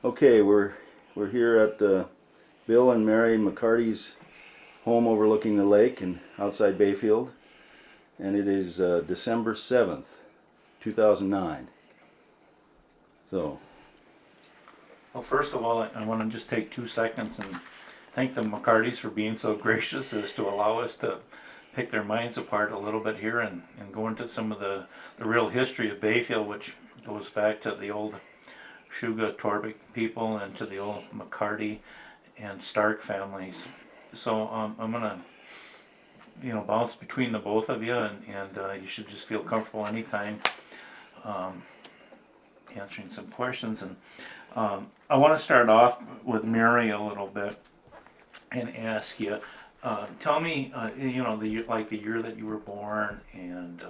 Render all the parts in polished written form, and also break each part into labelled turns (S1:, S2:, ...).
S1: Okay, we're here at Bill and Mary McCarty's home overlooking the lake and outside Bayfield, and it is December 7th, 2009. So,
S2: Well, first of all, I want to just take 2 seconds and thank the McCartys for being so gracious as to allow us to pick their minds apart a little bit here and go into some of the real history of Bayfield, which goes back to the old Shuga Torbic people and to the old McCarty and Stark families. So I'm going to, bounce between the both of you, and you should just feel comfortable anytime um, answering some questions. And I want to start off with Mary a little bit and ask you, tell me, the year that you were born, and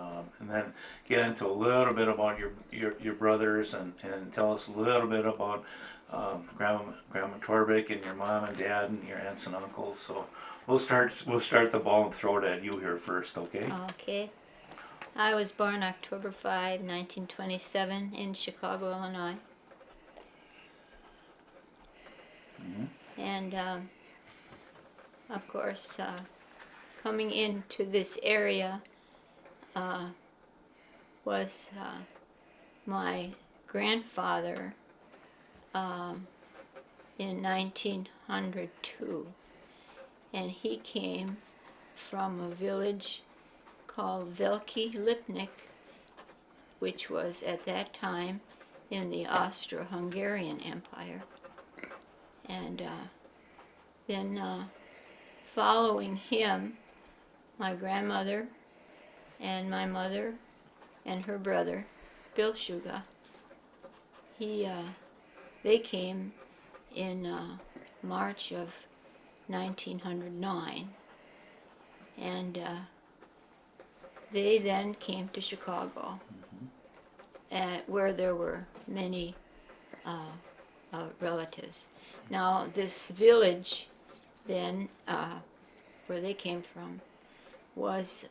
S2: then get into a little bit about your brothers, and tell us a little bit about Grandma Torbic and your mom and dad and your aunts and uncles. So we'll start the ball and throw it at you here first, okay?
S3: Okay. I was born October 5, 1927 in Chicago, Illinois. And of course, coming into this area was my grandfather in 1902. And he came from a village called Veliki Lipnik, which was at that time in the Austro-Hungarian Empire. And then following him, my grandmother and my mother and her brother, Bill Shuga, they came in March of 1909. And they then came to Chicago, where there were many relatives. Now, this village, then, where they came from, was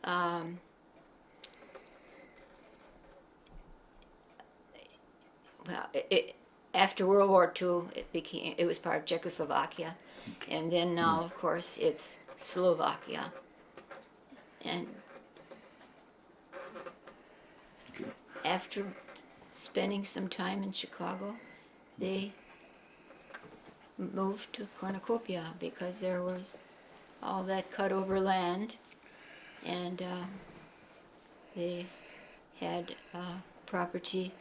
S3: after World War II, it was part of Czechoslovakia, and then now, of course, it's Slovakia. And after spending some time in Chicago, they moved to Cornucopia because there was all that cut over land, and they had property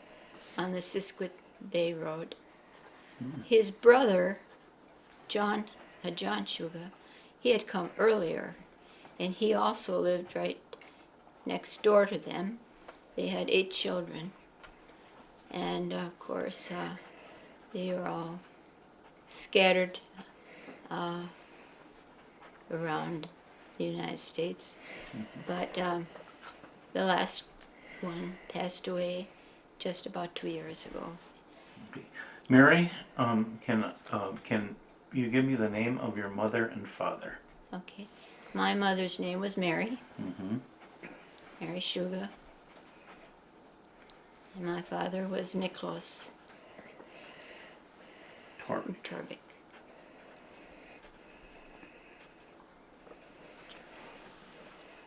S3: on the Siskiwit Bay Road. His brother, John Shuga, he had come earlier, and he also lived right next door to them. They had 8 children, and of course they were all scattered around the United States. But the last one passed away just about 2 years ago.
S2: Okay. Mary, can you give me the name of your mother and father?
S3: Okay. My mother's name was Mary. Mary Shuga. And my father was Nicholas Torbic.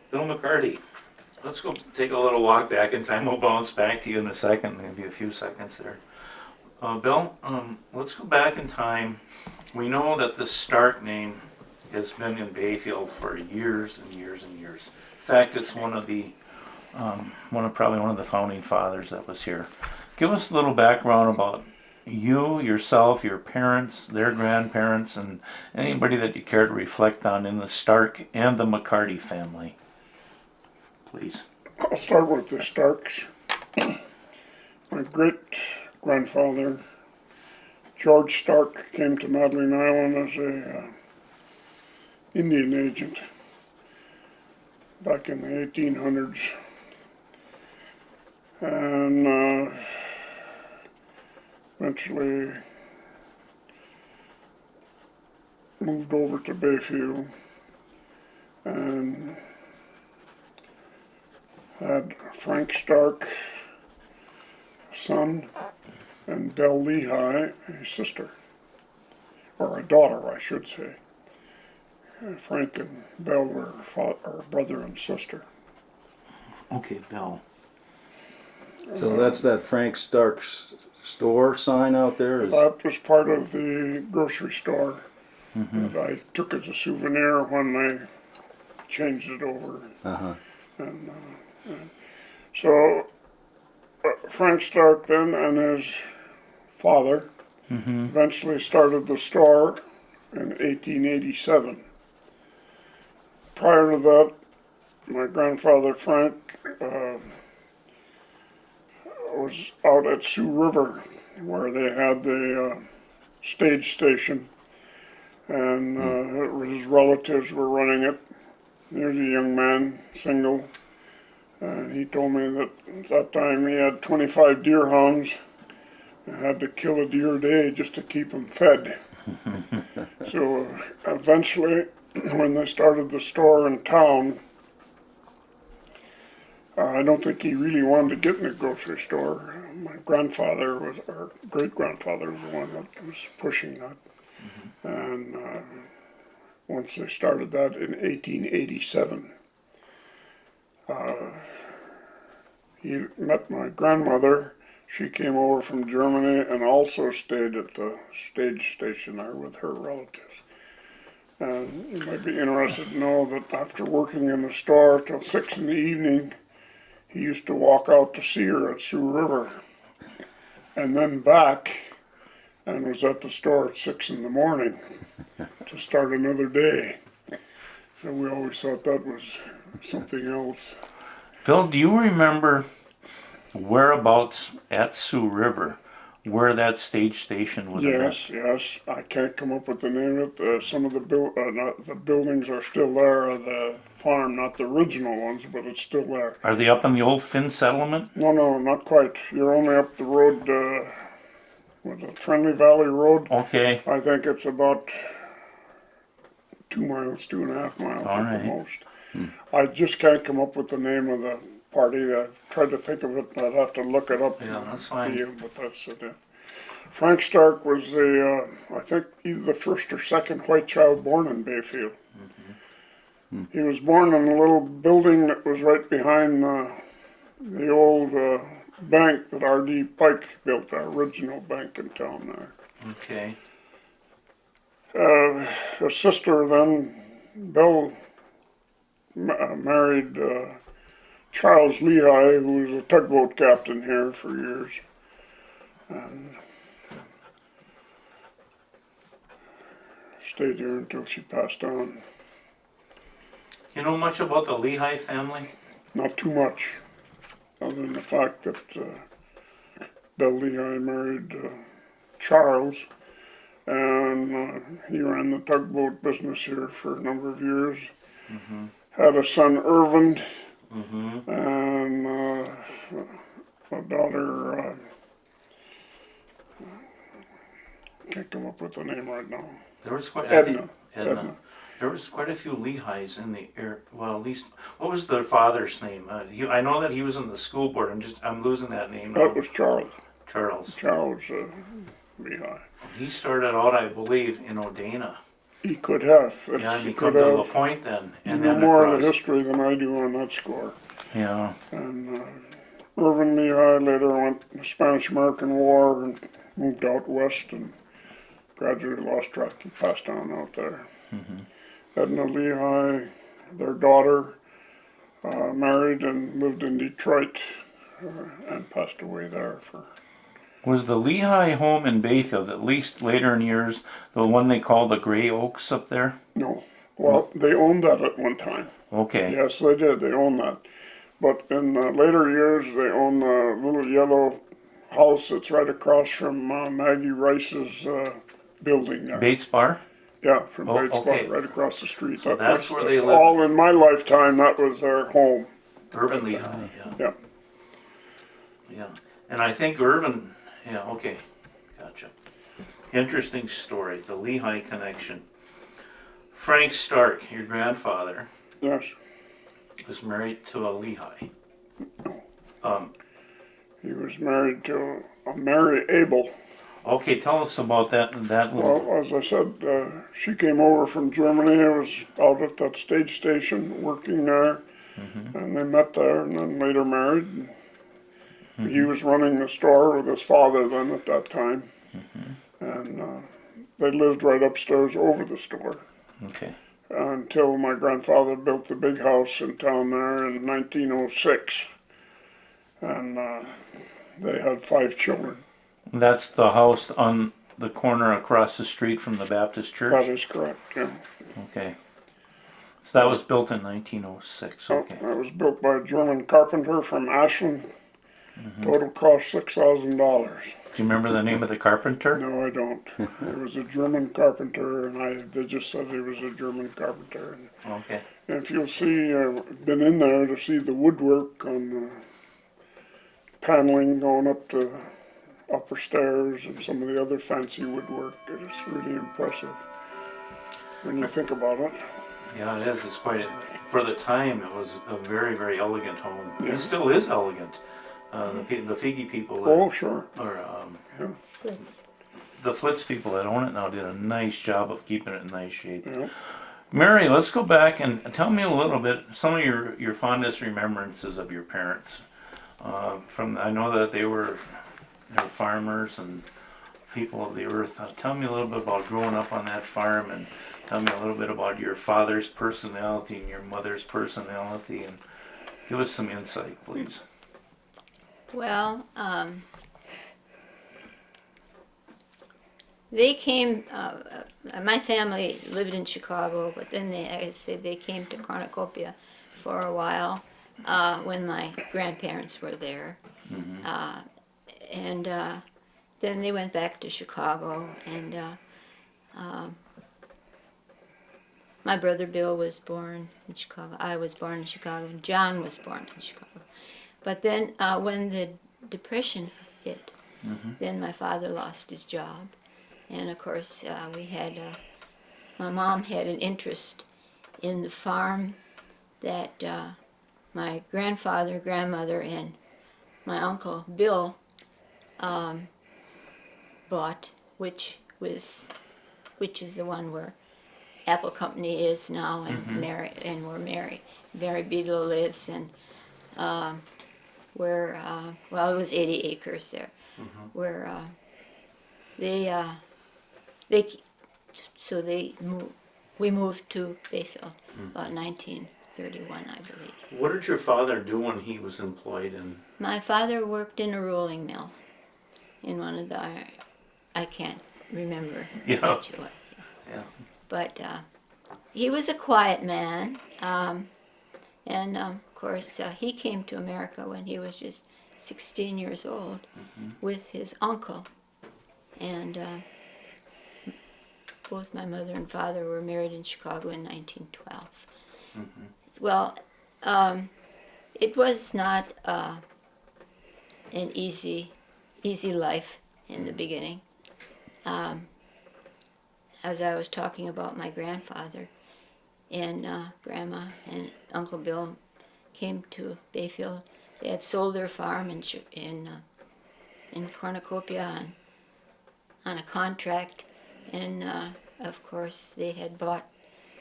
S2: Bill McCarty, let's go take a little walk back in time. We'll bounce back to you in a second, maybe a few seconds there. Bill, let's go back in time. We know that the Stark name has been in Bayfield for years and years and years. In fact, it's probably one of the founding fathers that was here. Give us a little background about you, yourself, your parents, their grandparents, and anybody that you care to reflect on in the Stark and the McCarty family. Please.
S4: I'll start with the Starks. My great-grandfather, George Stark, came to Madeline Island as a Indian agent back in the 1800s. And eventually moved over to Bayfield and had Frank Stark, son, and Belle Lehigh, a sister, or a daughter, I should say. Frank and Belle were brother and sister.
S2: Okay, Bill.
S1: So that's that Frank Stark's store sign out there? Is,
S4: That was part of the grocery store that I took as a souvenir when I changed it over.
S1: uh-huh.
S4: And so Frank Stark then and his father eventually started the store in 1887. Prior to that, my grandfather Frank was out at Sioux River where they had the stage station, and his relatives were running it. He was a young man, single, and he told me that at that time he had 25 deer hounds and had to kill a deer a day just to keep them fed. So eventually, when they started the store in town, I don't think he really wanted to get in a grocery store. My grandfather was, or great-grandfather was the one that was pushing that. And once they started that in 1887, he met my grandmother. She came over from Germany and also stayed at the stage station there with her relatives. And you might be interested to know that after working in the store till 6 in the evening, he used to walk out to see her at Sioux River and then back, and was at the store at 6 in the morning to start another day. So we always thought that was something else.
S2: Bill, do you remember whereabouts at Sioux River where that stage station was?
S4: Yes. I can't come up with the name of it. Some of the the buildings are still there. The farm, not the original ones, but it's still there.
S2: Are they up in the old Finn settlement?
S4: No, not quite. You're only up the road. Was it Friendly Valley Road?
S2: Okay.
S4: I think it's about 2 miles, 2.5 miles
S2: All
S4: at the
S2: right.
S4: most. I just can't come up with the name of the party. I've tried to think of it. I'd have to look it up.
S2: Yeah, that's fine.
S4: But that's it. Frank Stark was I think either the first or second white child born in Bayfield. He was born in a little building that was right behind the old bank that R.D. Pike built, our original bank in town there.
S2: Okay.
S4: His sister then, Bill, married Charles Lehigh, who was a tugboat captain here for years. And stayed here until she passed on.
S2: You know much about the Lehigh family?
S4: Not too much, other than the fact that Bill Lehigh married Charles, and he ran the tugboat business here for a number of years. Had a son, Irvin, and a daughter, can't come up with the name right now.
S2: There was quite
S4: Edna.
S2: Edna. There was quite a few Lehighs in the air. Well, at least what was their father's name? I know that he was in the school board. I'm losing that name now.
S4: That was Charles.
S2: Charles.
S4: Charles Lehigh.
S2: He started out, I believe, in Odana.
S4: He could have.
S2: Yeah, and he
S4: could
S2: come to
S4: have.
S2: the point then,
S4: You
S2: and
S4: know
S2: then
S4: more
S2: across.
S4: of the history than I do on that score.
S2: Yeah.
S4: And Irvin Lehigh later went to the Spanish-American War and moved out west and gradually lost track. He passed on out there. Edna Lehigh, their daughter, married and lived in Detroit and passed away there for.
S2: Was the Lehigh home in Bayfield, at least later in years, the one they called the Gray Oaks up there?
S4: No. Well, they owned that at one time.
S2: Okay.
S4: Yes, they did. They owned that. But in later years, they owned the little yellow house that's right across from Maggie Rice's building there.
S2: Bates Bar?
S4: Yeah, from
S2: Oh,
S4: Bates
S2: okay.
S4: Bar, right across the street.
S2: So
S4: That
S2: that's
S4: was,
S2: where they lived.
S4: all in my lifetime, that was their home.
S2: Irvin Lehigh, yeah.
S4: Yeah.
S2: Yeah. And I think Irvin, yeah, okay. Gotcha. Interesting story, the Lehigh connection. Frank Stark, your grandfather,
S4: Yes.
S2: was married to a Lehigh.
S4: He was married to a Mary Abel.
S2: Okay, tell us about that little.
S4: Well, as I said, she came over from Germany. I was out at that stage station working there, and they met there and then later married. He was running the store with his father then at that time, and they lived right upstairs over the store
S2: Okay.
S4: until my grandfather built the big house in town there in 1906, and they had 5 children.
S2: That's the house on the corner across the street from the Baptist
S4: That
S2: church?
S4: is correct, yeah.
S2: Okay. So that was built in 1906, okay.
S4: That was built by a German carpenter from Ashland. Total cost $6,000.
S2: Do you remember the name of the carpenter?
S4: No, I don't. It was a German carpenter, and they just said he was a German carpenter.
S2: Okay.
S4: And if you'll see, I've been in there to see the woodwork on the paneling going up to upper stairs and some of the other fancy woodwork. It is really impressive when you think about it.
S2: Yeah, it is. It's quite, for the time, it was a very, very elegant home.
S4: Yeah.
S2: It still is elegant. The Figgy people,
S4: Oh, sure.
S2: or
S4: Yeah,
S3: Fritz.
S2: the Flitz people that own it now did a nice job of keeping it in nice shape.
S4: yeah.
S2: Mary, let's go back and tell me a little bit, some of your fondest remembrances of your parents. I know that they were farmers and people of the earth. Tell me a little bit about growing up on that farm, and tell me a little bit about your father's personality and your mother's personality, and give us some insight, please.
S3: Well, they came, my family lived in Chicago, but then they came to Cornucopia for a while when my grandparents were there. And then they went back to Chicago, and my brother Bill was born in Chicago. I was born in Chicago, and John was born in Chicago. But then when the Depression hit, then my father lost his job. And of course, my mom had an interest in the farm that my grandfather, grandmother, and my uncle Bill bought, which is the one where Apple Company is now, and where Mary Beadle lives, and where it was 80 acres there, where we moved to Bayfield about 1931, I believe.
S2: What did your father do when he was employed in?
S3: My father worked in a rolling mill in one of I can't remember
S2: Yeah.
S3: which it was.
S2: Yeah.
S3: But he was a quiet man, and of course he came to America when he was just 16 years old with his uncle, and both my mother and father were married in Chicago in 1912. Well, it was not an easy life in the beginning. As I was talking about my grandfather and Grandma and Uncle Bill came to Bayfield. They had sold their farm in Cornucopia on a contract, and of course they had bought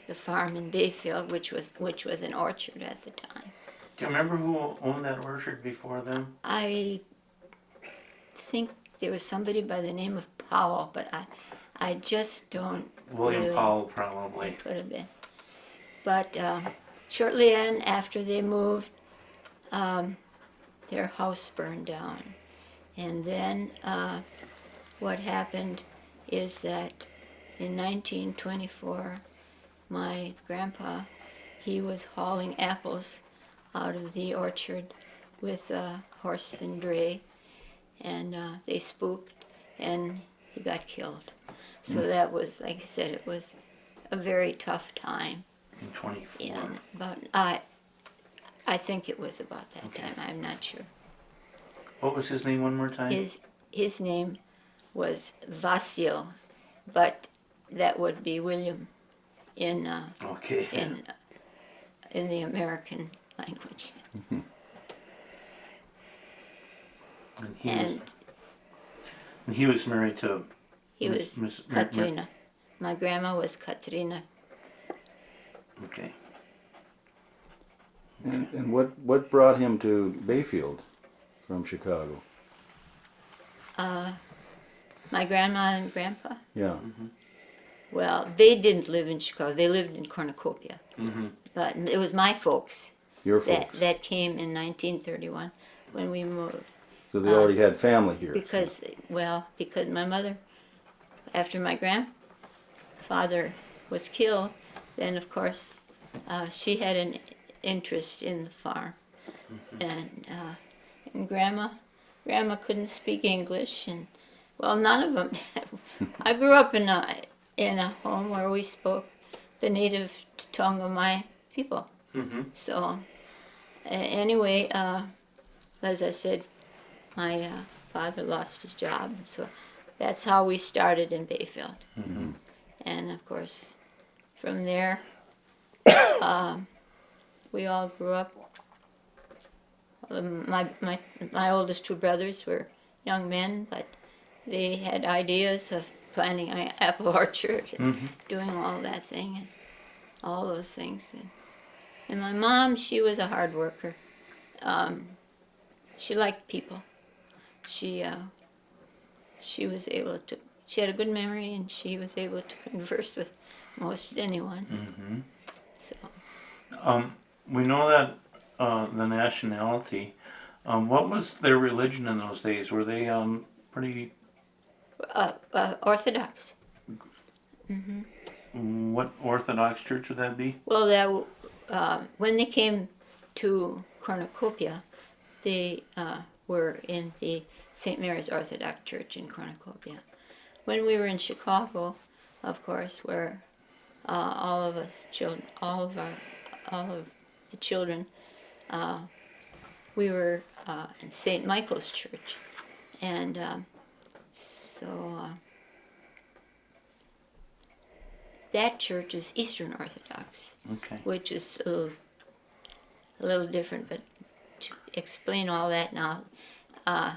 S3: the farm in Bayfield, which was an orchard at the time.
S2: Do you remember who owned that orchard before then?
S3: I think there was somebody by the name of Powell, but I just don't.
S2: William
S3: really,
S2: Powell, probably.
S3: It could have been. But shortly after they moved, their house burned down. And then what happened is that in 1924, my grandpa, he was hauling apples out of the orchard with a horse and dray, and they spooked, and he got killed. So that was, like I said, it was a very tough time.
S2: In 24.
S3: And I think it was about that time. I'm not sure.
S2: What was his name one more time?
S3: His name was Vasil, but that would be William in
S2: Okay.
S3: in the American language. And
S2: he was married to
S3: he
S2: Miss-
S3: was
S2: Miss-
S3: Katrina. My grandma was Katrina.
S2: Okay.
S1: And what brought him to Bayfield from Chicago?
S3: My grandma and grandpa.
S1: Yeah.
S3: Well, they didn't live in Chicago. They lived in Cornucopia. But it was my folks
S1: Your folks.
S3: that came in 1931 when we moved.
S1: So they already had family here.
S3: Because my mother, after my grandfather was killed, then of course she had an interest in the farm, and grandma couldn't speak English, and well, none of them. I grew up in a home where we spoke the native tongue of my people. So anyway, as I said, my father lost his job, so that's how we started in Bayfield. And of course, from there, we all grew up. My oldest two brothers were young men, but they had ideas of planting an apple orchard and doing all that thing and all those things. And my mom, she was a hard worker. She liked people. She was able to. She had a good memory, and she was able to converse with most anyone. So
S2: We know that the nationality. What was their religion in those days? Were they pretty?
S3: Orthodox.
S2: What Orthodox church would that be?
S3: Well, when they came to Cornucopia, they were in the St. Mary's Orthodox Church in Cornucopia. When we were in Chicago, of course, where all of the children, we were in St. Michael's Church, and so that church is Eastern Orthodox,
S2: Okay.
S3: which is a little different. But to explain all that now, I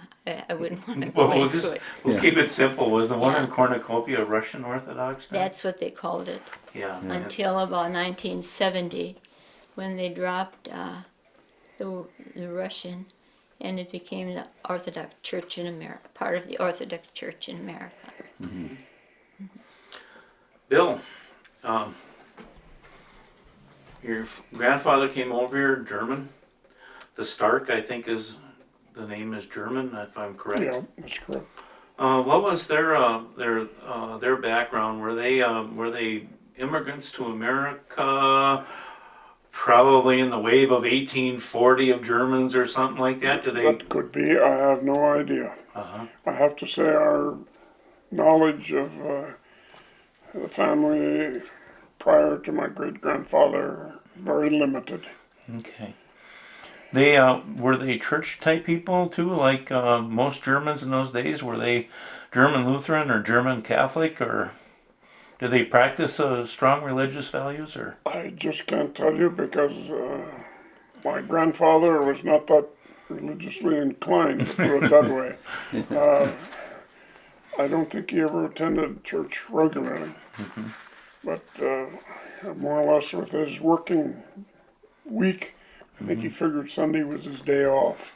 S3: wouldn't want to go
S2: Well,
S3: into it.
S2: we'll
S1: Yeah.
S2: keep it simple. Was the one
S3: Yeah.
S2: in Cornucopia Russian Orthodox? Then?
S3: That's what they called it
S2: Yeah.
S3: until about 1970, when they dropped the Russian, and it became the Orthodox Church in America, part of the Orthodox Church in America.
S2: Bill, your grandfather came over here, German. The Stark, I think, is the name is German, if I'm correct.
S4: Yeah, that's correct.
S2: What was their background? Were they immigrants to America? Probably in the wave of 1840 of Germans or something like that. Do they?
S4: That could be. I have no idea. I have to say our knowledge of the family prior to my great-grandfather very limited.
S2: Okay. They were they church type people too, like most Germans in those days. Were they German Lutheran or German Catholic, or did they practice strong religious values? Or
S4: I just can't tell you because my grandfather was not that religiously inclined, to put it that way. I don't think he ever attended church regularly, but more or less with his working week, I think he figured Sunday was his day off.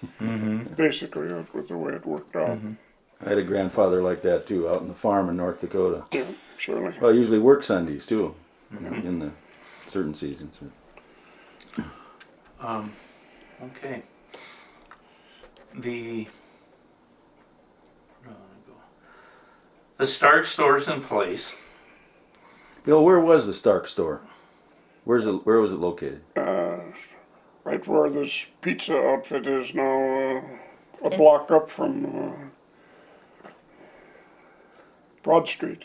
S4: Basically, that was the way it worked out.
S1: I had a grandfather like that too, out in the farm in North Dakota.
S4: Yeah, surely.
S1: Well, I usually work Sundays too, in the certain seasons.
S2: okay. The Stark store's in place.
S1: Bill, where was the Stark store? Where was it located?
S4: Right where this pizza outfit is now, a block up from Broad Street.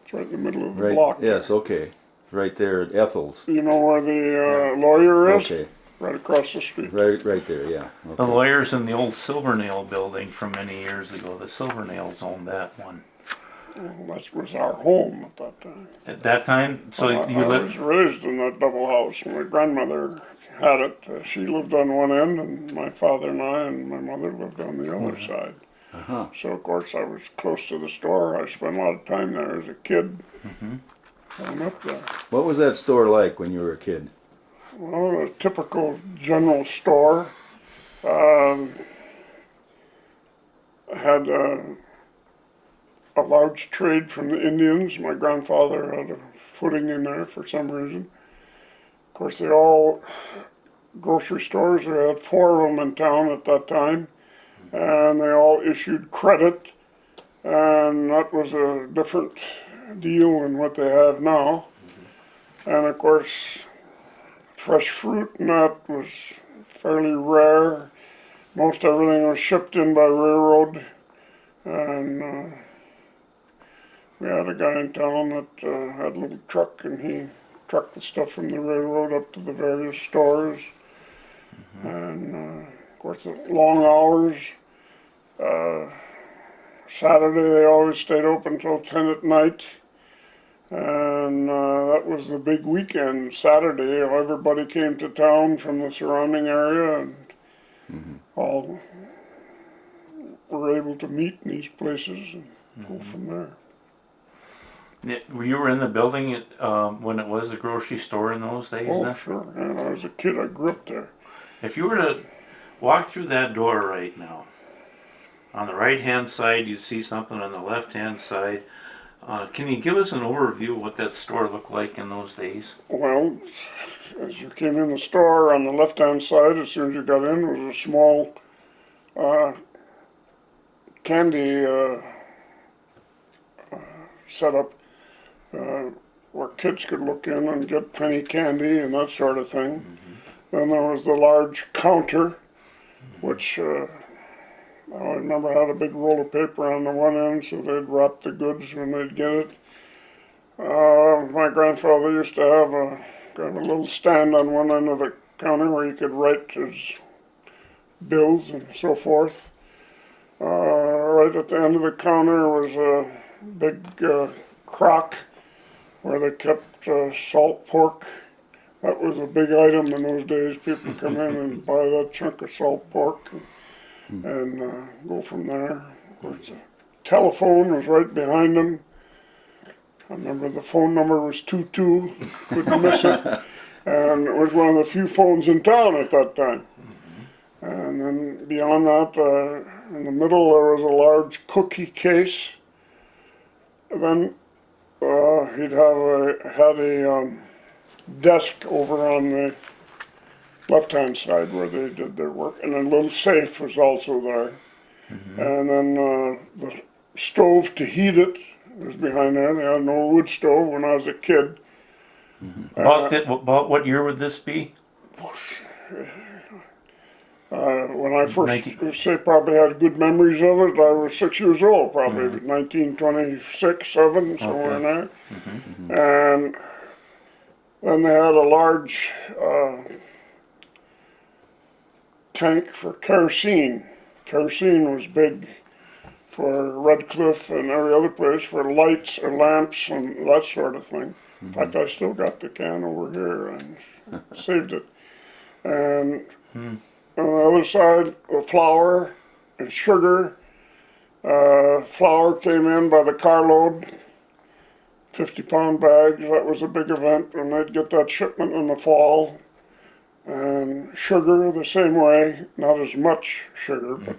S4: It's right in the middle of the
S1: Right.
S4: block.
S1: Yes. Okay. Right there at Ethel's.
S4: You know where the lawyer is?
S1: Okay.
S4: Right across the street.
S1: Right there. Yeah.
S2: The
S1: Okay.
S2: lawyers in the old Silvernail building from many years ago. The Silvernails owned that one.
S4: Well, that was our home at that time.
S2: At that time, so
S4: I
S2: you
S4: was
S2: lived.
S4: raised in that double house. My grandmother had it. She lived on one end, and my father and I and my mother lived on the other side.
S1: Uh-huh.
S4: So, of course, I was close to the store. I spent a lot of time there as a kid. Growing up there.
S1: What was that store like when you were a kid?
S4: Well, a typical general store. Had a large trade from the Indians. My grandfather had a footing in there for some reason. Of course, they all grocery stores. They had 4 of them in town at that time, and they all issued credit, and that was a different deal than what they have now. And of course, fresh fruit and that was fairly rare. Most everything was shipped in by railroad, and we had a guy in town that had a little truck, and he trucked the stuff from the railroad up to the various stores. And of course, the long hours. Saturday they always stayed open till 10 at night, and that was the big weekend. Saturday, everybody came to town from the surrounding area, and all were able to meet in these places and go from there.
S2: You were in the building when it was a grocery store in those days?
S4: Oh,
S2: then?
S4: sure. And I was a kid, I grew up there.
S2: If you were to walk through that door right now, on the right-hand side, you'd see something on the left-hand side. Can you give us an overview of what that store looked like in those days?
S4: Well, as you came in the store, on the left-hand side, as soon as you got in, was a small candy setup where kids could look in and get penny candy and that sort of thing. Then there was the large counter, which I remember had a big roll of paper on the one end, so they'd wrap the goods when they'd get it. My grandfather used to have kind of a little stand on one end of the counter where he could write his bills and so forth. Right at the end of the counter was a big crock where they kept salt pork. That was a big item in those days. People come in and buy that chunk of salt pork and go from there. Of course, the telephone was right behind them. I remember the phone number was 22, couldn't miss it. And it was one of the few phones in town at that time. And then beyond that, in the middle there was a large cookie case. And then he'd had a desk over on the left-hand side where they did their work, and a little safe was also there. And then the stove to heat it was behind there. They had an old wood stove when I was a kid.
S2: About what year would this be?
S4: When I first say probably had good memories of it, I was 6 years old, probably 1926, 7, somewhere in there. And then they had a large tank for kerosene. Kerosene was big for Red Cliff and every other place for lights or lamps and that sort of thing. In fact, I still got the can over here and saved it. And on the other side, the flour and sugar. Flour came in by the carload, 50-pound bags. That was a big event when they'd get that shipment in the fall. And sugar the same way, not as much sugar, but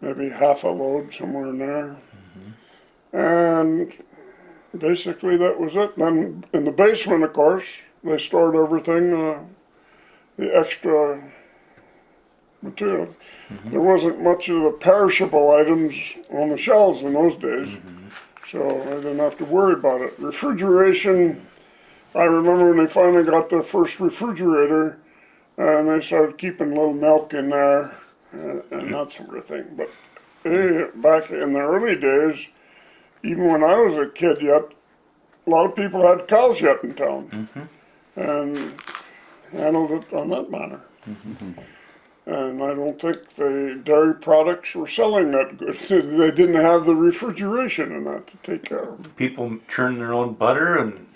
S4: maybe half a load somewhere in there. And basically that was it. Then in the basement, of course, they stored everything, the extra materials. There wasn't much of the perishable items on the shelves in those days, so I didn't have to worry about it. Refrigeration, I remember when they finally got their first refrigerator, and they started keeping a little milk in there and that sort of thing. But back in the early days, even when I was a kid yet, a lot of people had cows yet in town, and handled it on that manner. And I don't think the dairy products were selling that good. They didn't have the refrigeration and that to take care of.
S2: People churn their own butter and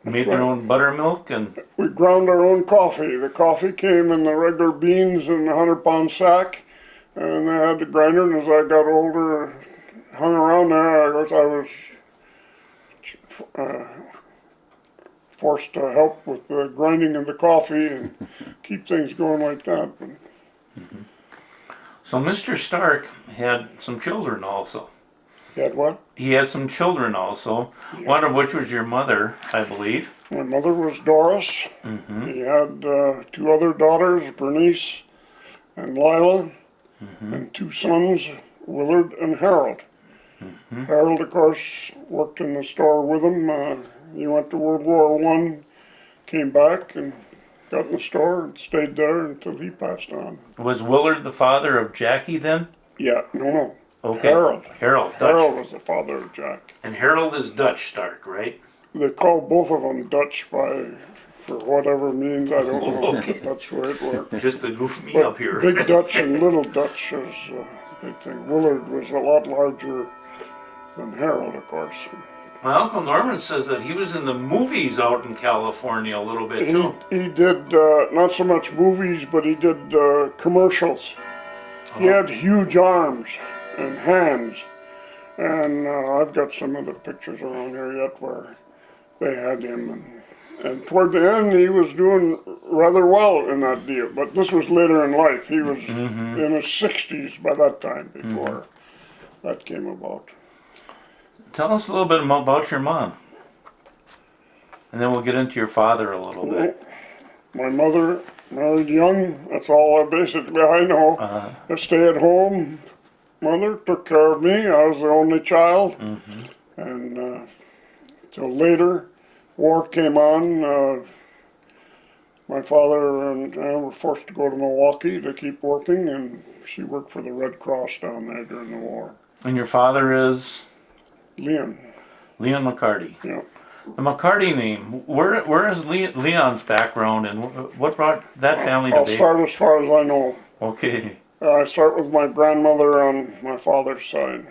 S2: Made their
S4: right.
S2: own buttermilk and
S4: We ground our own coffee. The coffee came in the regular beans in a 100-pound sack, and they had the grinder. And as I got older, hung around there, I was forced to help with the grinding of the coffee and keep things going like that. But
S2: so Mr. Stark had some children also.
S4: he had what?
S2: He had some children also, one of which was your mother, I believe.
S4: My mother was Doris. He had 2 other daughters, Bernice and Lila, and 2 sons, Willard and Harold. Harold, of course, worked in the store with him. He went to World War I, came back and got in the store and stayed there until he passed on.
S2: Was Willard the father of Jackie then?
S4: Yeah, no.
S2: Okay.
S4: Harold.
S2: Harold, Dutch.
S4: Harold was the father of Jack.
S2: And Harold is Dutch Stark, right?
S4: They call both of them Dutch for whatever means, I don't know.
S2: Okay.
S4: But that's the way it worked.
S2: Just to goof me
S4: But
S2: up here.
S4: Big Dutch and Little Dutch is a big thing. Willard was a lot larger than Harold, of course.
S2: My Uncle Norman says that he was in the movies out in California a little bit
S4: He,
S2: too.
S4: he did not so much movies, but he did commercials. He had huge arms and hands. And I've got some of the pictures around here yet where they had him. And toward the end, he was doing rather well in that deal. But this was later in life. He was in his 60s by that time before that came about.
S2: Tell us a little bit about your mom. And then we'll get into your father a little bit.
S4: My mother married young. That's all basically I know. A stay-at-home mother took care of me. I was the only child. And till later, war came on. My father and I were forced to go to Milwaukee to keep working, and she worked for the Red Cross down there during the war.
S2: And your father is
S4: Leon,
S2: Leon McCarty.
S4: yeah.
S2: The McCarty name, where is Leon's background and what brought that family to
S4: I'll
S2: Bayfield?
S4: start as far as I know.
S2: Okay.
S4: I start with my grandmother on my father's side.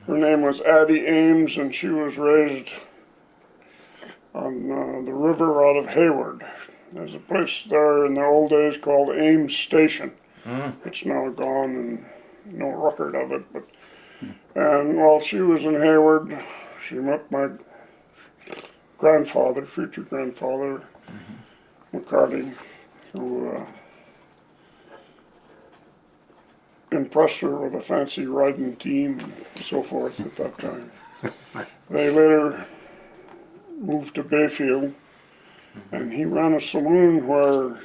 S4: Her name was Addie Ames, and she was raised on the river out of Hayward. There's a place there in the old days called Ames Station. It's now gone and no record of it. And while she was in Hayward, she met my grandfather, future grandfather, McCarty, who impressed her with a fancy riding team and so forth at that time. They later moved to Bayfield, and he ran a saloon where,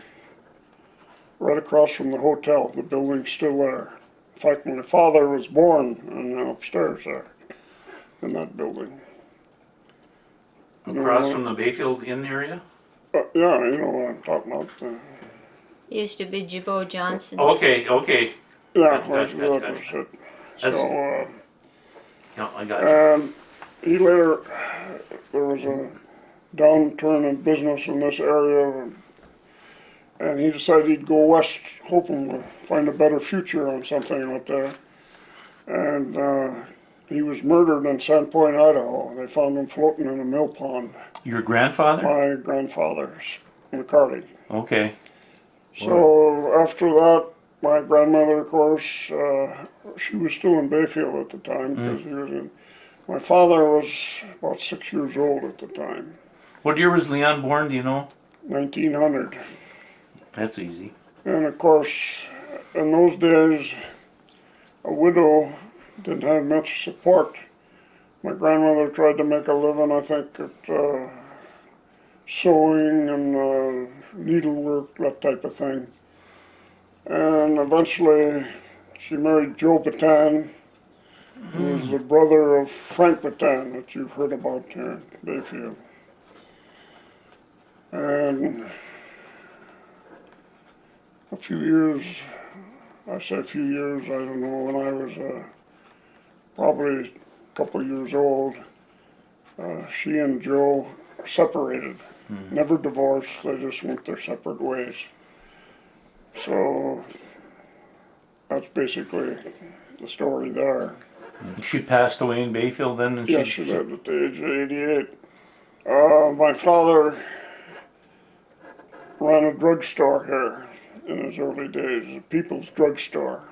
S4: right across from the hotel, the building's still there. In fact, my father was born upstairs there, in that building.
S2: Across from the Bayfield Inn area?
S4: Yeah, you know what I'm talking about.
S3: It used to be Jabot Johnson's.
S2: Okay.
S4: Yeah,
S2: Gotcha,
S4: that was
S2: gotcha.
S4: it.
S2: That's-
S4: So,
S2: Yeah, I got you.
S4: and he later, there was a downturn in business in this area, and he decided he'd go west, hoping to find a better future on something out there. And he was murdered in Sandpoint, Idaho. They found him floating in a mill pond.
S2: Your grandfather?
S4: My grandfather's, McCarty.
S2: Okay.
S4: So after that, my grandmother, of course, she was still in Bayfield at the time because he was in. My father was about 6 years old at the time,
S2: What year was Leon born, do you know?
S4: 1900.
S2: That's easy.
S4: And of course, in those days, a widow didn't have much support. My grandmother tried to make a living, I think, at sewing and needlework, that type of thing. And eventually, she married Joe Bataan, who was the brother of Frank Bataan that you've heard about here in Bayfield. And a few years, I say a few years, I don't know, when I was probably a couple of years old, she and Joe separated. Never divorced, they just went their separate ways. So that's basically the story there.
S2: She passed away in Bayfield then? And
S4: Yes, she did at the age of 88. My father ran a drugstore here in his early days, a People's Drugstore.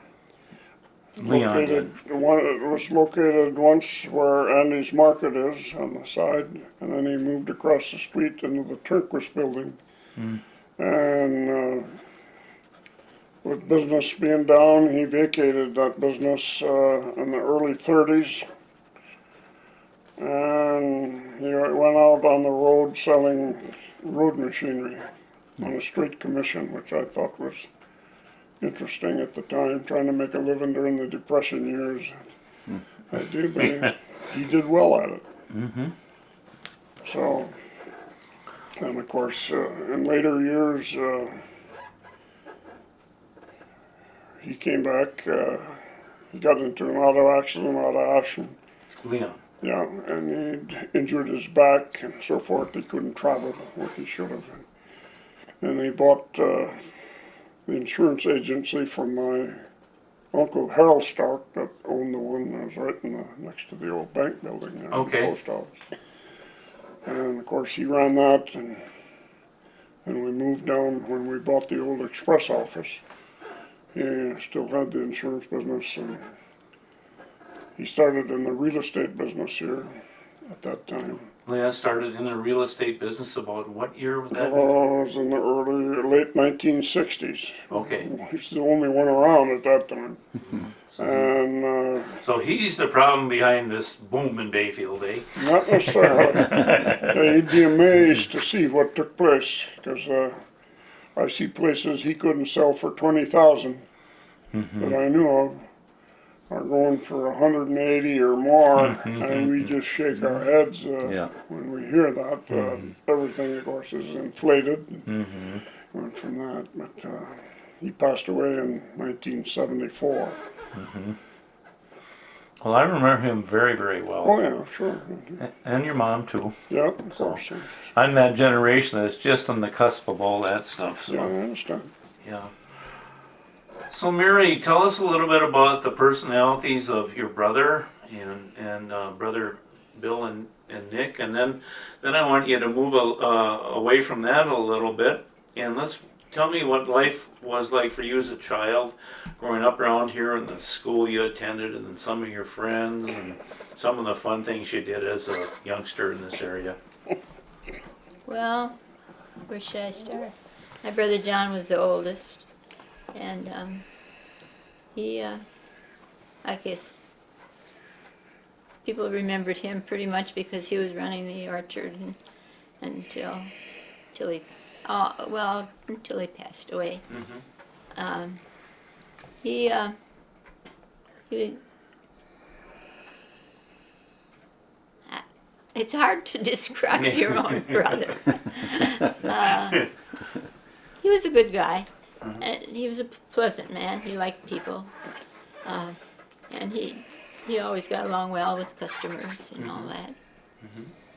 S2: Leon did.
S4: It was located once where Andy's Market is on the side, and then he moved across the street into the Turnquist building. And with business being down, he vacated that business in the early 30s. And he went out on the road selling road machinery on a straight commission, which I thought was interesting at the time, trying to make a living during the Depression years. I did, but he did well at it. So, and of course, in later years, he came back. He got into an auto accident out of Ashland.
S2: Leon.
S4: Yeah, and he'd injured his back and so forth. He couldn't travel like he should have. And he bought the insurance agency from my uncle Harold Stark that owned the one that was right in the, next to the old bank building there,
S2: Okay.
S4: the post office. And of course he ran that, and we moved down when we bought the old express office. He still had the insurance business, and he started in the real estate business here at that time.
S2: Leon started in the real estate business about what year would that be?
S4: Oh, it was in the late 1960s.
S2: Okay.
S4: He's the only one around at that time. And
S2: So he's the problem behind this boom in Bayfield, eh?
S4: not necessarily. You'd be amazed to see what took place, because I see places he couldn't sell for 20,000 that I knew of are going for 180 or more, and we just shake our heads when we hear that. Everything, of course, is inflated. Went from that, but he passed away in 1974.
S2: Well, I remember him very, very well.
S4: Oh yeah, sure.
S2: And your mom, too.
S4: Yeah, of course.
S2: I'm that generation that's just on the cusp of all that stuff. So.
S4: Yeah, I understand.
S2: Yeah. So Mary, tell us a little bit about the personalities of your brother and brother Bill and Nick, and then I want you to move away from that a little bit, and let's tell me what life was like for you as a child, growing up around here in the school you attended, and then some of your friends, and some of the fun things you did as a youngster in this area.
S3: Well, where should I start? My brother John was the oldest, and he, I guess, people remembered him pretty much because he was running the orchard until he passed away. He it's hard to describe your own brother. He was a good guy. He was a pleasant man. He liked people, and he always got along well with customers and all that.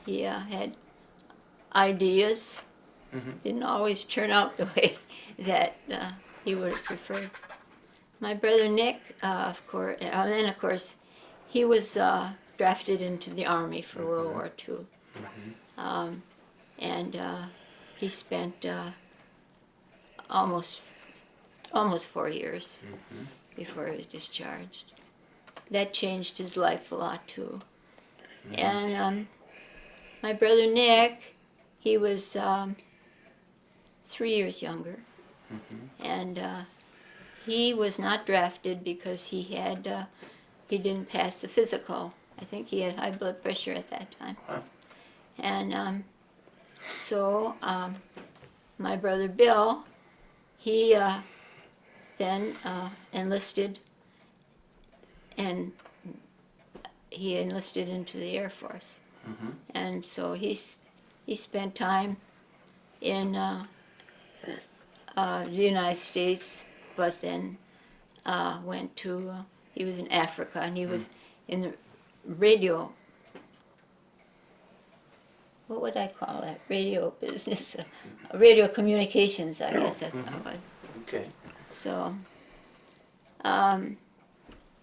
S3: He had ideas. Didn't always turn out the way that he would have preferred. My brother Nick, of course, and then of course, he was drafted into the Army for World War II. And he spent almost 4 years before he was discharged. That changed his life a lot too. And my brother Nick, he was 3 years younger, and he was not drafted because he didn't pass the physical. I think he had high blood pressure at that time. And so my brother Bill, he then enlisted, and he enlisted into the Air Force. And so he spent time in the United States, but then went to, he was in Africa, and he was in the radio, what would I call that? Radio business, radio communications, I guess that's how it was.
S2: Okay.
S3: So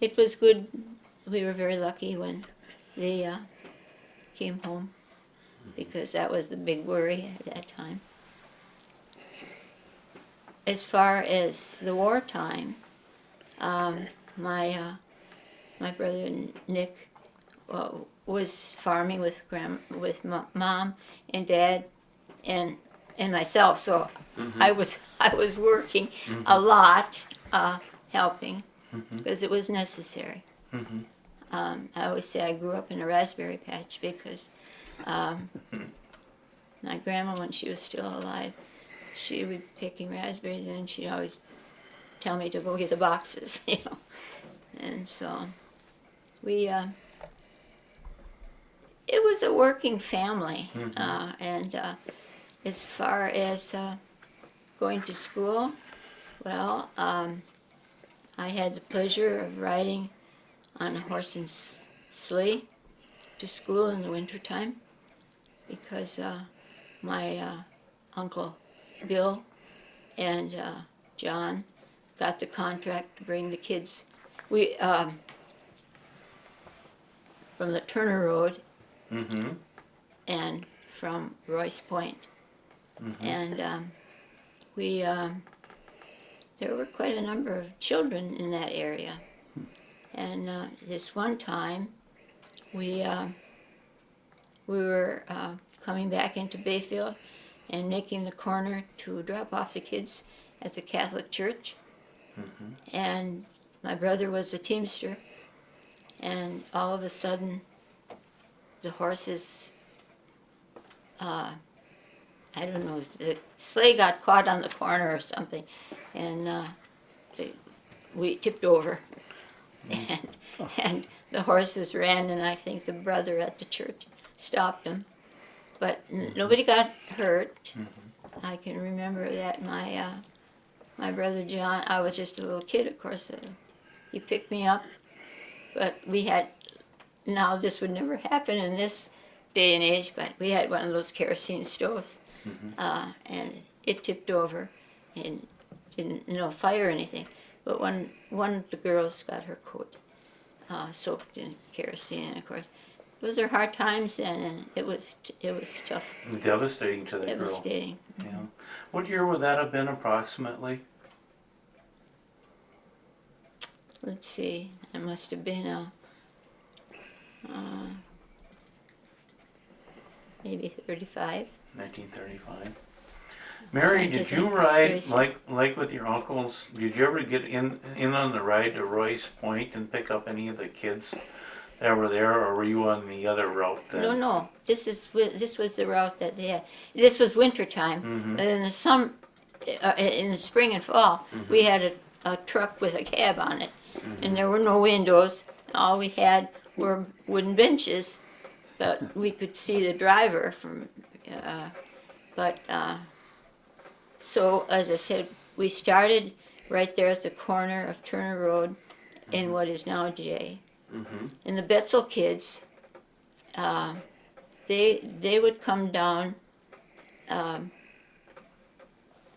S3: it was good. We were very lucky when they came home. because that was the big worry at that time. As far as the wartime, my brother Nick was farming with mom and dad and myself. So I was working a lot, helping because it was necessary. I always say I grew up in a raspberry patch because my grandma, when she was still alive, she would be picking raspberries and she'd always tell me to go get the boxes, you know. And so we, it was a working family. And as far as going to school, well, I had the pleasure of riding on a horse and sleigh to school in the wintertime because my Uncle Bill and John got the contract to bring the kids. We from the Turner Road and from Royce Point, and we there were quite a number of children in that area. And this one time, we were coming back into Bayfield and making the corner to drop off the kids at the Catholic church. And my brother was a teamster, and all of a sudden, the horses, I don't know, the sleigh got caught on the corner or something, and we tipped over. And the horses ran, and I think the brother at the church stopped them. But nobody got hurt. I can remember that my brother John, I was just a little kid, of course, he picked me up. But we had, now this would never happen in this day and age, but we had one of those kerosene stoves. And it tipped over and didn't fire or anything. But one of the girls got her coat soaked in kerosene, and of course, those are hard times then, and it was tough.
S2: Devastating to the girl.
S3: Devastating.
S2: Yeah. What year would that have been approximately?
S3: Let's see, it must have been maybe 35.
S2: 1935. Mary, did you ride like with your uncles? Did you ever get in on the ride to Royce Point and pick up any of the kids that were there, or were you on the other route then?
S3: No. This was the route that they had. This was winter time. And in the spring and fall, we had a truck with a cab on it, and there were no windows. All we had were wooden benches, but we could see the driver from. So as I said, we started right there at the corner of Turner Road in what is now J. And the Betzel kids, they would come down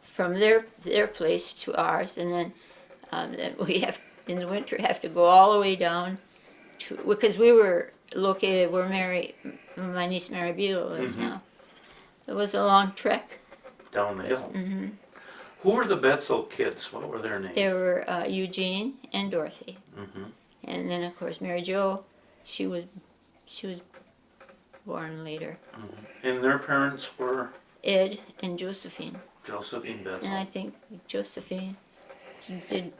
S3: from their place to ours, and then we have in the winter have to go all the way down to, because we were located where my niece Mary Beadle lives now. It was a long trek.
S2: Down the hill. Who were the Betzel kids? What were their names?
S3: There were Eugene and Dorothy, and then of course Mary Jo. She was born later.
S2: And their parents were
S3: Ed and Josephine.
S2: Josephine Betzel.
S3: And I think Josephine did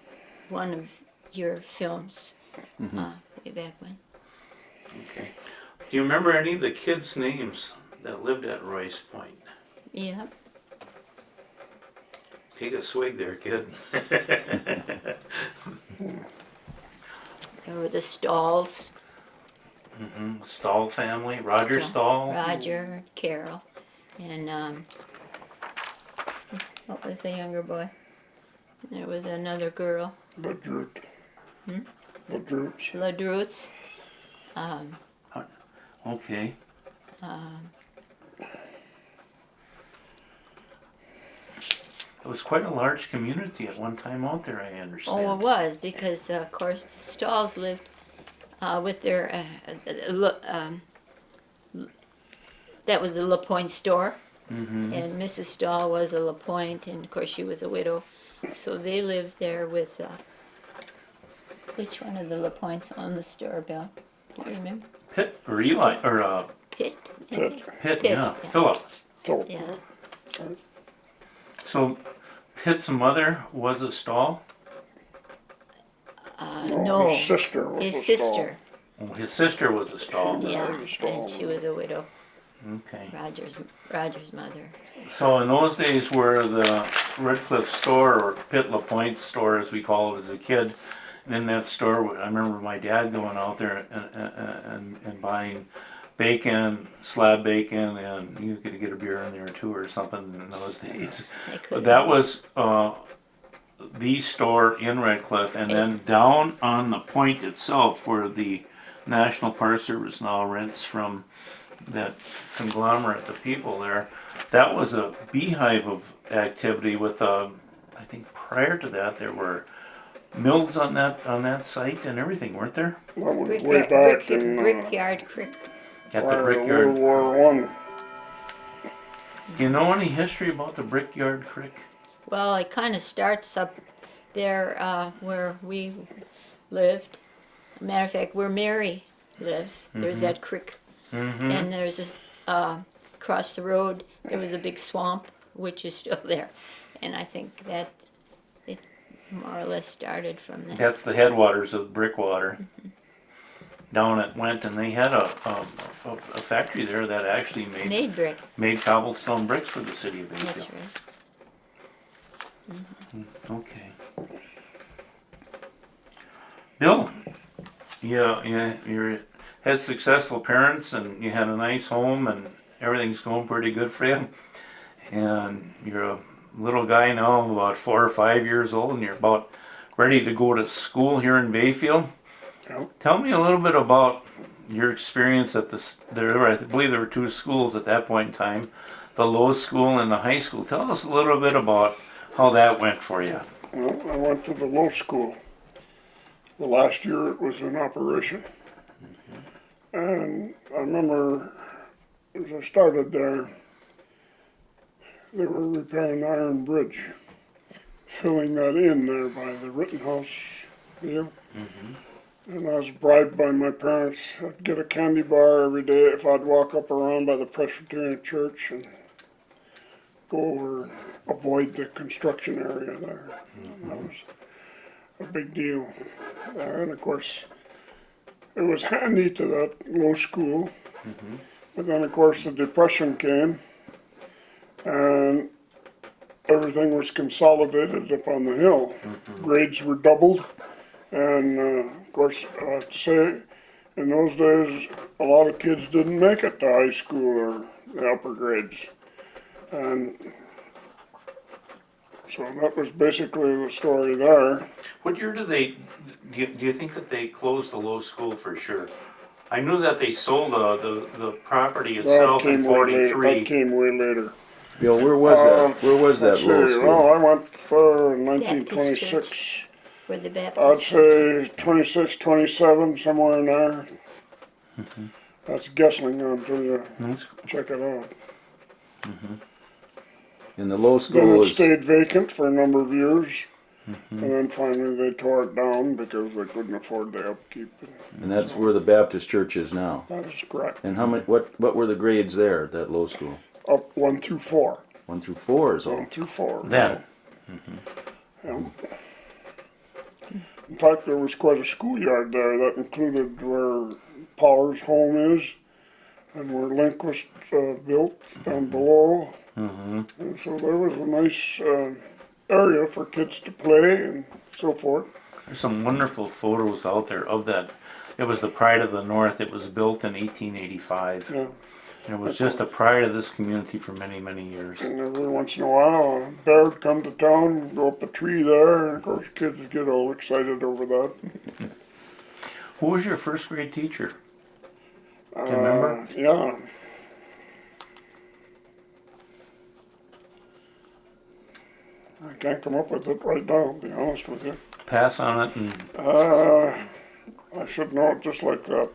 S3: one of your films way back when.
S2: Okay. Do you remember any of the kids' names that lived at Royce Point?
S3: Yeah.
S2: Take a swig there, kid.
S3: There were the Stalls.
S2: Stahl family, Roger Stahl.
S3: Roger, Carol, and what was the younger boy? There was another girl.
S4: LaDrute.
S3: LaDrutes.
S2: Okay. It was quite a large community at one time out there, I understand.
S3: Oh, it was, because of course the Stalls lived with their that was the LaPointe store. And Mrs. Stahl was a LaPointe, and of course she was a widow. So they lived there with, which one of the LaPointes owned the store, Bill? Do you remember?
S2: Pitt or Eli or
S3: Pitt?
S4: Pitt.
S2: Pitt,
S3: Pitt,
S2: yeah.
S3: yeah.
S2: Philip.
S4: So,
S3: Yeah.
S2: So Pitt's mother was a Stahl.
S3: No,
S4: his sister was
S3: his
S4: a Stahl.
S3: sister.
S2: Oh, his sister was a Stahl.
S3: Yeah,
S4: married a Stahl.
S3: and she was a widow.
S2: Okay.
S3: Roger's mother.
S2: So in those days where the Red Cliff store, or Pitt LaPointe store as we call it as a kid, and in that store, I remember my dad going out there and buying bacon, slab bacon, and you could get a beer in there too or something in those days.
S3: I couldn't-
S2: But that was the store in Red Cliff, and then down on the point itself where the National Park Service now rents from that conglomerate of people there, that was a beehive of activity with, I think prior to that there were mills on that site and everything, weren't there?
S4: That was way back in
S3: Brickyard Creek.
S2: At the
S4: World
S2: Brickyard.
S4: War One.
S2: Do you know any history about the Brickyard Creek?
S3: Well, it kind of starts up there where we lived. Matter of fact, where Mary lives, there's that creek. And there's this, across the road, there was a big swamp, which is still there. And I think that it more or less started from there.
S2: That's the headwaters of Brickwater. Down it went, and they had a factory there that actually
S3: Made brick,
S2: made cobblestone bricks for the city of
S3: that's
S2: Bayfield.
S3: right.
S2: Okay. Bill, you had successful parents, and you had a nice home, and everything's going pretty good for you. And you're a little guy now, about 4 or 5 years old, and you're about ready to go to school here in Bayfield.
S4: Yep.
S2: Tell me a little bit about your experience at I believe there were 2 schools at that point in time, the low school and the high school. Tell us a little bit about how that went for you.
S4: Well, I went to the low school. The last year it was in operation. And I remember as I started there, they were repairing the iron bridge, filling that in there by the Rittenhouse deal. And I was bribed by my parents. I'd get a candy bar every day if I'd walk up around by the Presbyterian church and go over, avoid the construction area there. That was a big deal there. And of course, it was handy to that low school. But then of course the Depression came and everything was consolidated up on the hill. Grades were doubled. And of course, I have to say, in those days, a lot of kids didn't make it to high school or the upper grades. And so that was basically the story there.
S2: What year do you think that they closed the low school for sure? I knew that they sold the property itself in
S4: way later. That
S2: '43.
S4: came way later.
S1: Bill, where was that? Where was that
S4: Let's
S1: low
S4: see,
S1: school?
S4: well, I went for 1926.
S3: Church. Where the
S4: I'd
S3: Baptist.
S4: say 26, 27, somewhere in there. That's guessing until you check it out.
S1: And the low
S4: Then
S1: school
S4: it
S1: was,
S4: stayed vacant for a number of years. And then finally they tore it down because they couldn't afford the upkeep.
S1: and that's where the Baptist church is now.
S4: That is correct.
S1: And how many? What were the grades there at that low school?
S4: Up 1 through 4.
S1: 1 through 4 is all.
S4: 1 through 4.
S2: Then,
S4: Yeah. In fact, there was quite a schoolyard there that included where Power's home is and where Link was built down below. And so there was a nice area for kids to play and so forth.
S2: there's some wonderful photos out there of that. It was the pride of the North. It was built in 1885.
S4: Yeah.
S2: And it was just a pride of this community for many, many years.
S4: And every once in a while, a bear would come to town, go up a tree there, and of course kids would get all excited over that.
S2: Who was your first grade teacher? Do you remember?
S4: Yeah. I can't come up with it right now, to be honest with you.
S2: Pass on it and
S4: I should know it just like that.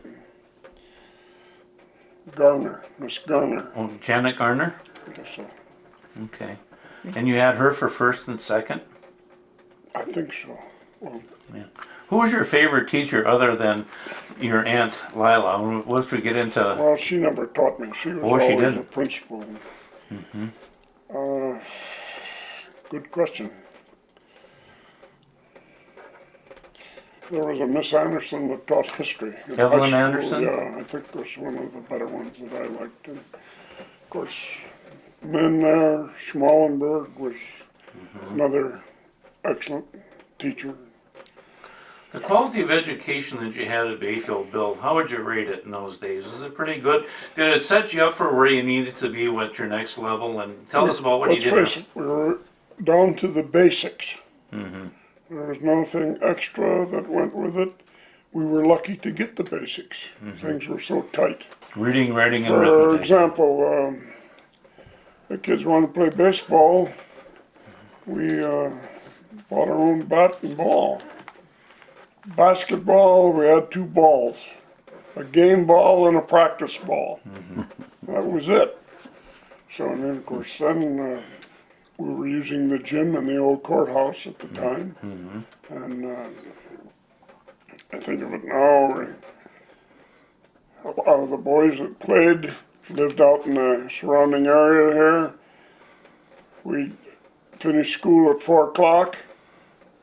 S4: Garner, Miss Garner.
S2: Oh, Janet Garner?
S4: Yes, sir.
S2: Okay. And you had her for first and second?
S4: I think so. Well,
S2: Yeah. Who was your favorite teacher other than your Aunt Lila? Once we get into...
S4: well, she never taught me. She was
S2: Oh, she
S4: always
S2: didn't?
S4: a principal. Good question. There was a Miss Anderson that taught history. In
S2: Evelyn
S4: high school.
S2: Anderson?
S4: Yeah, I think was one of the better ones that I liked. And of course, men there, Schmallenberg was another excellent teacher.
S2: The quality of education that you had at Bayfield, Bill, how would you rate it in those days? Was it pretty good? Did it set you up for where you needed to be with your next level? And tell us about what you
S4: Let's
S2: did.
S4: face it, we were down to the basics. There was nothing extra that went with it. We were lucky to get the basics. Things were so tight.
S2: Reading, writing, and
S4: For
S2: arithmetic.
S4: example, the kids wanted to play baseball. We bought our own bat and ball. Basketball, we had 2 balls, a game ball and a practice ball. That was it. So, and then of course, then we were using the gym in the old courthouse at the time. And I think of it now, a lot of the boys that played lived out in the surrounding area here. We'd finish school at 4 o'clock.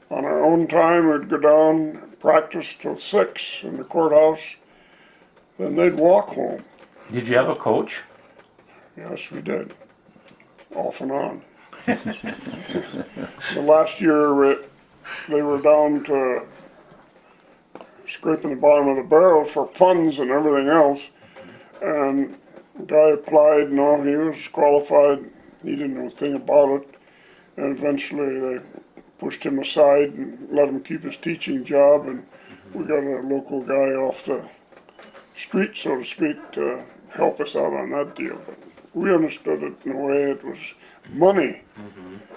S4: On our own time, we'd go down, practice till 6 in the courthouse. Then they'd walk home.
S2: Did you have a coach?
S4: Yes, we did. Off and on. The last year, they were down to scraping the bottom of the barrel for funds and everything else. And the guy applied, no, he was qualified. He didn't know a thing about it. And eventually they pushed him aside and let him keep his teaching job. And we got a local guy off the street, so to speak, to help us out on that deal. But we understood it in a way it was money.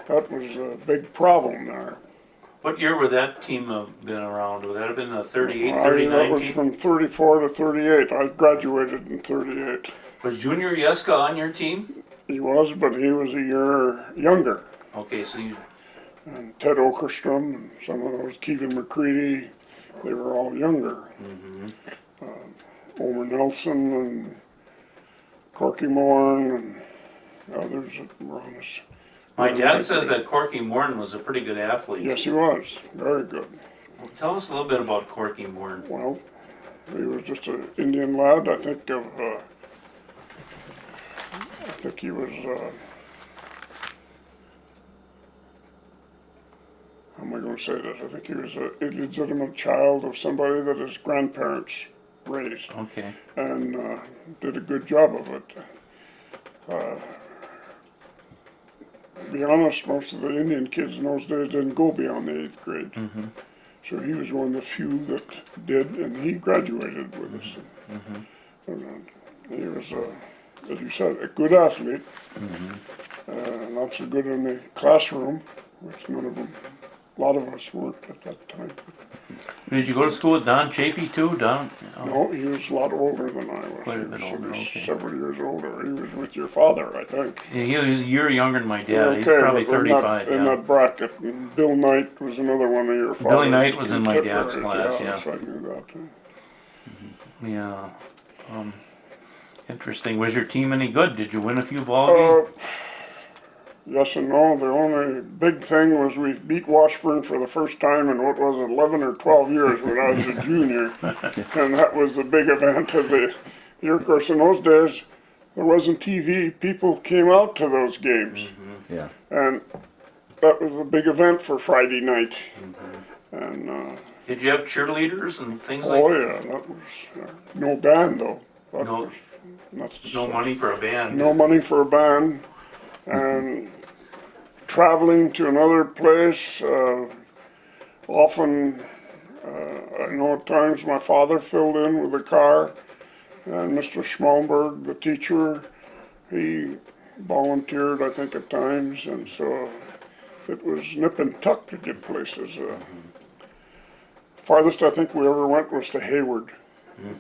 S4: That was a big problem there.
S2: What year would that team have been around? Would that have been a 38,
S4: That
S2: 39
S4: was
S2: team?
S4: from 34 to 38. I graduated in 38.
S2: Was Junior Yeska on your team?
S4: He was, but he was a year younger.
S2: Okay, so you...
S4: And Ted Okerstrom and some of those, Kevin McCready, they were all younger. Omer Nelson and Corky Morn and others that were on us.
S2: My dad says that Corky Morn was a pretty good athlete.
S4: Yes, he was. Very good.
S2: Well, tell us a little bit about Corky Morn.
S4: Well, he was just an Indian lad. I think he was, how am I going to say this? I think he was an illegitimate child of somebody that his grandparents raised.
S2: Okay.
S4: And did a good job of it. To be honest, most of the Indian kids in those days didn't go beyond the 8th grade. So he was one of the few that did, and he graduated with us. And, he was, as you said, a good athlete. Not so good in the classroom, which a lot of us weren't at that time.
S2: Did you go to school with Don Chapey too? Don?
S4: No, he was a lot older than I was.
S2: Quite a bit
S4: He
S2: older,
S4: was
S2: okay.
S4: several years older. He was with your father, I think.
S2: Yeah, he was a year younger than my dad. He's
S4: Okay,
S2: probably
S4: but in
S2: 35,
S4: in
S2: yeah.
S4: that bracket. And Bill Knight was another one of your fathers.
S2: Billy Knight was in my dad's
S4: contemporaries,
S2: class, yeah.
S4: So I knew that too.
S2: Yeah. Interesting. Was your team any good? Did you win a few ball games?
S4: Yes and no. The only big thing was we beat Washburn for the first time in what was it, 11 or 12 years when I was a junior. And that was the big event of the year. Of course, in those days, there wasn't TV. People came out to those games.
S1: Yeah.
S4: And that was a big event for Friday night. And,
S2: Did you have cheerleaders and things like
S4: oh
S2: that?
S4: yeah, that was, no band though. That
S2: No.
S4: was, that's,
S2: No money for a band.
S4: no money for a band. And traveling to another place, often, I know at times my father filled in with a car, and Mr. Schmallenberg, the teacher, he volunteered, I think, at times, and so it was nip and tuck to get places. Farthest I think we ever went was to Hayward.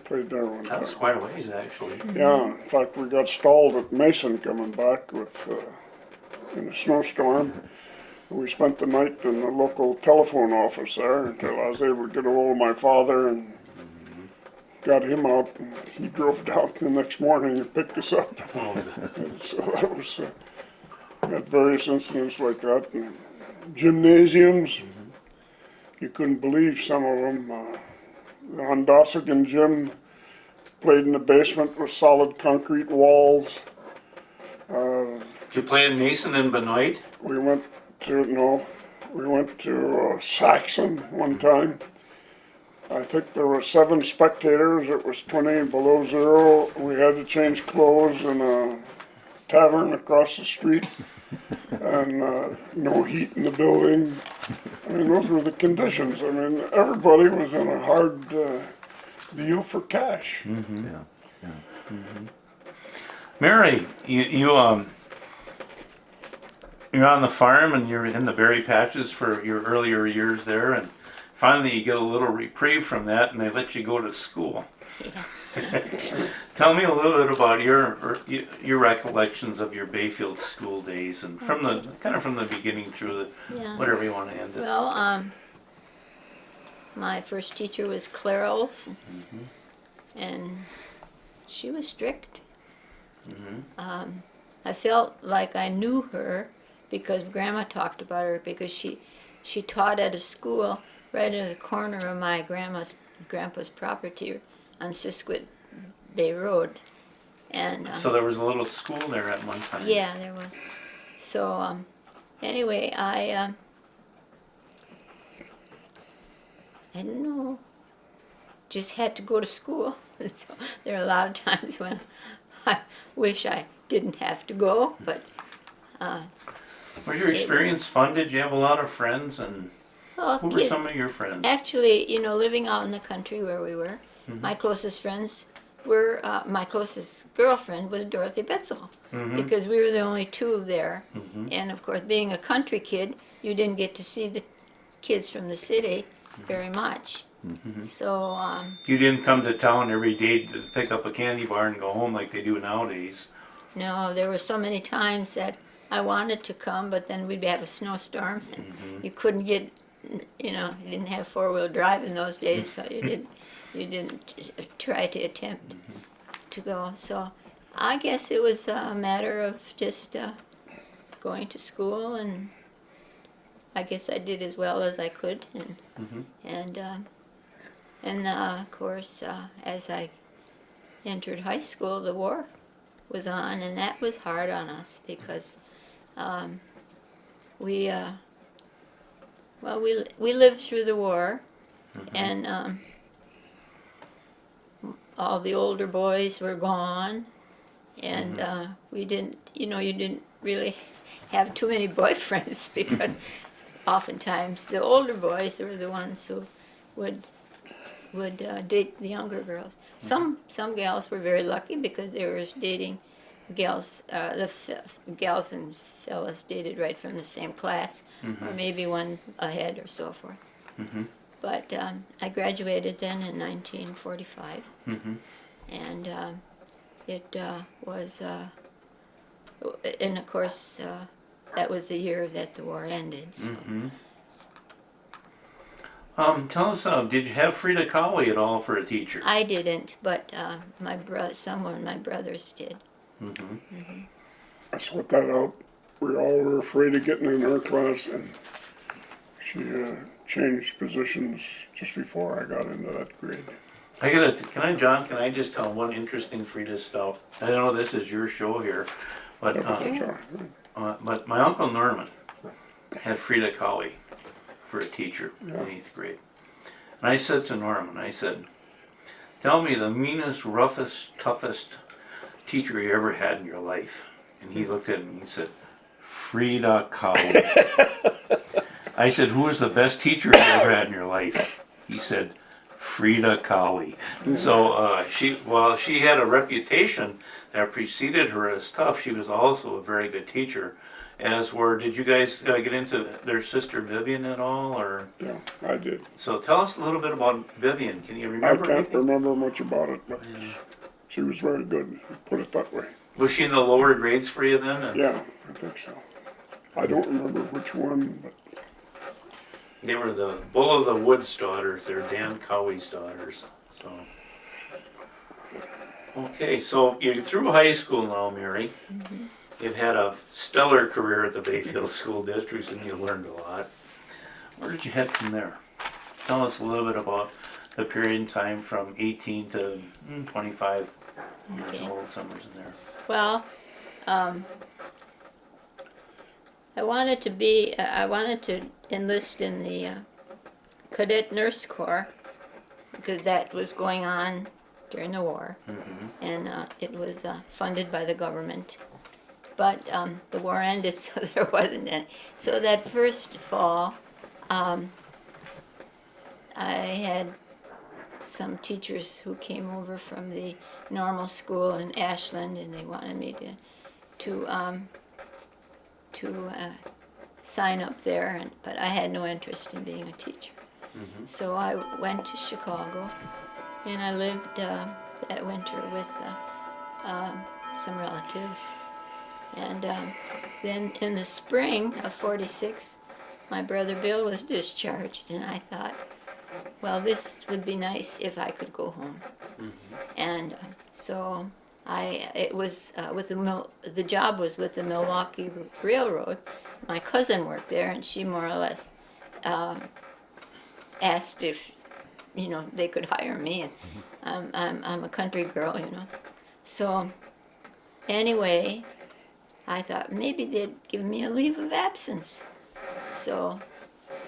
S4: Played there one
S2: That was
S4: time.
S2: quite a ways, actually.
S4: Yeah, in fact, we got stalled at Mason coming back with in a snowstorm. We spent the night in the local telephone office there until I was able to get a hold of my father and got him out. And he drove down the next morning and picked us up.
S2: Oh,
S4: And so that was had various incidents like that. And gymnasiums, you couldn't believe some of them. The Ondossigan gym played in the basement with solid concrete walls.
S2: did you play in Mason and Benoit?
S4: We went to Saxon one time. I think there were 7 spectators. It was 20 below zero. We had to change clothes in a tavern across the street, and no heat in the building. I mean, those were the conditions. I mean, everybody was in a hard deal for cash.
S1: Yeah.
S2: Mary, you're on the farm and you're in the berry patches for your earlier years there, and finally you get a little reprieve from that, and they let you go to school.
S3: Yeah.
S2: Tell me a little bit about your recollections of your Bayfield school days, and from the beginning through
S3: Yeah.
S2: whatever you want to end it.
S3: Well, my first teacher was Claire Olson, and she was strict. I felt like I knew her because Grandma talked about her, because she taught at a school right in the corner of my grandpa's property on Sisquit Bay Road, and
S2: So there was a little school there at one time.
S3: yeah, there was. So anyway, I don't know, just had to go to school. So there are a lot of times when I wish I didn't have to go, but
S2: Was your experience fun? Did you have a lot of friends, and
S3: well,
S2: who were some of your friends?
S3: actually, living out in the country where we were, my closest friends were, my closest girlfriend was Dorothy Betzel, because we were the only 2 there. And of course, being a country kid, you didn't get to see the kids from the city very much. So,
S2: You didn't come to town every day to pick up a candy bar and go home like they do nowadays.
S3: no, there were so many times that I wanted to come, but then we'd have a snowstorm, and you couldn't get, you didn't have 4-wheel drive in those days, so you didn't try to attempt to go. So I guess it was a matter of just going to school, and I guess I did as well as I could, and of course, as I entered high school, the war was on, and that was hard on us because we lived through the war, and all the older boys were gone, and we didn't, you didn't really have too many boyfriends because oftentimes the older boys were the ones who would date the younger girls. Some gals were very lucky because they were dating gals. Gals and fellas dated right from the same class, or maybe one ahead or so forth. But I graduated then in 1945, and it was, and of course, that was the year that the war ended. So.
S2: Tell us, did you have Frida Kahlo at all for a teacher?
S3: I didn't, but some of my brothers did.
S4: I sweat that out. We all were afraid of getting in her class, and she changed positions just before I got into that grade.
S2: John, can I just tell one interesting Frida stuff? I know this is your show here, but
S4: That's all right.
S2: but my Uncle Norman had Frida Kahlo for a teacher in 8th grade. And I said to Norman, I said, tell me the meanest, roughest, toughest teacher you ever had in your life. And he looked at me and he said, Frida Kahlo. I said, who was the best teacher you ever had in your life? He said, Frida Kahlo. So she had a reputation that preceded her as tough, she was also a very good teacher. Did you guys get into their sister Vivian at all, or?
S4: Yeah, I did.
S2: So tell us a little bit about Vivian. Can you
S4: I
S2: remember
S4: can't
S2: anything?
S4: remember much about it, but she was very good, put it that way.
S2: Was she in the lower grades for you then? And
S4: Yeah, I think so. I don't remember which one, but
S2: they were the Bull of the Woods daughters. They're Dan Cowie's daughters. So. Okay, so you're through high school now, Mary. You've had a stellar career at the Bayfield School Districts, and you learned a lot. Where did you head from there? Tell us a little bit about the period in time from 18 to 25 years
S3: Okay.
S2: old, somewhere in there.
S3: Well, I wanted to enlist in the cadet nurse corps because that was going on during the war, and it was funded by the government. But the war ended, so there wasn't any. So that first fall, I had some teachers who came over from the normal school in Ashland, and they wanted me to sign up there, but I had no interest in being a teacher. So I went to Chicago, and I lived that winter with some relatives. And then in the spring of '46, my brother Bill was discharged, and I thought, well, this would be nice if I could go home. And so it was the job was with the Milwaukee Railroad. My cousin worked there, and she more or less asked if they could hire me. And I'm a country girl, So anyway, I thought maybe they'd give me a leave of absence. So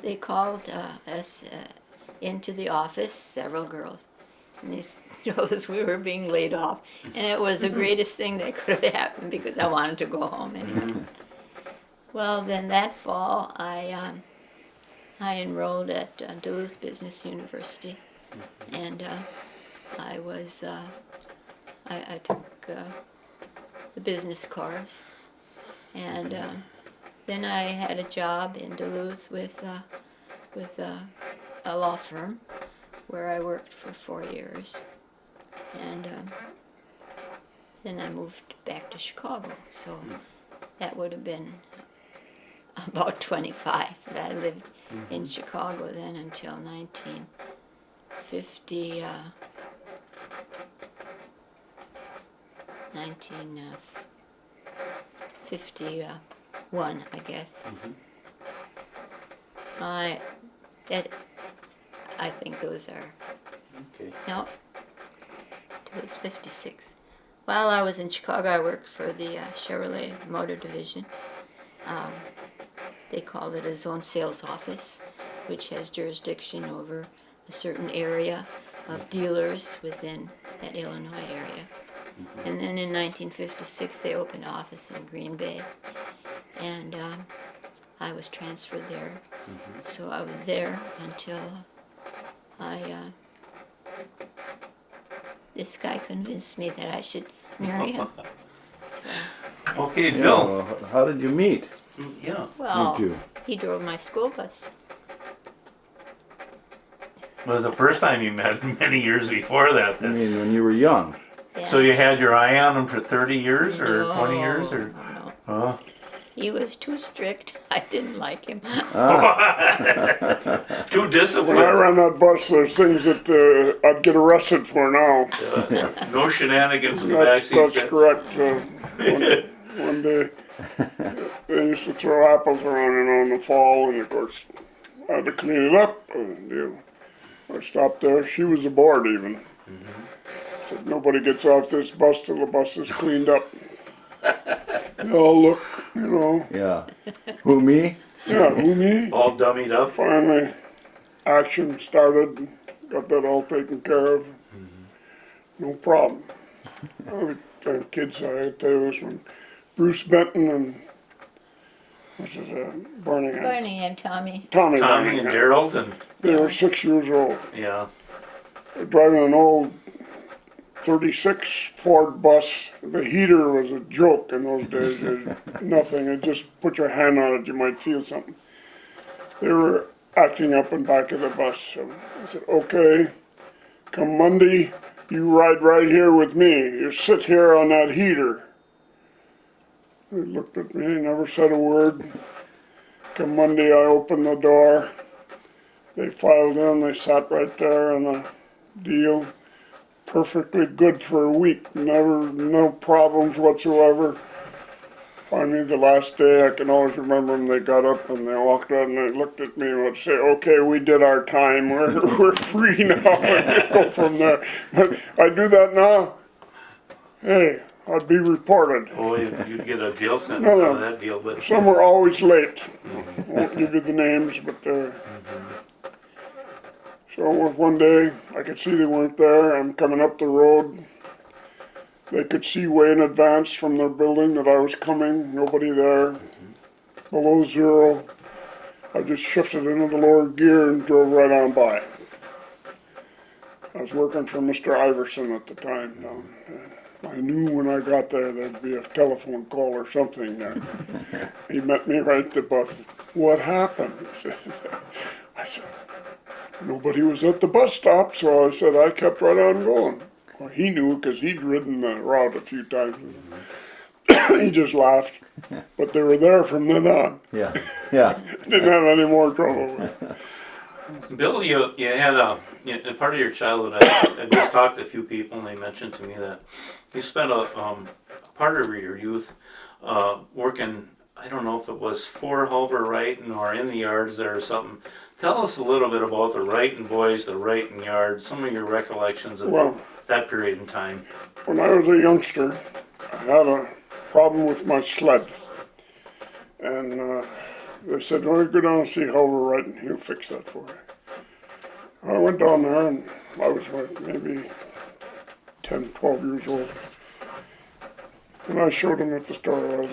S3: they called us into the office, several girls, and they told us we were being laid off. And it was the greatest thing that could have happened because I wanted to go home anyway. Well, then that fall, I enrolled at Duluth Business University, and I took the business course, and then I had a job in Duluth with a law firm where I worked for 4 years, and then I moved back to Chicago. So that would have been about 25, but I lived in Chicago then until 1950. 1951, I guess. I think those are,
S2: Okay.
S3: no, it was 56. While I was in Chicago, I worked for the Chevrolet Motor Division. They called it a zone sales office, which has jurisdiction over a certain area of dealers within that Illinois area. And then in 1956, they opened an office in Green Bay, and I was transferred there. So I was there until this guy convinced me that I should marry him. So,
S2: Okay,
S1: Yeah,
S2: Bill.
S1: well, how did you meet?
S2: Yeah.
S3: well,
S1: You two.
S3: he drove my school bus.
S2: It was the first time you met many years before that.
S1: I mean, when you were young.
S3: Yeah.
S2: So you had your eye on him for 30 years or 20 years or?
S3: No.
S2: Oh.
S3: He was too strict. I didn't like him.
S2: Too
S4: when I
S2: disciplined.
S4: ran that bus, there's things that I'd get arrested for now.
S2: No shenanigans in the
S4: That's
S2: backseat.
S4: correct. One day, they used to throw apples around in the fall, and of course, I had to clean it up. I stopped there. She was aboard even. Said, nobody gets off this bus till the bus is cleaned up. They all look,
S1: Yeah. Who, me?
S4: yeah, who me?
S2: All dummied up.
S4: Finally, action started. Got that all taken care of. No problem. The kids, I tell you this one, Bruce Benton and what's his Birmingham.
S3: Birmingham, Tommy.
S4: Tommy
S2: Tommy and
S4: Birmingham.
S2: Gerald and
S4: They were 6 years old.
S2: yeah.
S4: They're driving an old 36 Ford bus. The heater was a joke in those days. There's nothing. It just put your hand on it, you might feel something. They were acting up in back of the bus. So I said, okay, come Monday, you ride right here with me. You sit here on that heater. They looked at me, never said a word. Come Monday, I opened the door. They filed in, they sat right there on the deal. Perfectly good for a week, no problems whatsoever. Finally, the last day, I can always remember them, they got up and they walked out and they looked at me and would say, okay, we did our time, we're free now, and go from there. But I do that now, hey, I'd be reported.
S2: Oh, you'd get a jail sentence
S4: No,
S2: out of that deal, but.
S4: Some were always late. Won't give you the names, but so one day I could see they weren't there. I'm coming up the road. They could see way in advance from their building that I was coming. Nobody there. Below zero. I just shifted into the lower gear and drove right on by. I was working for Mr. Iverson at the time. I knew when I got there there'd be a telephone call or something there. He met me right at the bus. What happened? He said. I said, nobody was at the bus stop, so I said I kept right on going. Well, he knew because he'd ridden the route a few times. He just laughed, but they were there from then on.
S1: Yeah, yeah.
S4: Didn't have any more trouble with.
S2: Bill, you had a part of your childhood. I just talked to a few people, and they mentioned to me that you spent a part of your youth working. I don't know if it was for Hulber Wrighton or in the yards there or something. Tell us a little bit about the Wrighton boys, the Wrighton yard, some of your recollections of that period in time.
S4: When I was a youngster, I had a problem with my sled, and they said, "Oh, go down and see Hulber Wrighton. He'll fix that for you." I went down there, and I was maybe 10, 12 years old. And I showed him at the store.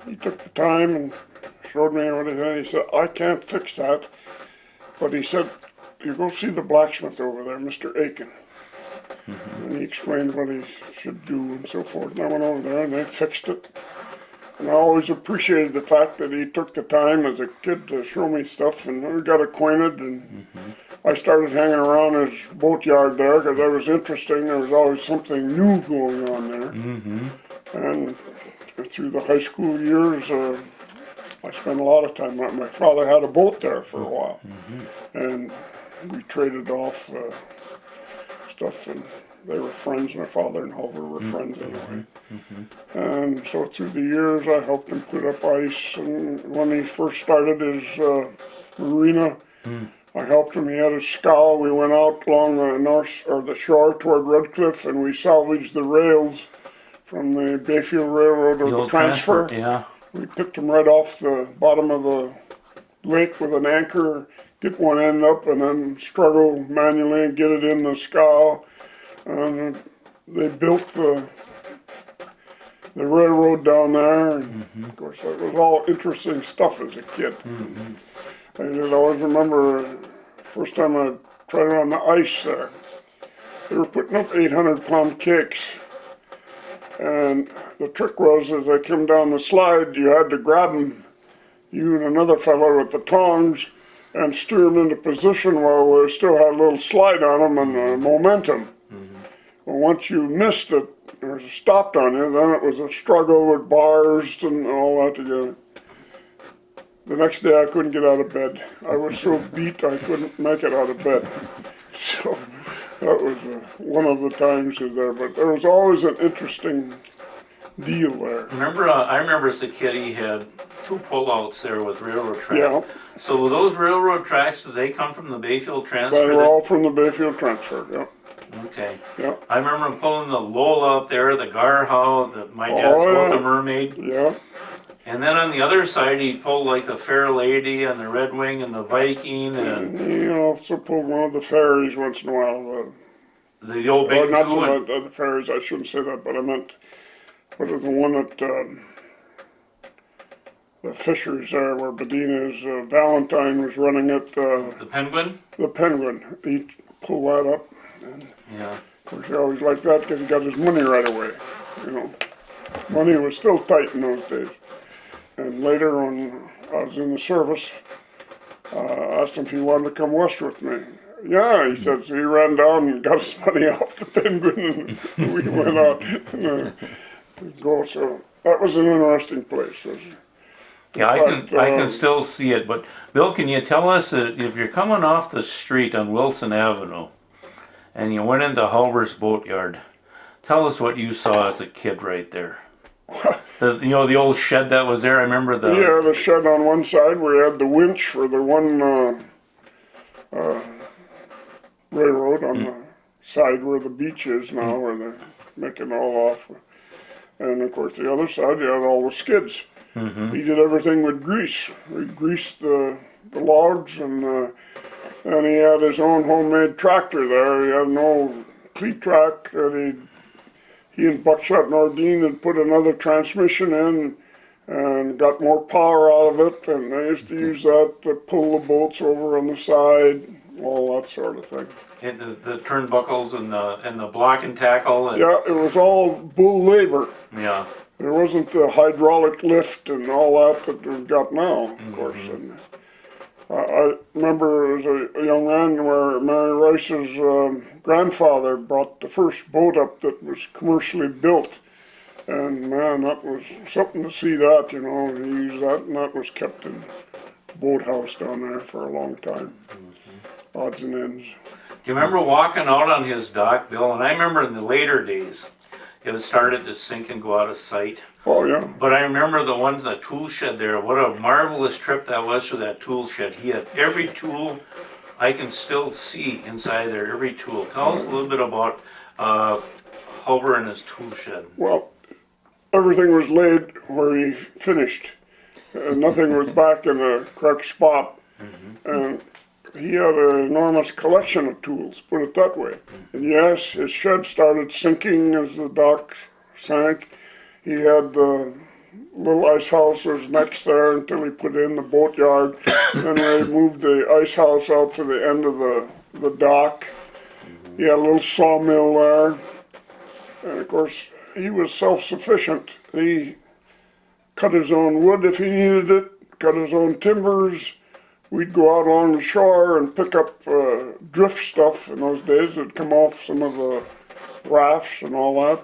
S4: He took the time and showed me what he had. He said, I can't fix that. But he said, you go see the blacksmith over there, Mr. Aiken. And he explained what he should do and so forth. And I went over there and they fixed it. And I always appreciated the fact that he took the time as a kid to show me stuff. And we got acquainted, and I started hanging around his boat yard there because I was interesting. There was always something new going on there. And through the high school years, I spent a lot of time. My father had a boat there for a while, and we traded off stuff, and they were friends. My father and Hulver were friends anyway. And so through the years, I helped him put up ice. And when he first started his marina, I helped him. He had his scow. We went out along the shore toward Red Cliff, and we salvaged the rails from the Bayfield Railroad or the transfer.
S2: Yeah.
S4: We picked them right off the bottom of the lake with an anchor, get one end up, and then struggle manually and get it in the scow. And they built the railroad down there. And of course, it was all interesting stuff as a kid. I always remember the first time I tried it on the ice there. They were putting up 800-pound cakes. And the trick was, as they came down the slide, you had to grab them, you and another fellow with the tongs, and steer them into position while they still had a little slide on them and momentum. Well, once you missed it, or stopped on you, then it was a struggle with bars and all that together. The next day I couldn't get out of bed. I was so beat I couldn't make it out of bed. So that was one of the times he was there, but there was always an interesting deal there.
S2: I remember as a kid he had 2 pullouts there with railroad tracks.
S4: Yeah.
S2: So those railroad tracks, did they come from the Bayfield transfer?
S4: They were all from the Bayfield transfer, yeah.
S2: Okay.
S4: Yeah.
S2: I remember him pulling the Lola up there, the Garhow, my dad's boat, the Mermaid.
S4: Yeah.
S2: And then on the other side, he pulled like the Fair Lady and the Red Wing and the Viking and
S4: He also pulled one of the ferries once in a while.
S2: the old big
S4: Not
S2: two.
S4: so much the ferries, I shouldn't say that, but I meant, what is the one that, the fisheries there where Bedina's Valentine was running it,
S2: The Penguin?
S4: the Penguin. He pulled that up. And
S2: Yeah.
S4: of course, he always liked that because he got his money right away, you know. Money was still tight in those days. And later when I was in the service, I asked him if he wanted to come west with me. Yeah, he said, so he ran down and got his money off the penguin and we went out and go. So that was an interesting place.
S2: Yeah, I can still see it. But Bill, can you tell us if you're coming off the street on Wilson Avenue and you went into Halver's Boatyard, tell us what you saw as a kid right there. The old shed that was there. I remember
S4: the shed on one side. We had the winch for the one railroad on the side where the beach is now, where they're making all off. And of course, the other side, you had all the skids. He did everything with grease. He greased the logs, and he had his own homemade tractor there. He had an old cleat track that he and Buckshot Nordine had put another transmission in and got more power out of it, and they used to use that to pull the boats over on the side, all that sort of thing.
S2: And the turnbuckles and the block and tackle. And,
S4: Yeah, it was all bull labor.
S2: Yeah.
S4: There wasn't the hydraulic lift and all that we've got now, of course. And I remember as a young man where Mary Rice's grandfather brought the first boat up that was commercially built. And man, that was something to see that, you know. He used that, and that was kept in the boathouse down there for a long time. Odds and ends.
S2: Do you remember walking out on his dock, Bill? And I remember in the later days, it started to sink and go out of sight.
S4: Oh, yeah.
S2: But I remember the tool shed there. What a marvelous trip that was for that tool shed. He had every tool I can still see inside there, every tool. Tell us a little bit about Hover and his tool shed.
S4: Well, everything was laid where he finished. Nothing was back in the correct spot. And he had an enormous collection of tools, put it that way. And yes, his shed started sinking as the dock sank. He had the little ice house was next there until he put in the boatyard. Then we moved the ice house out to the end of the dock. He had a little sawmill there. And of course, he was self-sufficient. He cut his own wood if he needed it, cut his own timbers. We'd go out along the shore and pick up drift stuff in those days. It'd come off some of the rafts and all that,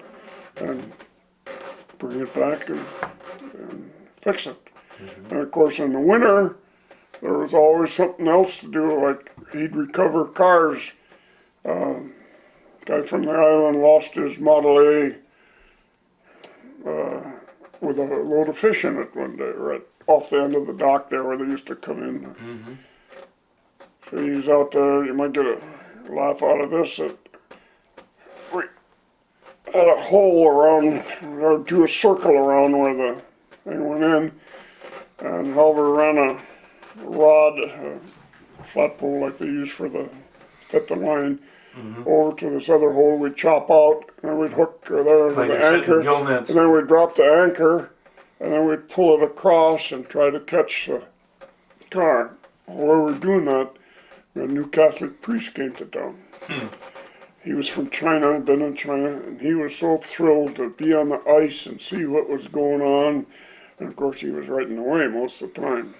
S4: and bring it back and fix it. And of course, in the winter, there was always something else to do, like he'd recover cars. Guy from the island lost his Model A with a load of fish in it one day, right off the end of the dock there where they used to come in. So he was out there. You might get a laugh out of this. That we had a hole around, or drew a circle around where the thing went in, and Halver ran a rod, a flat pole like they use for the fit the line, over to this other hole. We'd chop out, and we'd hook there with
S2: Like
S4: the anchor, and then we'd drop the anchor, and then we'd pull it across and try to catch the car. While we were doing that, a new Catholic priest came to town. He was from China, had been in China, and he was so thrilled to be on the ice and see what was going on. And of course, he was right in the way most of the time.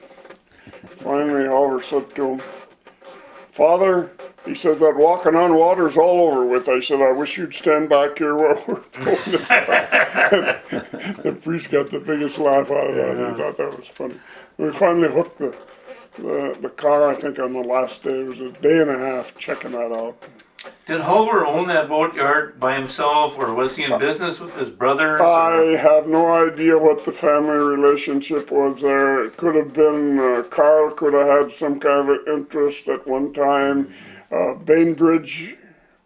S4: Finally, Halver said to him, "Father," he said, "that walking on water's all over with." I said, "I wish you'd stand back here while we're pulling this out." The priest got the biggest laugh out of that. He thought that was funny. We finally hooked the car, I think, on the last day. It was a day and a half checking that out.
S2: Did Hover own that boatyard by himself, or was he in business with his brothers?
S4: I have no idea what the family relationship was there. It could have been, Carl could have had some kind of interest at one time. Bainbridge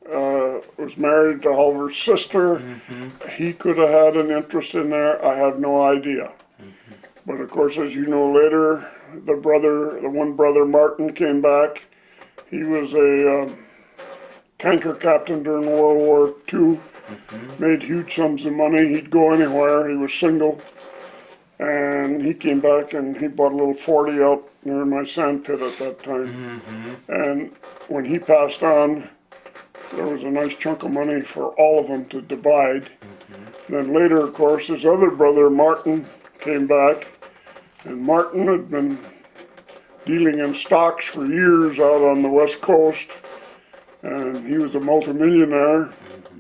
S4: was married to Halver's sister. He could have had an interest in there. I have no idea. But of course, as you know later, the one brother Martin came back. He was a tanker captain during World War II, made huge sums of money. He'd go anywhere. He was single. And he came back and he bought a little 40 out near my sand pit at that time. And when he passed on, there was a nice chunk of money for all of them to divide. Then later, of course, his other brother, Martin, came back, and Martin had been dealing in stocks for years out on the West Coast, and he was a multimillionaire.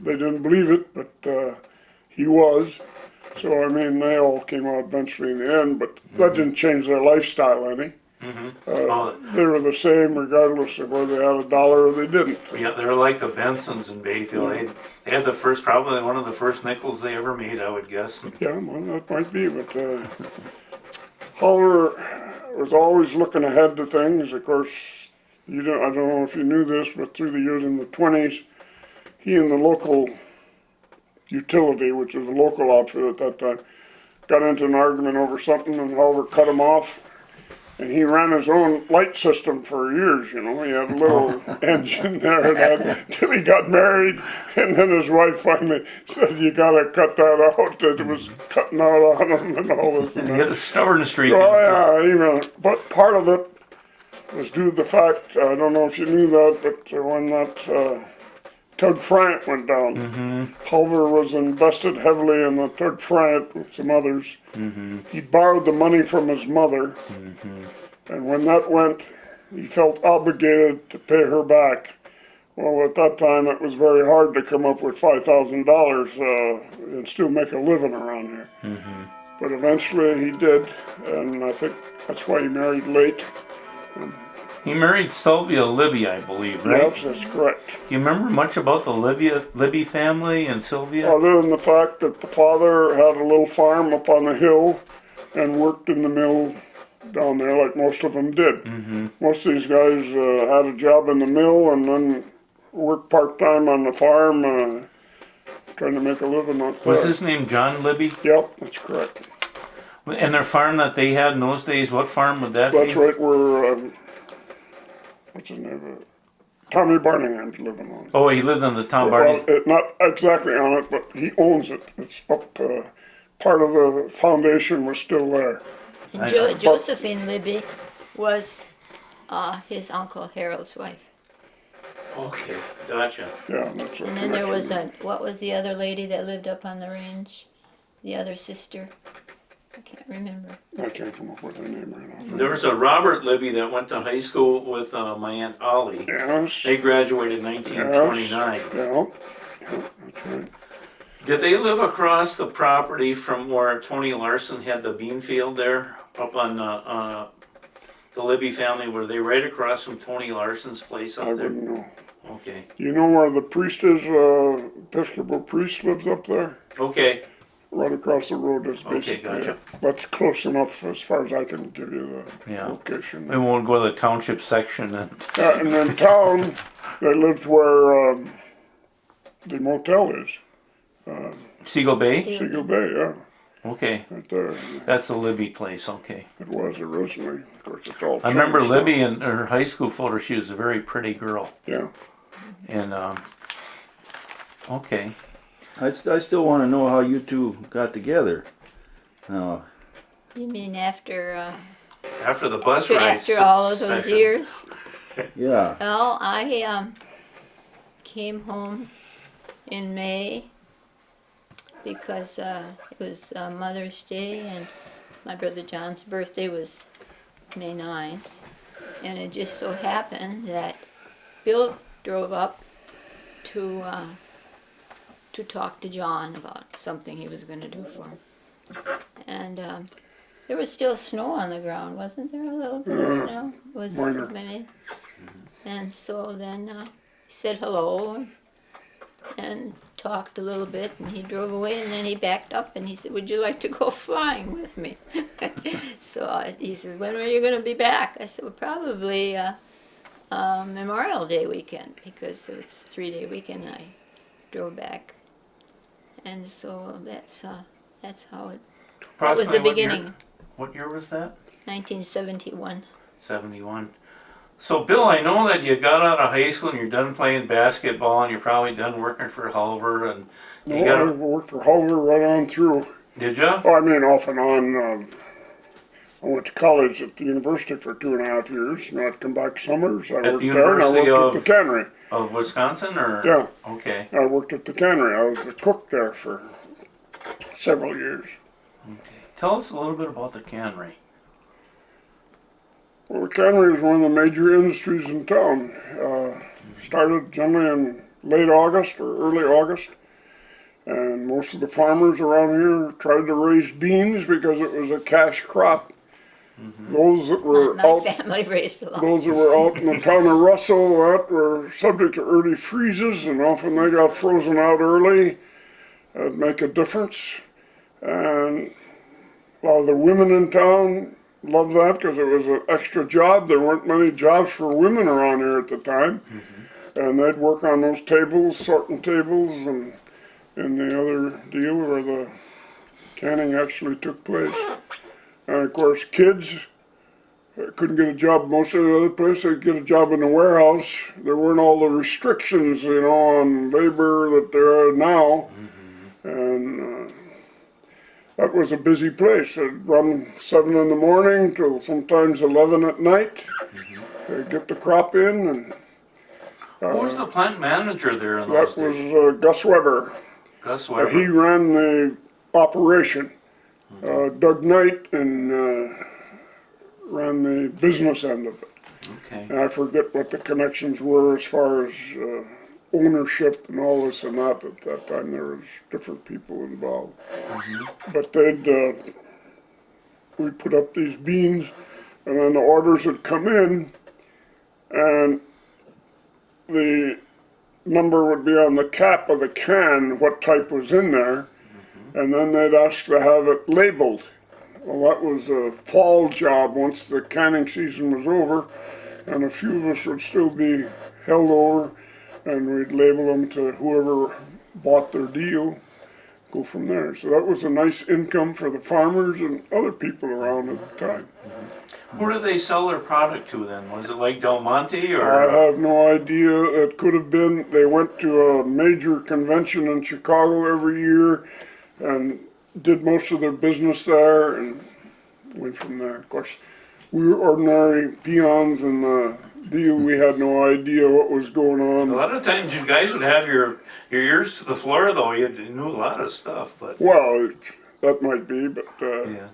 S4: They didn't believe it, but he was. So, I mean, they all came out eventually in the end, but that didn't change their lifestyle any. They were the same regardless of whether they had a dollar or they didn't.
S2: Yeah, they're like the Bensons in Bayfield. They had the first, probably one of the first nickels they ever made, I would guess.
S4: Yeah, well, that might be, but Oliver was always looking ahead to things. Of course, I don't know if you knew this, but through the years in the 20s, he and the local utility, which was a local outfit at that time, got into an argument over something, and Oliver cut him off. And he ran his own light system for years, you know. He had a little engine there until he got married. And then his wife finally said, "You gotta cut that out." That it was cutting out on him and all this. And
S2: He had a stubborn streak.
S4: oh, yeah, even. But part of it was due to the fact, I don't know if you knew that, but when that Tug Friant went down, Oliver was invested heavily in the Tug Friant with some others. He borrowed the money from his mother, and when that went, he felt obligated to pay her back. Well, at that time, it was very hard to come up with $5,000 and still make a living around here. But eventually he did, and I think that's why he married late.
S2: He married Sylvia Libby, I believe, right?
S4: Yes, that's correct.
S2: Do you remember much about the Libby family and Sylvia?
S4: Other than the fact that the father had a little farm up on the hill and worked in the mill down there like most of them did. Most of these guys had a job in the mill and then worked part-time on the farm trying to make a living out there.
S2: Was his name John Libby?
S4: Yep, that's correct.
S2: And their farm that they had in those days, what farm would that be?
S4: That's right, where, what's his name? Tommy Barningham's living on it.
S2: Oh, he lived on the Tom Barney.
S4: Well, not exactly on it, but he owns it. It's up, part of the foundation was still there.
S3: And Josephine Libby was his uncle Harold's wife.
S2: Okay, gotcha.
S4: Yeah, that's a
S3: And then there was
S4: connection.
S3: what was the other lady that lived up on the range? The other sister? I can't remember.
S4: I can't come up with a name right now.
S2: There was a Robert Libby that went to high school with my Aunt Ollie.
S4: Yes.
S2: They graduated in 1929.
S4: Yeah, that's right.
S2: Did they live across the property from where Tony Larson had the bean field there? Up on the Libby family, were they right across from Tony Larson's place
S4: I
S2: up there?
S4: wouldn't know.
S2: Okay.
S4: You know where the priest is, Episcopal priest lives up there?
S2: Okay.
S4: Right across the road is
S2: Okay,
S4: basically
S2: gotcha.
S4: it. That's close enough as far as I can give you the
S2: Yeah.
S4: location.
S2: We won't go to the township section and
S4: And in town, they lived where the motel is,
S2: Seagull Bay?
S4: Seagull Bay, yeah,
S2: Okay.
S4: right there.
S2: That's the Libby place, okay.
S4: It was originally. Of course, it's all
S2: I remember
S4: changed now.
S2: Libby in her high school photo, she was a very pretty girl.
S4: Yeah.
S2: And, okay.
S1: I still want to know how you two got together. Now,
S3: You mean after
S2: After the bus ride
S3: after all of those
S2: session.
S3: years?
S1: yeah,
S3: Well, I came home in May because it was Mother's Day and my brother John's birthday was May 9th. And it just so happened that Bill drove up to talk to John about something he was going to do for him. And there was still snow on the ground, wasn't there? A little bit of snow. It was
S4: minor.
S3: May. And so then he said hello and talked a little bit, and he drove away, and then he backed up and he said, "Would you like to go flying with me?" So he says, "When are you going to be back?" I said, "Well, probably Memorial Day weekend, because it was a 3-day weekend." And I drove back, and so that's how it. That was the
S2: Approximately
S3: beginning.
S2: What year was that?
S3: 1971.
S2: 71. So, Bill, I know that you got out of high school and you're done playing basketball and you're probably done working for Hulver and you
S4: No, I
S2: got.
S4: worked for Hulver right on through.
S2: Did ya?
S4: Oh, I mean, off and on. I went to college at the university for 2.5 years, and I'd come back summers. I
S2: the
S4: worked there, and I
S2: University
S4: worked at the cannery.
S2: Of Wisconsin, or?
S4: Yeah.
S2: Okay.
S4: I worked at the cannery. I was a cook there for several years.
S2: Okay. Tell us a little bit about the cannery.
S4: Well, the cannery was one of the major industries in town. Started generally in late August or early August. And most of the farmers around here tried to raise beans because it was a cash crop. Those that were
S3: My
S4: out,
S3: family raised a lot.
S4: those that were out in the town of Russell that were subject to early freezes, and often they got frozen out early. That'd make a difference. And a lot of the women in town loved that because it was an extra job. There weren't many jobs for women around here at the time. And they'd work on those tables, sorting tables, and the other deal where the canning actually took place. And of course, kids couldn't get a job most of the other place. They'd get a job in the warehouse. There weren't all the restrictions, on labor that there are now. And that was a busy place. It'd run 7 in the morning till sometimes 11 at night. They'd get the crop in, and
S2: Who was the plant manager there in those
S4: that was
S2: days?
S4: Gus Weber.
S2: Gus Weber.
S4: He ran the operation. Doug Knight and ran the business end of it.
S2: Okay.
S4: And I forget what the connections were as far as ownership and all this and that. At that time, there was different people involved. But we'd put up these beans, and then the orders would come in, and the number would be on the cap of the can, what type was in there, and then they'd ask to have it labeled. Well, that was a fall job once the canning season was over, and a few of us would still be held over, and we'd label them to whoever bought their deal, go from there. So that was a nice income for the farmers and other people around at the time.
S2: Who did they sell their product to then? Was it like Del Monte or?
S4: I have no idea. It could have been, they went to a major convention in Chicago every year and did most of their business there and went from there. Of course, we were ordinary peons in the deal. We had no idea what was going
S2: A
S4: on.
S2: lot of times you guys would have your ears to the floor though. You knew a lot of stuff, but.
S4: Well, that might be, but
S2: Yeah.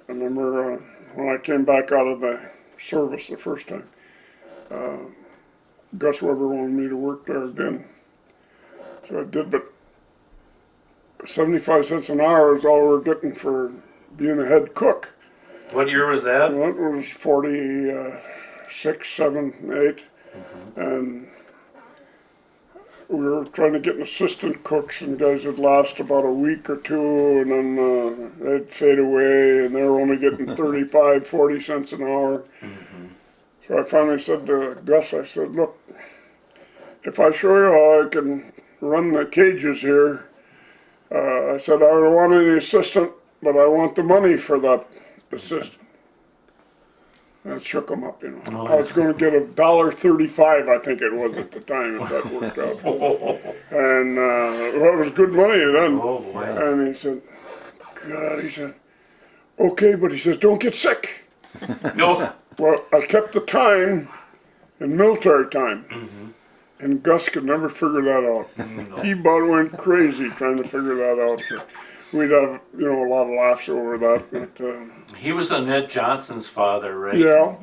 S4: I remember when I came back out of the service the first time, Gus Weber wanted me to work there again. So I did, but 75 cents an hour is all we were getting for being a head cook.
S2: What year was that?
S4: And that was 46, 7, 8. And we were trying to get an assistant cooks, and guys would last about a week or two, and then they'd fade away, and they were only getting 35, 40 cents an hour. So I finally said to Gus, I said, look, if I show you how I can run the cages here, I said, I don't want any assistant, but I want the money for that assistant. That shook him up,
S2: Oh.
S4: I was going to get $1.35, I think it was at the time, if that worked out. And it was good money then.
S2: Oh boy.
S4: And he said, God, he said, okay, but he says, don't get sick.
S2: No.
S4: Well, I kept the time in military time. And Gus could never figure that out. He about went crazy trying to figure that out. So we'd have, a lot of laughs over that. But,
S2: He was Ned Johnson's father, right?
S4: yeah.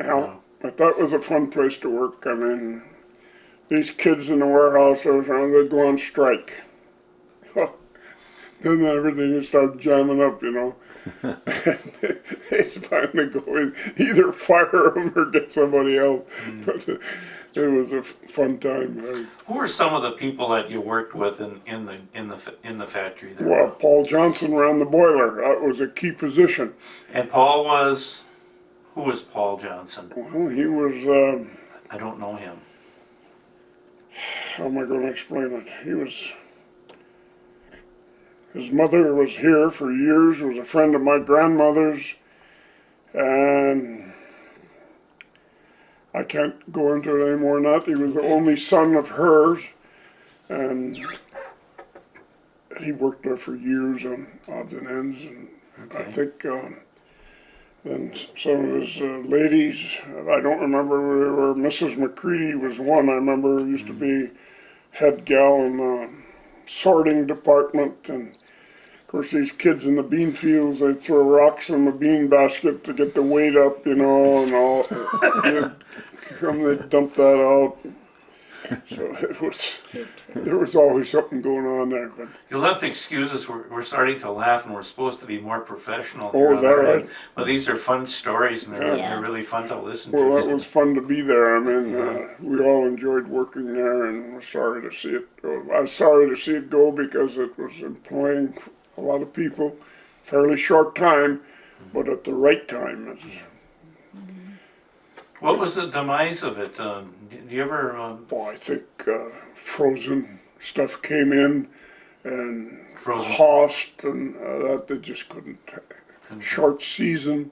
S4: But that was a fun place to work. I mean, these kids in the warehouse, they'd go on strike. Then everything would start jamming up, They'd finally go in, either fire them or get somebody else. But it was a fun time.
S2: Who were some of the people that you worked with in the factory there?
S4: Well, Paul Johnson ran the boiler. That was a key position.
S2: And Paul was, who was Paul Johnson?
S4: Well, he was,
S2: I don't know him.
S4: how am I going to explain it? His mother was here for years, was a friend of my grandmother's, and I can't go into it any more than that. He was the only son of hers, and he worked there for years on odds and ends, and I think Then some of his ladies, I don't remember where Mrs. McCarty was one. I remember used to be head gal in the sorting department, and of course these kids in the bean fields, they throw rocks in the bean basket to get the weight up, and all. They'd come, they'd dump that out. So there was always something going on there. But
S2: You'll have to excuse us, we're starting to laugh and we're supposed to be more professional.
S4: Oh,
S2: here
S4: is
S2: on
S4: that
S2: our
S4: right?
S2: end. But these are fun stories and
S3: Yeah.
S2: they're really fun to listen
S4: well,
S2: to.
S4: that was fun to be there. I mean, we all enjoyed working there, and we're sorry to see it go. I was sorry to see it go because it was employing a lot of people, fairly short time, but at the right time.
S2: What was the demise of it? Do you ever
S4: Well, I think frozen stuff came in, and
S2: Frozen.
S4: cost, and that they just couldn't. Short season.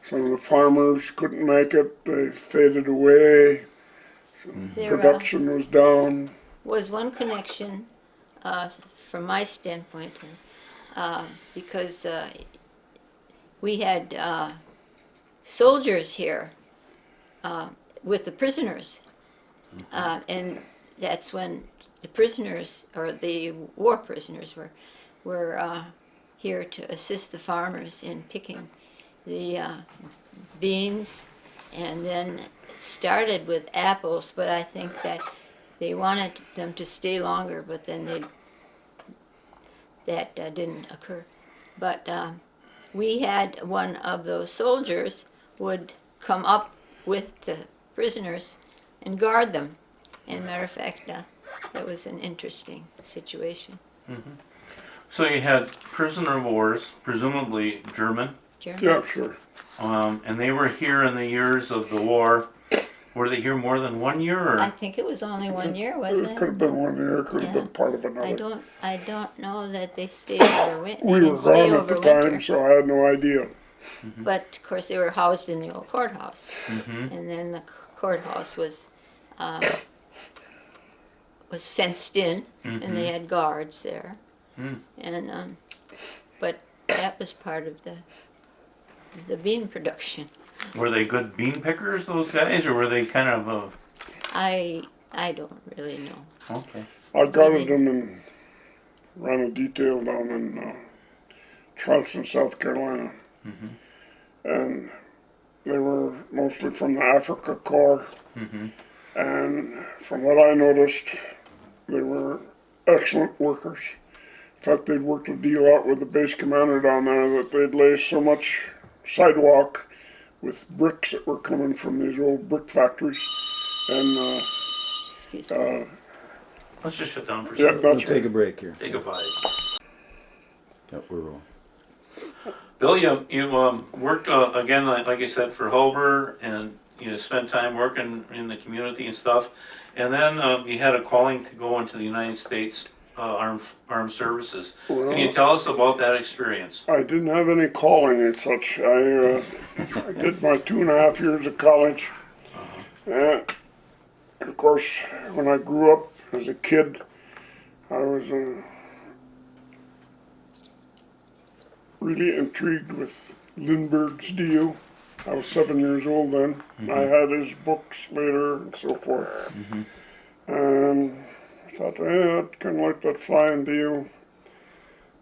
S4: Some of the farmers couldn't make it. They faded away.
S3: There
S4: Production was down.
S3: was one connection from my standpoint, because we had soldiers here with the prisoners, and that's when the prisoners, or the war prisoners, were here to assist the farmers in picking the beans, and then it started with apples, but I think that they wanted them to stay longer, but then that didn't occur. But we had one of those soldiers would come up with the prisoners and guard them. And matter of fact, that was an interesting situation.
S2: So you had prisoner of wars, presumably German,
S3: Jeremy?
S4: Yeah, sure.
S2: and they were here in the years of the war. Were they here more than 1 year?
S3: I
S2: Or?
S3: think it was only 1 year,
S4: It
S3: wasn't
S4: could
S3: it?
S4: have been 1 year. It could have
S3: Yeah.
S4: been part of another.
S3: I don't know that they stayed over winter.
S4: We were gone at the time, so I had no idea.
S3: But of course, they were housed in the old courthouse,
S2: Mm-hmm.
S3: and then the courthouse was fenced in, and they had guards there, and but that was part of the bean production.
S2: Were they good bean pickers, those guys, or were they kind of
S3: I don't really know.
S2: okay?
S4: I guarded them and ran a detail down in Charleston, South Carolina. And they were mostly from the Africa Corps. And from what I noticed, they were excellent workers. In fact, they'd worked a deal out with the base commander down there that they'd lay so much sidewalk with bricks that were coming from these old brick factories. And
S3: Excuse me.
S2: Let's just shut down for a
S4: yeah,
S2: second.
S1: We'll
S4: that's
S1: take a break here.
S2: Take a bite.
S1: Yep, we're rolling.
S2: Bill, you worked again, like I said, for Hulber, and you spent time working in the community and stuff. And then you had a calling to go into the United States Armed Services. Can you tell us about that experience?
S4: I didn't have any calling as such. I did my 2.5 years of college. And of course, when I grew up as a kid, I was really intrigued with Lindbergh's deal. I was 7 years old then. I had his books later and so forth. And I thought, I'd kind of like that flying deal.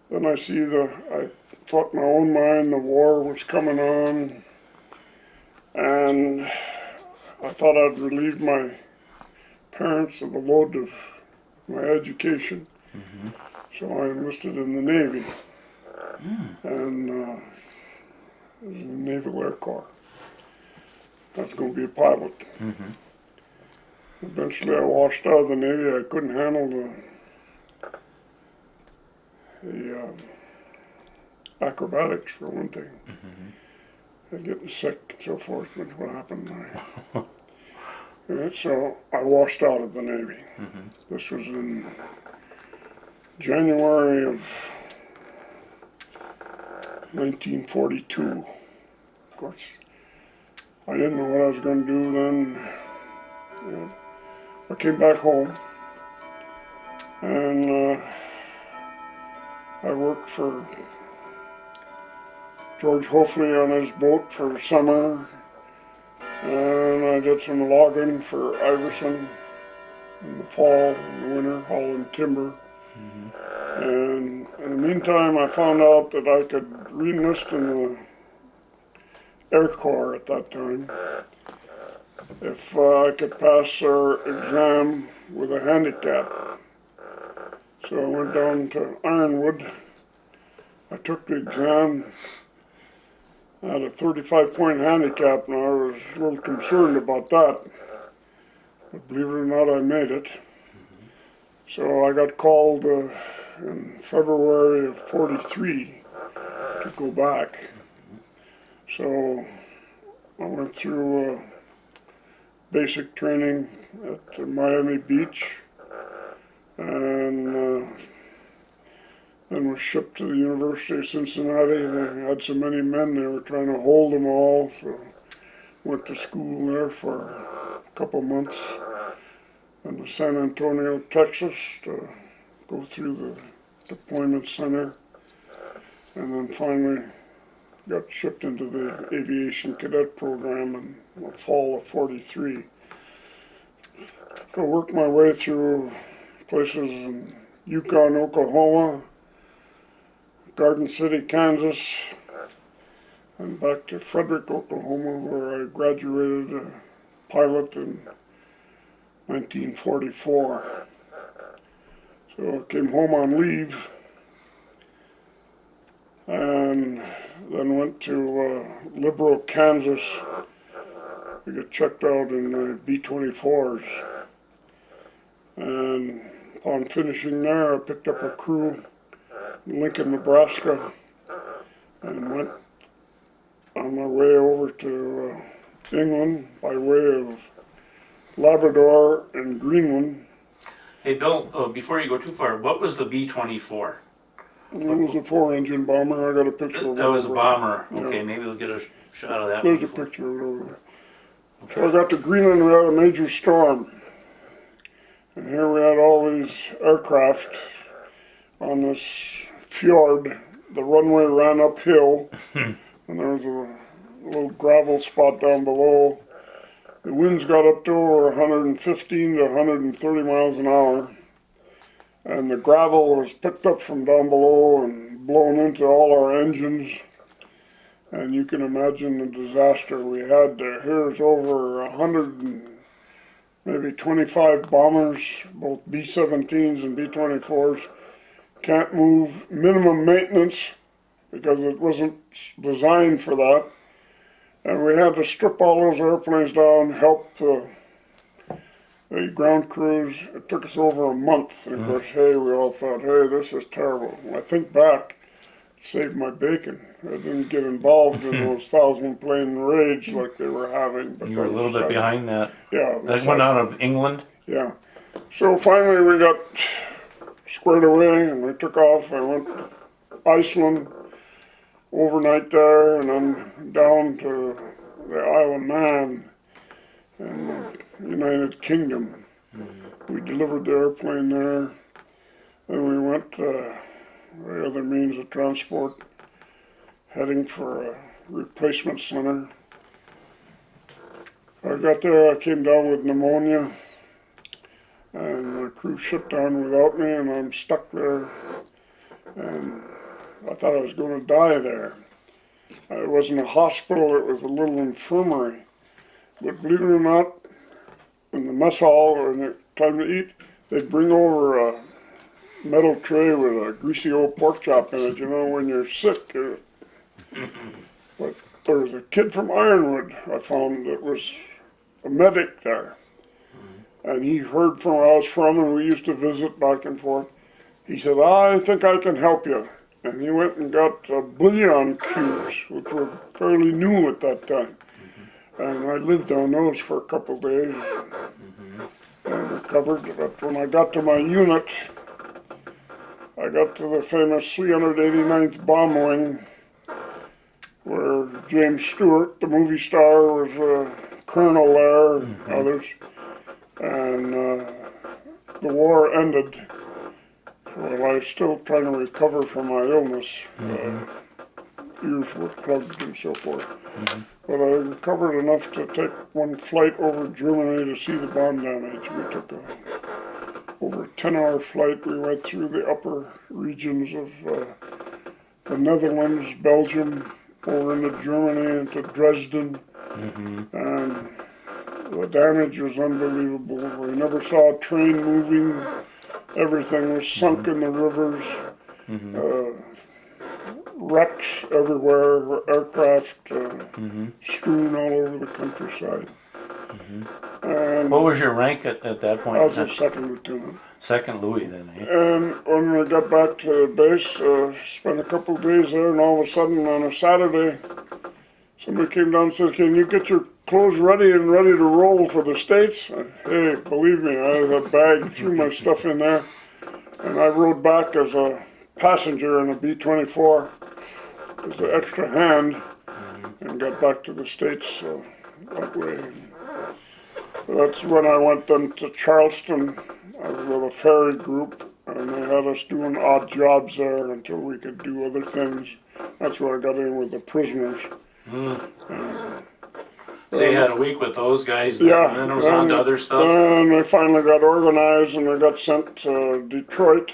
S4: Then I thought in my own mind the war was coming on. And I thought I'd relieve my parents of the load of my education. So I enlisted in the Navy. And I was in the Naval Air Corps. I was going to be a pilot. Eventually I washed out of the Navy. I couldn't handle the acrobatics, for one thing. Getting sick and so forth, but what happened? And so I washed out of the Navy. This was in January of 1942. Of course, I didn't know what I was going to do then. I came back home, and I worked for George Hopefully on his boat for summer, and I did some logging for Iverson in the fall and the winter, hauling timber. And in the meantime, I found out that I could re-enlist in the Air Corps at that time if I could pass their exam with a handicap. So I went down to Ironwood. I took the exam. I had a 35-point handicap, and I was a little concerned about that. But believe it or not, I made it. So I got called in February of '43 to go back. So I went through basic training at Miami Beach, and then was shipped to the University of Cincinnati. They had so many men, they were trying to hold them all, so went to school there for a couple months, and to San Antonio, Texas, to go through the deployment center, and then finally got shipped into the aviation cadet program in the fall of '43. I worked my way through places in Yukon, Oklahoma, Garden City, Kansas, and back to Frederick, Oklahoma, where I graduated a pilot in 1944. So I came home on leave and then went to Liberal, Kansas to get checked out in the B-24s. And upon finishing there, I picked up a crew in Lincoln, Nebraska, and went on my way over to England by way of Labrador and Greenland.
S2: Hey Bill, before you go too far, what was the B-24?
S4: It was a 4-engine bomber. I got a picture of it.
S2: That was a
S4: over
S2: bomber.
S4: there.
S2: Okay,
S4: Yeah.
S2: maybe we'll get a shot of that.
S4: There's a
S2: before.
S4: picture of it over there. So I got to Greenland, we had a major storm. And here we had all these aircraft on this fjord. The runway ran uphill, and there was a little gravel spot down below. The winds got up to over 115 to 130 miles an hour, and the gravel was picked up from down below and blown into all our engines. And you can imagine the disaster we had there. Here's over 100 and maybe 25 bombers, both B-17s and B-24s. Can't move, minimum maintenance, because it wasn't designed for that. And we had to strip all those airplanes down, help the ground crews. It took us over a month. And of course, hey, we all thought, hey, this is terrible. When I think back, it saved my bacon. I didn't get involved in those 1,000-plane raids like they were having. But
S2: You were a little bit behind that.
S4: Yeah.
S2: That went out of England?
S4: Yeah. So finally we got squared away and we took off. I went to Iceland, overnight there, and then down to the Isle of Man in the United Kingdom. We delivered the airplane there. Then we went the other means of transport, heading for a replacement center. I got there, I came down with pneumonia, and the crew shipped down without me, and I'm stuck there. And I thought I was going to die there. It wasn't a hospital, it was a little infirmary. But believe it or not, in the mess hall, when it's time to eat, they'd bring over a metal tray with a greasy old pork chop in it, you know, when you're sick. But there was a kid from Ironwood I found that was a medic there. And he heard from where I was from, and we used to visit back and forth. He said, I think I can help you. And he went and got bouillon cubes, which were fairly new at that time. And I lived on those for a couple of days and recovered. But when I got to my unit, I got to the famous 389th Bomb Wing, where James Stewart, the movie star, was a colonel there, and others. And the war ended. Well, I was still trying to recover from my illness. ears were plugged and so forth. But I recovered enough to take one flight over Germany to see the bomb damage. We took over a 10-hour flight. We went through the upper regions of the Netherlands, Belgium, over into Germany, into Dresden. And the damage was unbelievable. We never saw a train moving. Everything was sunk in the rivers. Wrecks everywhere, aircraft strewn all over the countryside. And
S2: What was your rank at that point?
S4: I was a second lieutenant.
S2: Second Louis then, eh?
S4: And when we got back to the base, spent a couple of days there, and all of a sudden on a Saturday, somebody came down and says, "Can you get your clothes ready and ready to roll for the States?" Hey, believe me, I had a bag, threw my stuff in there, and I rode back as a passenger in a B-24 as an extra hand, and got back to the States that way. That's when I went then to Charleston. I was with a ferry group, and they had us doing odd jobs there until we could do other things. That's where I got in with the prisoners.
S2: So you had a week with those guys,
S4: Yeah,
S2: and then it was on to other stuff?
S4: And we finally got organized, and I got sent to Detroit.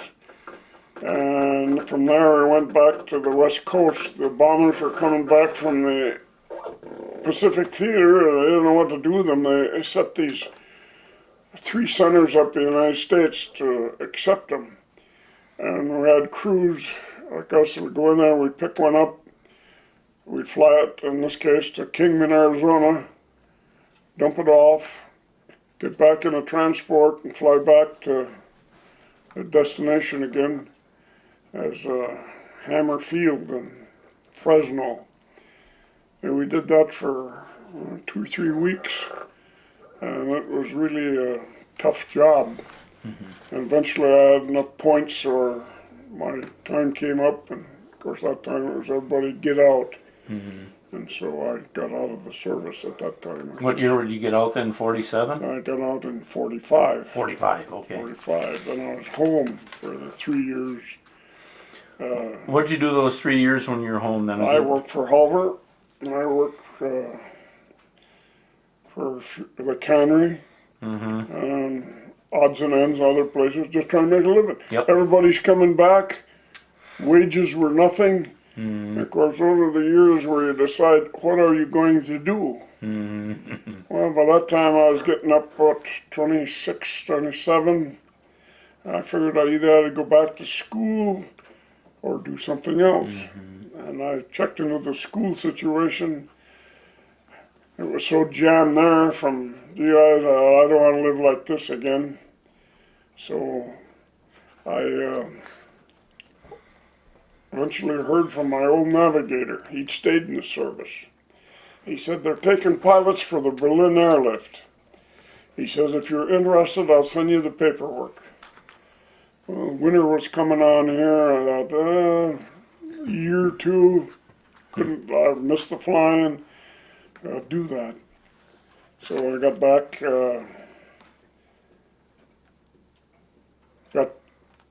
S4: And from there, we went back to the West Coast. The bombers were coming back from the Pacific Theater, and they didn't know what to do with them. They set these 3 centers up in the United States to accept them. And we had crews like us, we'd go in there, we'd pick one up, we'd fly it, in this case, to Kingman, Arizona, dump it off, get back in a transport, and fly back to the destination again as Hammer Field in Fresno. And we did that for 2-3 weeks, and it was really a tough job. And eventually I had enough points, or my time came up, and of course that time it was everybody get out. And so I got out of the service at that time.
S2: What year did you get out then, 47?
S4: I got out in 45.
S2: 45, okay.
S4: 45, and I was home for the 3 years.
S2: What'd you do those 3 years when you were home then?
S4: I worked for Halver, and I worked for the cannery, and odds and ends, other places, just trying to make a living.
S2: Yep.
S4: Everybody's coming back, wages were nothing. And of course, those are the years where you decide, what are you going to do? Well, by that time I was getting up about 26, 27. I figured I either had to go back to school or do something else. And I checked into the school situation. It was so jammed there from GIs, I don't want to live like this again. So I eventually heard from my old navigator. He'd stayed in the service. He said, they're taking pilots for the Berlin airlift. He says, if you're interested, I'll send you the paperwork. Well, winter was coming on here. I thought, a year or two, I missed the flying. I'll do that. So I got back, got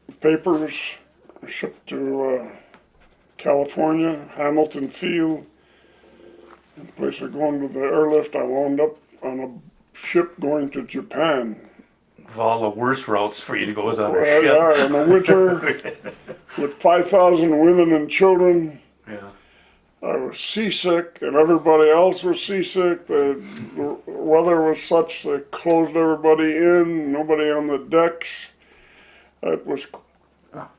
S4: the papers, shipped to California, Hamilton Field. In place of going to the airlift, I wound up on a ship going to Japan.
S2: Of all the worst routes for you to go is on a
S4: Well,
S2: ship.
S4: yeah, in the winter, with 5,000 women and children.
S2: Yeah.
S4: I was seasick, and everybody else was seasick. The weather was such they closed everybody in, nobody on the decks. It was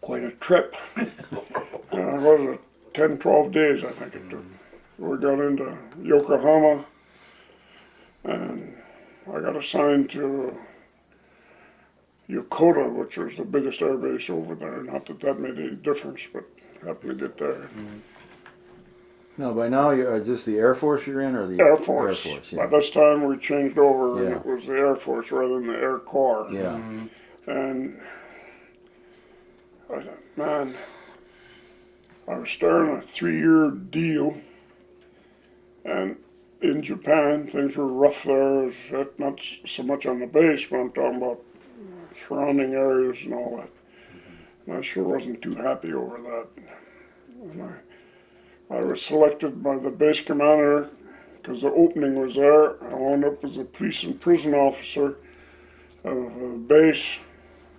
S4: quite a trip. What was it, 10, 12 days I think it took. We got into Yokohama, and I got assigned to Yokota, which was the biggest air base over there. Not that that made any difference, but happened to get there.
S1: No, by now you're just the Air Force you're in, or the
S4: Air Force.
S1: Air Force,
S4: By
S1: yeah.
S4: this time we changed over, and
S1: Yeah.
S4: it was the Air Force rather than the Air Corps.
S1: Yeah.
S4: And I thought, man, I was starting a 3-year deal, and in Japan things were rough there. Not so much on the base, but I'm talking about surrounding areas and all that. And I sure wasn't too happy over that. And I I was selected by the base commander because the opening was there. I wound up as a police and prison officer of a base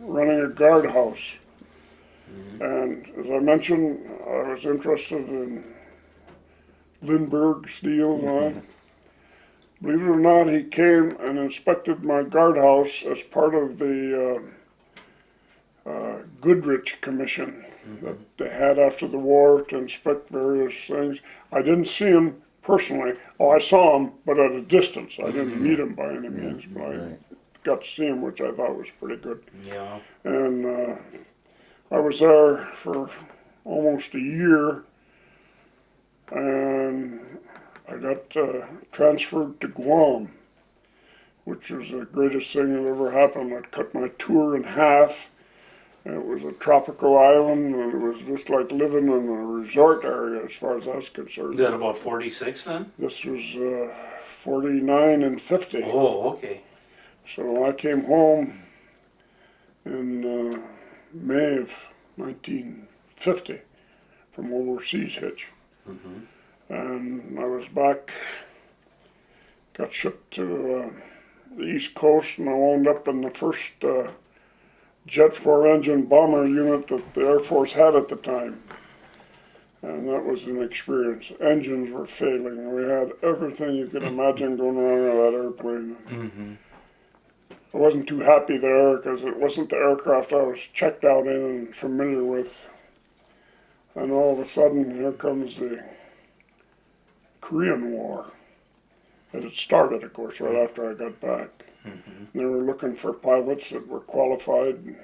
S4: running a guardhouse. And as I mentioned, I was interested in Lindbergh's deal. Believe it or not, he came and inspected my guardhouse as part of the Goodrich Commission that they had after the war to inspect various things. I didn't see him personally. Oh, I saw him, but at a distance. I didn't meet him by any means, but I got to see him, which I thought was pretty good.
S2: Yeah.
S4: And I was there for almost a year, and I got transferred to Guam, which was the greatest thing that ever happened. I cut my tour in half. It was a tropical island, and it was just like living in a resort area as far as I was concerned.
S2: Is that about 46 then?
S4: This was 49 and 50.
S2: Oh, okay.
S4: So I came home in May of 1950 from overseas hitch. And I was back, got shipped to the East Coast, and I wound up in the first jet four-engine bomber unit that the Air Force had at the time. And that was an experience. Engines were failing. We had everything you could imagine going wrong with that airplane. I wasn't too happy there because it wasn't the aircraft I was checked out in and familiar with. And all of a sudden, here comes the Korean War. It had started, of course, right after I got back. They were looking for pilots that were qualified.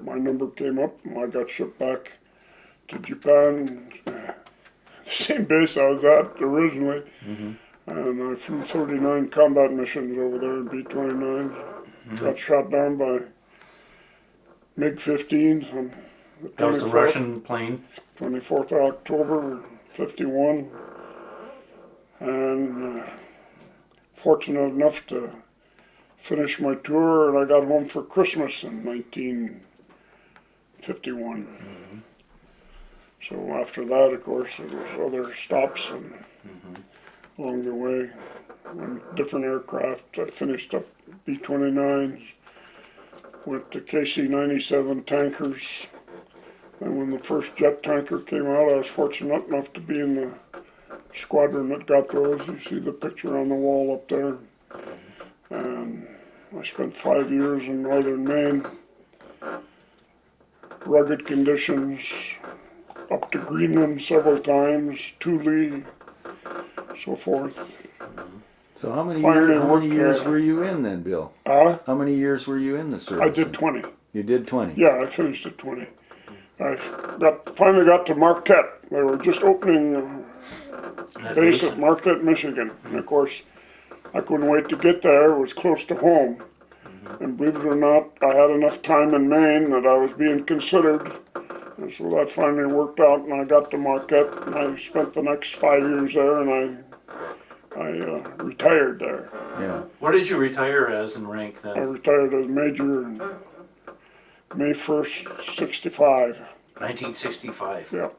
S4: My number came up, and I got shipped back to Japan, the same base I was at originally. And I flew 39 combat missions over there in B-29. Got shot down by MiG-15s on the 24th.
S2: That was the Russian plane.
S4: 24th of October, 51. And fortunate enough to finish my tour, and I got home for Christmas in 1951. So after that, of course, there was other stops and along the way. On different aircraft, I finished up B-29s, went to KC-97 tankers. And when the first jet tanker came out, I was fortunate enough to be in the squadron that got those. You see the picture on the wall up there. And I spent 5 years in northern Maine. Rugged conditions, up to Greenland several times, Thule, so forth.
S1: So how many
S4: Finally
S1: years
S4: worked,
S1: were you in then, Bill?
S4: Huh?
S1: How many years were you in the service?
S4: I did 20.
S1: You did 20?
S4: Yeah, I finished at 20. I finally got to Marquette. They were just opening a base at Marquette, Michigan. And of course, I couldn't wait to get there. It was close to home. And believe it or not, I had enough time in Maine that I was being considered. And so that finally worked out, and I got to Marquette, and I spent the next 5 years there, and I retired there.
S1: Yeah.
S2: Where did you retire as in rank
S4: I
S2: then?
S4: retired as major in May 1st, 65.
S2: 1965.
S4: Yeah.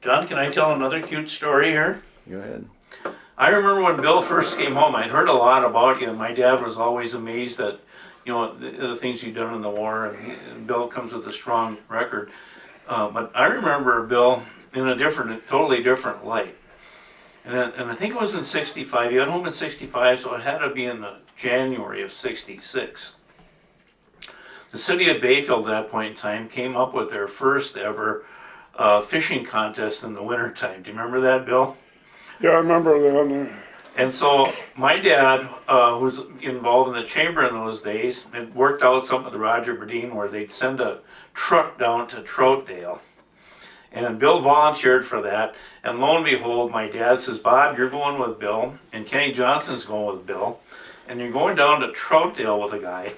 S2: John, can I tell another cute story here?
S1: Go ahead.
S2: I remember when Bill first came home, I'd heard a lot about you. My dad was always amazed at, the things you'd done in the war, and Bill comes with a strong record. But I remember Bill in a totally different light. And I think it was in 65. You got home in 65, so it had to be in the January of 66. The city of Bayfield at that point in time came up with their first ever fishing contest in the wintertime. Do you remember that, Bill?
S4: Yeah, I remember that.
S2: And so my dad, who was involved in the chamber in those days, had worked out something with Roger Berdeen where they'd send a truck down to Troutdale. And Bill volunteered for that. And lo and behold, my dad says, Bob, you're going with Bill, and Kenny Johnson's going with Bill, and you're going down to Troutdale with a guy,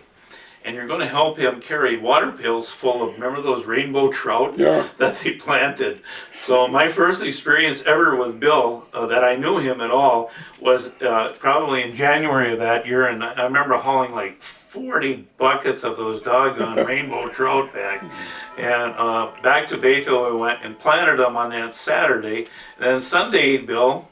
S2: and you're going to help him carry water pails full of, remember those rainbow trout that they planted? So my first experience ever with Bill, that I knew him at all, was probably in January of that year, and I remember hauling like 40 buckets of those doggone rainbow trout back. And back to Bayfield we went and planted them on that Saturday. Then Sunday, Bill,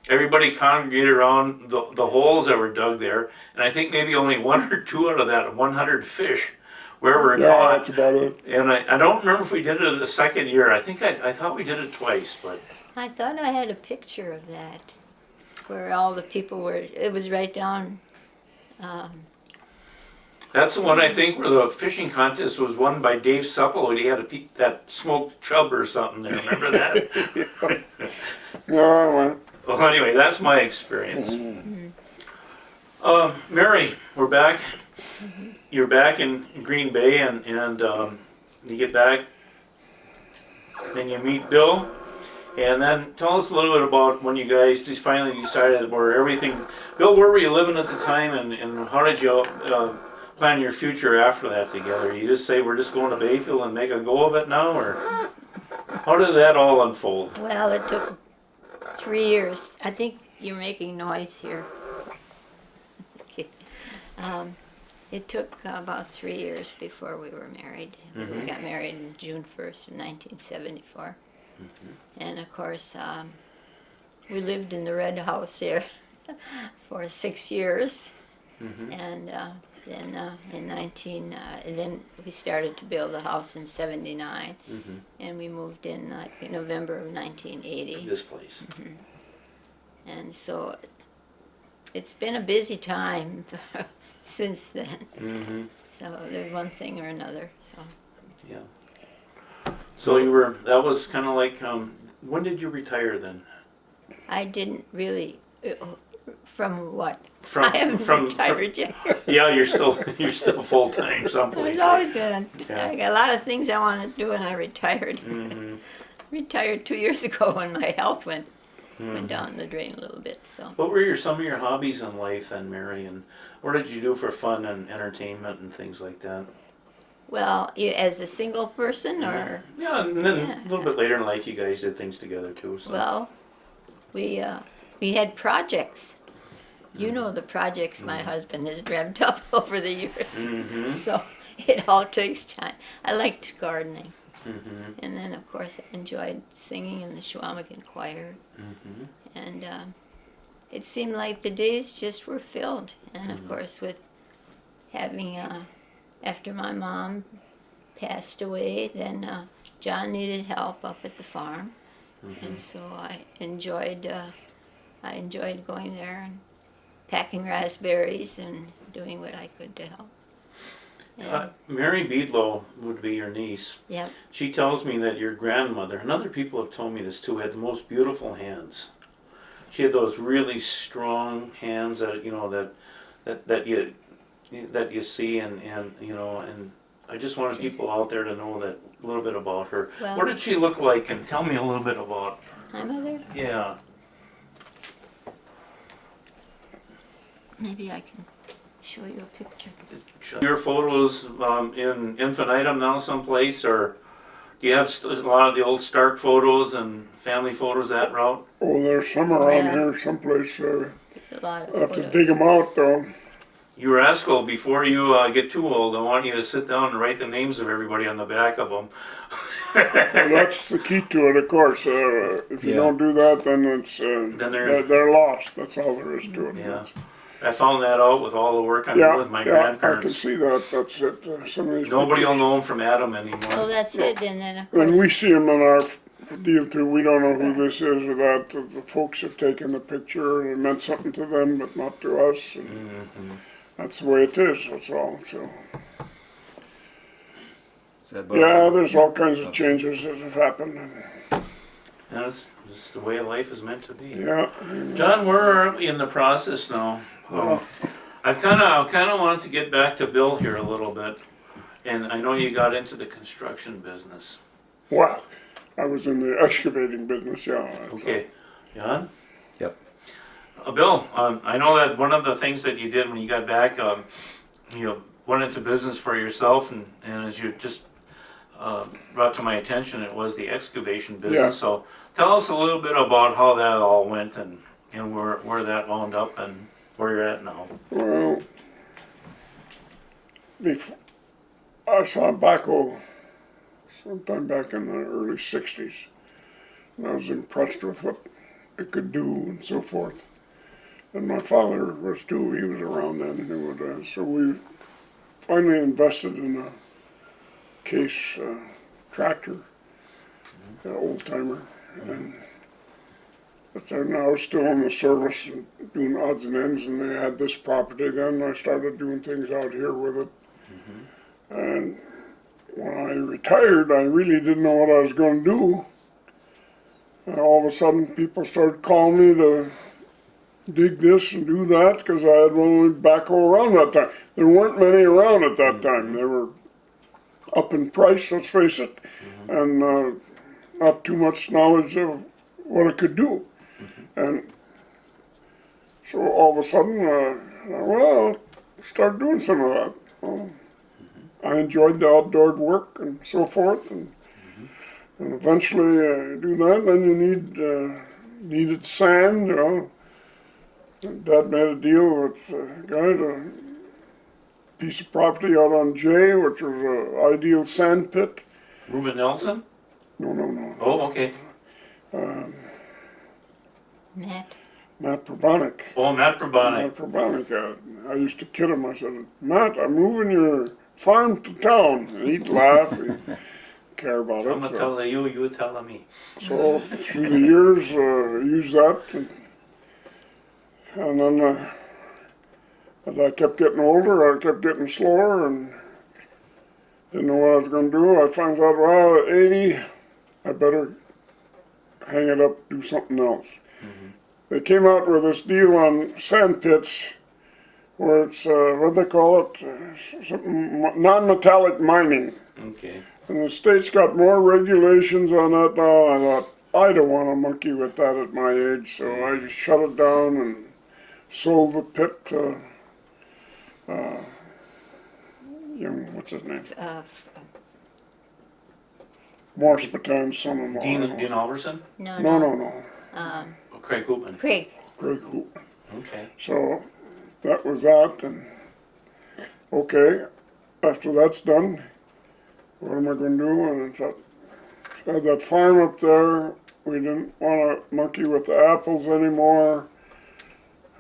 S2: everybody congregated around the holes that were dug there. And I think maybe only one or two out of that 100 fish were
S4: Yeah,
S2: caught.
S4: that's about it.
S2: And I don't remember if we did it a second year. I think I thought we did it twice, but
S3: I thought I had a picture of that, where all the people were, it was right down,
S2: that's the one I think where the fishing contest was won by Dave Supple. He had that smoked chub or something there. Remember that?
S4: Yeah, well,
S2: Well, anyway, that's my experience. Mary, we're back. You're back in Green Bay, and you get back, then you meet Bill, and then tell us a little bit about when you guys just finally decided where everything. Bill, where were you living at the time, and how did you plan your future after that together? You just say we're just going to Bayfield and make a go of it now, or how did that all unfold?
S3: well, it took 3 years. I think you're making noise here. Okay. It took about 3 years before we were married. We got married on June 1st, 1974. And of course, we lived in the red house here for 6 years. And then we started to build a house in 79. And we moved in in November of 1980.
S2: This place.
S3: And so it's been a busy time since then. So there's one thing or another. So
S2: Yeah. So you were. That was kind of like. When did you retire then?
S3: I didn't really. From what?
S2: From
S3: I haven't retired yet.
S2: Yeah, you're still full time
S3: I was
S2: someplace.
S3: always gonna.
S2: Yeah.
S3: I got a lot of things I want to do, and I retired. Retired 2 years ago when my health went down the drain a little bit. So
S2: What were some of your hobbies in life then, Mary? And what did you do for fun and entertainment and things like that?
S3: well, as a single person, or
S2: Yeah, and then
S3: Yeah.
S2: a little bit later in life, you guys did things together too. So.
S3: well, we had projects. You know the projects my husband has dreamt up over the years. So it all takes time. I liked gardening. And then, of course, I enjoyed singing in the Schwamigan choir. And it seemed like the days just were filled. And, of course, with having, after my mom passed away, then John needed help up at the farm. And so I enjoyed going there and packing raspberries and doing what I could to help. And,
S2: Mary Beadlow would be your niece.
S3: yep.
S2: She tells me that your grandmother, and other people have told me this too, had the most beautiful hands. She had those really strong hands that that you see, and I just wanted people out there to know that a little bit about her.
S3: Well-
S2: What did she look like? And tell me a little bit about.
S3: My mother,
S2: Yeah.
S3: maybe I can show you a picture.
S2: Your photos in infinitum now someplace, or do you have a lot of the old Stark photos and family photos that route?
S4: oh, there's some around
S3: Yeah.
S4: here someplace.
S3: There's a lot of
S4: I have to
S3: photos.
S4: dig them out though.
S2: Urasco, before you get too old, I want you to sit down and write the names of everybody on the back of them.
S4: Well, that's the key to it, of course. If you
S1: Yeah.
S4: don't do that, then it's
S2: Then
S4: they're lost. That's all there is to it.
S2: Yeah. I found that out with all the work I did
S4: Yeah,
S2: with my
S4: yeah, I can
S2: grandparents.
S4: see that. That's it. Some of these
S2: Nobody will
S4: pictures.
S2: know them from Adam
S3: Well,
S2: anymore.
S3: that's it, and then of course.
S4: And we see them in our deal too. We don't know who this is or that. The folks have taken the picture. It meant something to them, but not to us. And that's the way it is. That's all. So
S1: Is that about-
S4: yeah, there's all kinds of changes that have happened. And,
S2: That's just the way life is meant to be.
S4: yeah.
S2: John, we're in the process now. I've kind of wanted to get back to Bill here a little bit, and I know you got into the construction business.
S4: Well, I was in the excavating business. Yeah. That's
S2: Okay, John.
S1: Yep.
S2: Bill, I know that one of the things that you did when you got back, went into business for yourself, and as you just brought to my attention, it was the excavation business.
S4: Yeah.
S2: So tell us a little bit about how that all went, and where that wound up, and where you're at now.
S4: Well, I saw tobacco sometime back in the early 60s, and I was impressed with what it could do and so forth. And my father was too, he was around then, and knew what it is. So we finally invested in a case tractor, an old timer, and but they're now still in the service and doing odds and ends, and they had this property then. I started doing things out here with it. And when I retired, I really didn't know what I was going to do. And all of a sudden, people started calling me to dig this and do that because I had one backhoe around that time. There weren't many around at that time. They were up in price, let's face it, and not too much knowledge of what it could do. And so all of a sudden, well, I'll start doing some of that. Well, I enjoyed the outdoor work and so forth, and eventually do that. Then you needed sand. You know, Dad made a deal with a guy to piece of property out on Jay, which was an ideal sand pit.
S2: Reuben Nelson?
S4: No.
S2: Oh, okay.
S4: Matt Probonic.
S2: Oh, Matt Probonic.
S4: Matt Probonic. I used to kid him. I said, Matt, I'm moving your farm to town. And he'd laugh. He'd care about it.
S2: I'm going to tell you, you tell me.
S4: So through the years, I used that. And then as I kept getting older, I kept getting slower and didn't know what I was going to do. I found out, well, at 80, I better hang it up, do something else. They came out with this deal on sand pits where it's, what do they call it? Non-metallic mining.
S2: Okay.
S4: And the state's got more regulations on that now. I thought, I don't want to monkey with that at my age, so I just shut it down and sold the pit to, what's his name? Morse Batan's son-in-law.
S2: Dean Alverson?
S4: No.
S2: Oh, Craig Hoopman.
S3: Craig.
S4: Craig Hoopman.
S2: Okay.
S4: So that was that, and okay, after that's done, what am I going to do? And I thought, I had that farm up there. We didn't want to monkey with the apples anymore.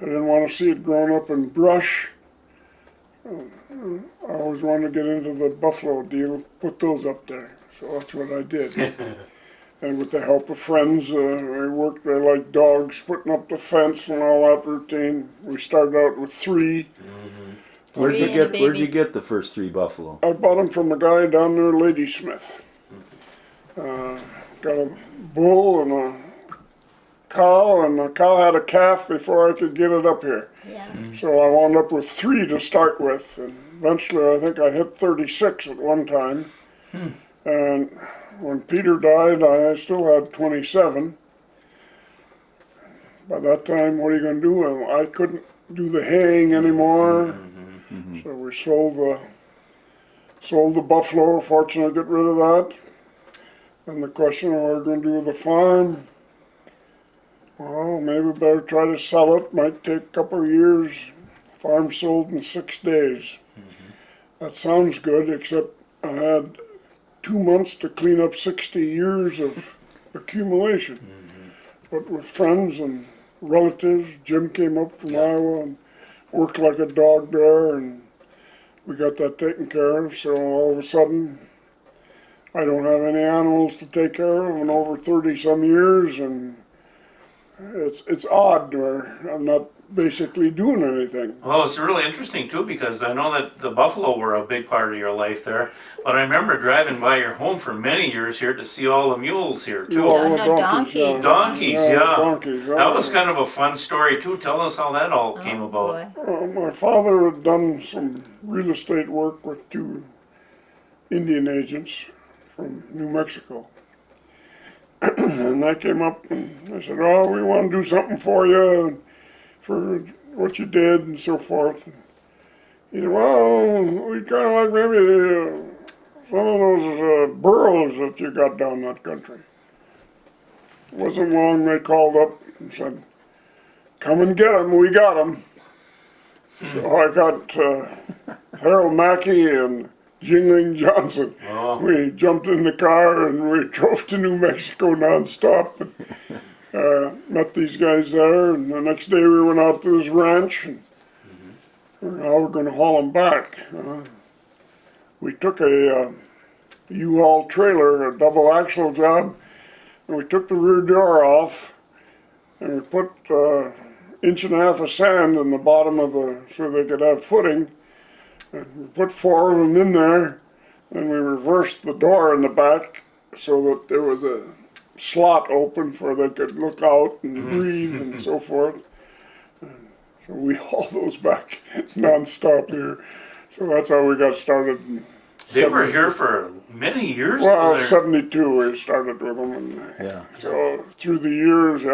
S4: I didn't want to see it growing up in brush. I always wanted to get into the buffalo deal, put those up there. So that's what I did. And with the help of friends, we worked there like dogs, putting up the fence and all that routine. We started out with 3.
S1: Where'd you get the first 3 buffalo?
S4: I bought them from a guy down there, Ladysmith. Got a bull and a cow, and the cow had a calf before I could get it up here.
S3: Yeah.
S4: So I wound up with 3 to start with, and eventually I think I hit 36 at one time. And when Peter died, I still had 27. By that time, what are you going to do? I couldn't do the haying anymore. So we sold the buffalo. Fortunately, get rid of that. And the question of what we're going to do with the farm. Well, maybe we better try to sell it. Might take a couple of years. Farm sold in 6 days. That sounds good, except I had 2 months to clean up 60 years of accumulation. But with friends and relatives, Jim came up from Iowa and worked like a dog there, and we got that taken care of. So all of a sudden, I don't have any animals to take care of in over 30-some years, and it's odd where I'm not basically doing anything.
S2: Well, it's really interesting too, because I know that the buffalo were a big part of your life there, but I remember driving by your home for many years here to see all the mules here too.
S4: All the
S3: No,
S4: donkeys.
S2: Donkeys, yeah.
S4: Donkeys,
S2: That was kind of a fun story too. Tell us how that all came about.
S3: Boy.
S4: My father had done some real estate work with 2 Indian agents from New Mexico. And they came up and I said, oh, we want to do something for you, for what you did and so forth. And he said, well, we kind of like maybe some of those burros that you got down that country. It wasn't long they called up and said, come and get them, we got them. So I got Harold Mackey and Jingling Johnson.
S2: Oh.
S4: We jumped in the car and we drove to New Mexico nonstop. And, met these guys there, and the next day we went out to this ranch, and now we're going to haul them back. We took a U-Haul trailer, a double axle job, and we took the rear door off, and we put inch and a half of sand in the bottom of so they could have footing. And we put 4 of them in there, and we reversed the door in the back so that there was a slot open where they could look out and breathe and so forth. And so we hauled those back nonstop here. So that's how we got started.
S2: They were here for many years.
S4: Well,
S2: They're-
S4: 72 we started with them, and
S1: Yeah.
S4: so through the years,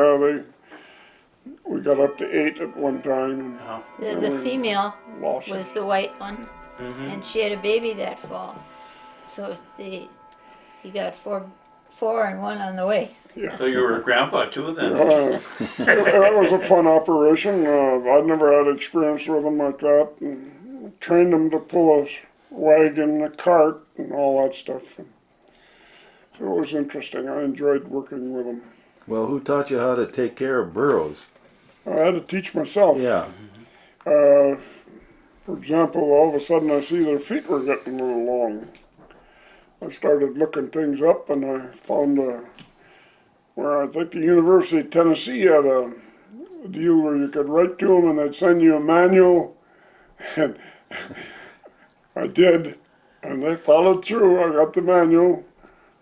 S4: we got up to 8 at one time
S3: The female
S4: and lost it.
S3: was the white one, and she had a baby that fall. So you got four and one on the way.
S2: So you were a grandpa too then?
S4: That was a fun operation. I'd never had experience with them like that. And trained them to pull a wagon, a cart, and all that stuff. So it was interesting. I enjoyed working with them.
S1: Well, who taught you how to take care of burros?
S4: I had to teach myself.
S1: Yeah.
S4: For example, all of a sudden I see their feet were getting a little long. I started looking things up, and I found where I think the University of Tennessee had a deal where you could write to them and they'd send you a manual, and I did, and they followed through. I got the manual,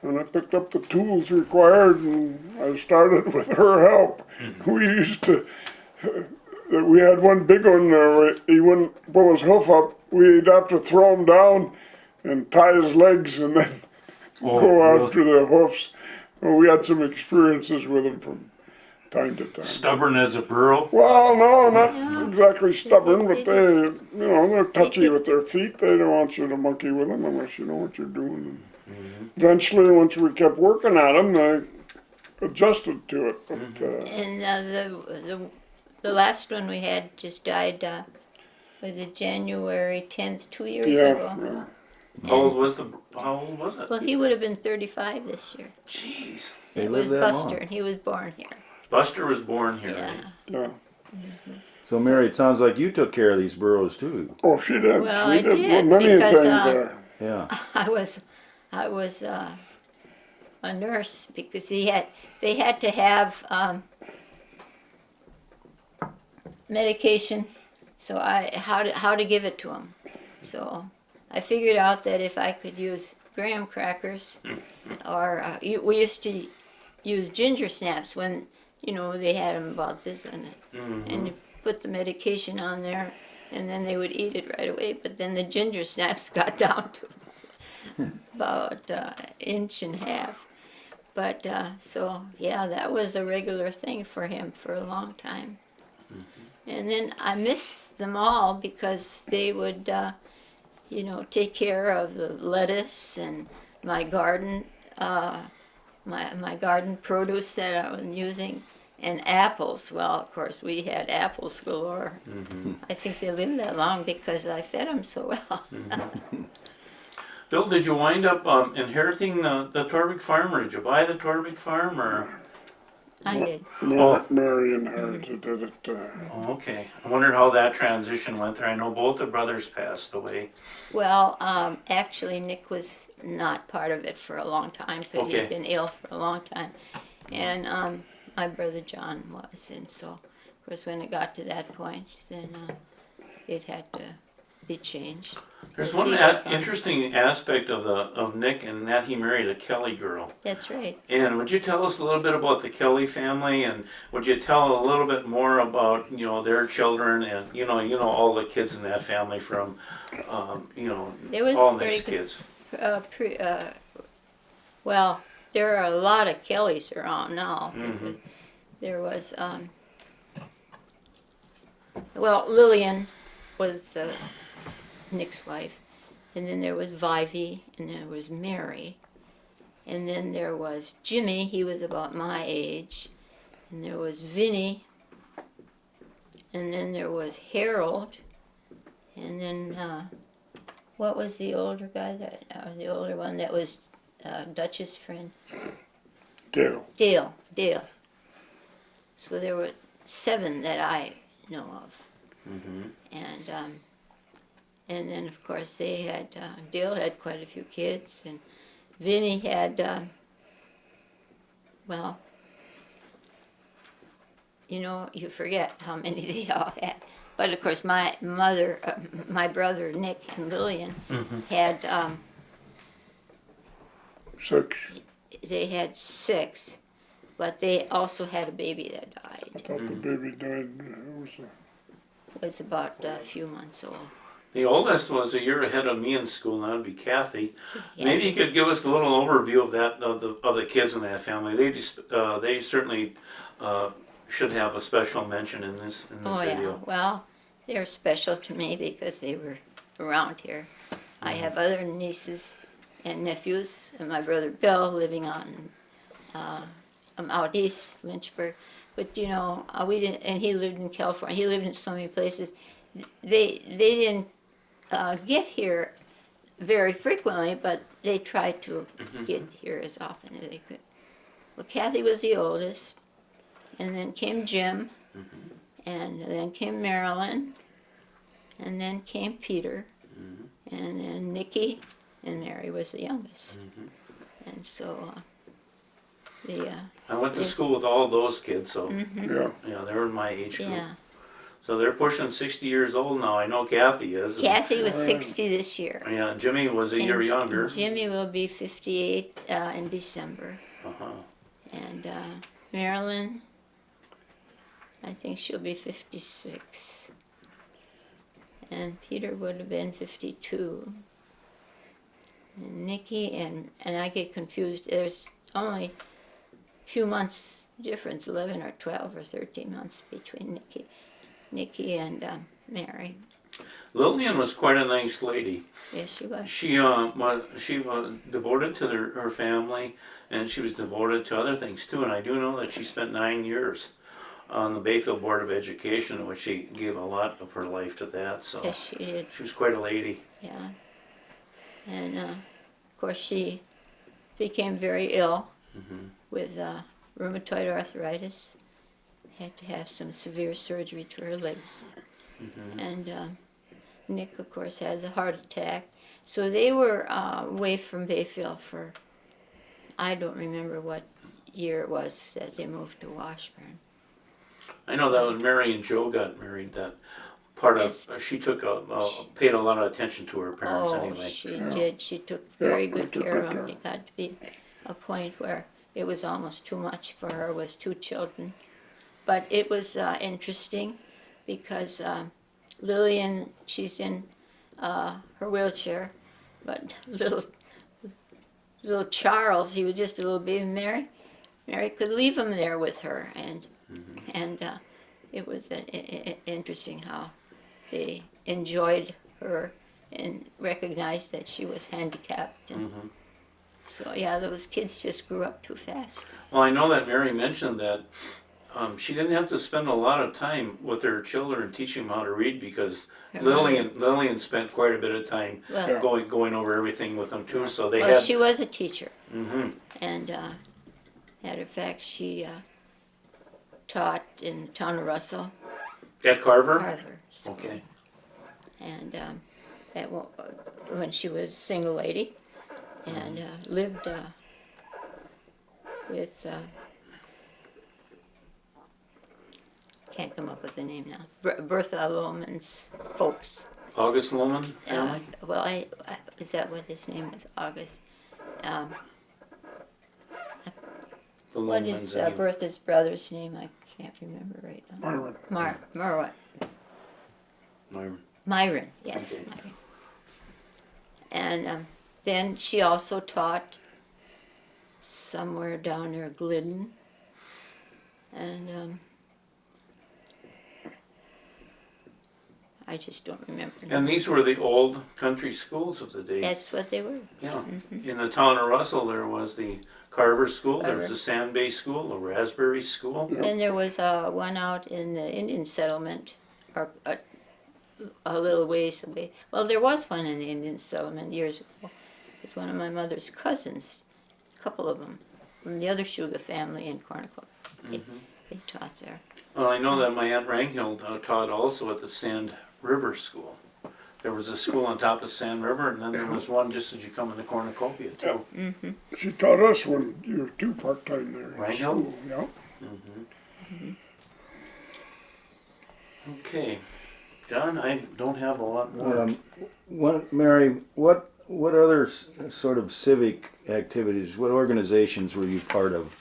S4: and I picked up the tools required, and I started with her help. We used to, we had one big one where he wouldn't pull his hoof up. We'd have to throw him down and tie his legs and then go after the hoofs. Well, we had some experiences with him from time to time.
S2: Stubborn as a burro?
S4: Well, no, not exactly stubborn, but
S3: They
S4: they're touchy with their feet. They don't want you to monkey with them unless you know what you're doing. And eventually, once we kept working at them, they adjusted to it. But,
S3: And the last one we had just died, was it January 10th, 2 years ago?
S4: yeah.
S2: How old was it?
S3: Well, he would have been 35 this year.
S2: Jeez.
S1: They
S3: It
S1: live
S3: was
S1: that
S3: Buster,
S1: long.
S3: and he was born here.
S2: Buster was born here.
S3: Yeah.
S4: Yeah.
S1: So, Mary, it sounds like you took care of these burros too.
S4: Oh, she did.
S3: Well,
S4: she
S3: I
S4: did
S3: did,
S4: many
S3: because,
S4: things there.
S1: Yeah.
S3: I was a nurse because they had to have medication, so how to give it to them. So I figured out that if I could use graham crackers, or we used to use ginger snaps when they had them about this and and you put the medication on there, and then they would eat it right away. But then the ginger snaps got down to about inch and a half. But so yeah, that was a regular thing for him for a long time. And then I missed them all because they would, take care of the lettuce and my garden, my garden produce that I was using, and apples. Well, of course, we had apples galore. I think they lived that long because I fed them so well.
S2: Bill, did you wind up inheriting the Torvik farm, or did you buy the Torvik farm, or?
S3: I did.
S4: Mary inherited it.
S2: Oh, okay. I wondered how that transition went there. I know both the brothers passed away.
S3: Well, actually, Nick was not part of it for a long time because
S2: Okay.
S3: he'd been ill for a long time. And my brother John was. And so, of course, when it got to that point, then it had to be changed.
S2: There's
S3: He
S2: one
S3: was gone.
S2: interesting aspect of Nick, and that he married a Kelly girl.
S3: That's right.
S2: And would you tell us a little bit about the Kelly family, and would you tell a little bit more about their children and all the kids in that family from
S3: It was
S2: all
S3: very
S2: Nick's
S3: good.
S2: kids?
S3: Well, there are a lot of Kellys around now. There was, Lillian was Nick's wife, and then there was Vivey, and there was Mary, and then there was Jimmy. He was about my age, and there was Vinny, and then there was Harold, And then, what was the older guy the older one that was Dutch's friend?
S4: Dale.
S3: Dale. So there were 7 that I know of. And then of course they had, Dale had quite a few kids, and Vinny had, well, you know, you forget how many they all had. But of course my mother, my brother Nick and Lillian had,
S4: 6.
S3: they had 6, but they also had a baby that
S4: I
S3: died.
S4: thought the baby died.
S3: Was about a few months old.
S2: The oldest was a year ahead of me in school, and that would be Kathy.
S3: Yeah.
S2: Maybe you could give us a little overview of that, of the kids in that family. They certainly should have a special mention in this
S3: Oh yeah,
S2: video.
S3: well, they're special to me because they were around here. I have other nieces and nephews, and my brother Bill living out east, Lynchburg. But you know, we didn't, and he lived in California. He lived in so many places. They didn't get here very frequently, but they tried to get here as often as they could. Well, Kathy was the oldest, and then came Jim, and then came Marilyn, and then came Peter, and then Nikki, and Mary was the youngest. And so
S2: I went to school with all those kids, so
S4: Yeah.
S2: yeah, they were in my age group.
S3: yeah,
S2: So they're pushing 60 years old now. I know Kathy is. and-
S3: Kathy was 60 this year.
S2: Yeah, Jimmy was a year
S3: And
S2: younger.
S3: Jimmy will be 58 in December.
S2: Uh-huh.
S3: And Marilyn, I think she'll be 56. And Peter would have been 52. And Nikki, and I get confused, there's only a few months difference, 11 or 12 or 13 months between Nikki and Mary.
S2: Lillian was quite a nice lady.
S3: Yes, she was.
S2: She was devoted to her family, and she was devoted to other things too. And I do know that she spent 9 years on the Bayfield Board of Education, in which she gave a lot of her life to that. So
S3: Yes, she did.
S2: she was quite a lady.
S3: Yeah. And of course, she became very ill with rheumatoid arthritis. Had to have some severe surgery to her legs. And Nick, of course, has a heart attack. So they were away from Bayfield for, I don't remember what year it was that they moved to Washburn.
S2: I know that when Mary and Joe got married, that part of she took paid a lot of attention to her parents anyway.
S3: She did. She took very good care of them. It got to be a point where it was almost too much for her with 2 children. But it was interesting because Lillian, she's in her wheelchair, but little Charles, he was just a little baby. Mary could leave him there with her, and it was interesting how they enjoyed her and recognized that she was handicapped. And so yeah, those kids just grew up too fast.
S2: Well, I know that Mary mentioned that she didn't have to spend a lot of time with her children teaching them how to read because Lillian spent quite a bit of time
S3: Well,
S2: going over everything with them too. So they
S3: well,
S2: had.
S3: she was a teacher,
S2: Mhm.
S3: and matter of fact, she taught in the town of Russell,
S2: At Carver.
S3: Carver School.
S2: Okay.
S3: And when she was a single lady, and lived with can't come up with the name now. Bertha Lohman's folks.
S2: August Lohman family.
S3: Well, is that what his name was? August.
S2: The
S3: What
S2: Lohmans,
S3: is
S2: anyway.
S3: Bertha's brother's name? I can't remember right now.
S4: Myron.
S3: Myron, yes,
S2: Okay.
S3: Myron. And then she also taught somewhere down near Glidden. And I just don't remember.
S2: And these were the old country schools of the day.
S3: That's what they were.
S2: Yeah. In the town of Russell, there was the Carver School, there was the Sand Bay School, the Raspberry School.
S3: Then there was one out in the Indian settlement, or a little ways away. Well, there was one in the Indian settlement years ago. It's one of my mother's cousins, a couple of them, from the other Shuga family in Cornico. They taught there.
S2: Well, I know that my Aunt Ranghild taught also at the Sand River School. There was a school on top of Sand River, and then there was one just as you come into Cornucopia too.
S4: She taught us when you were two part-time there
S2: Right,
S4: in school. Yeah.
S2: Okay, John, I don't have a lot more.
S1: Mary, what other sort of civic activities, what organizations were you part of?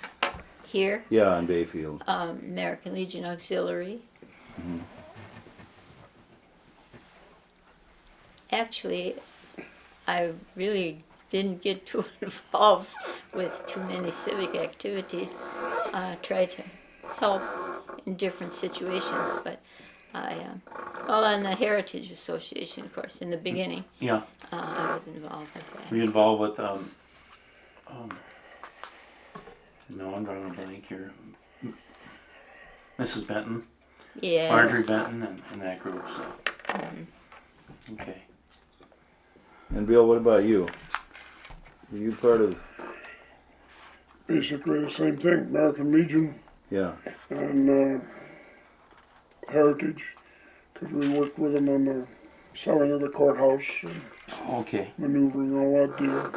S3: Here,
S1: Yeah, in Bayfield.
S3: American Legion Auxiliary. Actually, I really didn't get too involved with too many civic activities. Tried to help in different situations, but well, on the Heritage Association, of course, in the beginning,
S2: Yeah,
S3: I was involved with
S2: were
S3: that.
S2: you involved with, no, I'm drawing a blank here. Mrs. Benton,
S3: Yeah.
S2: Marjorie Benton and that group, so. Okay.
S1: And Bill, what about you? Were you part of,
S4: Basically the same thing, American Legion
S1: yeah,
S4: and Heritage, because we worked with them on the selling of the courthouse and
S2: Okay,
S4: maneuvering all that deal.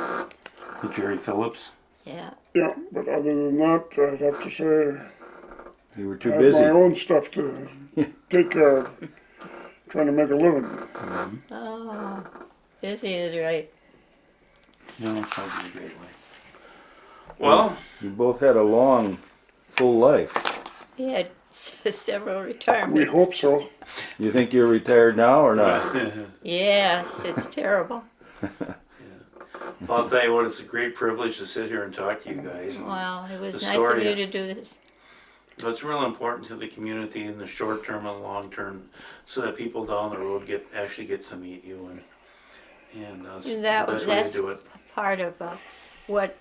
S2: with Jerry Phillips.
S3: Yeah.
S4: Yeah, but other than that, I'd have to say
S1: you were
S4: I
S1: too
S4: had
S1: busy?
S4: my own stuff to take care of, trying to make a living.
S3: Oh, busy is right.
S2: No, that would be a great way. Well,
S1: You both had a long, full life.
S3: We had several
S4: We
S3: retirements.
S4: hope so.
S1: You think you're retired now or not?
S3: Yes, it's terrible.
S2: I'll tell you what, it's a great privilege to sit here and talk to you guys. And
S3: Well, it was
S2: The
S3: nice of
S2: story-
S3: you to do this.
S2: It's real important to the community in the short term and long term, so that people down the road actually get to meet you, and it's the
S3: That
S2: best way to
S3: that's
S2: do it.
S3: part of what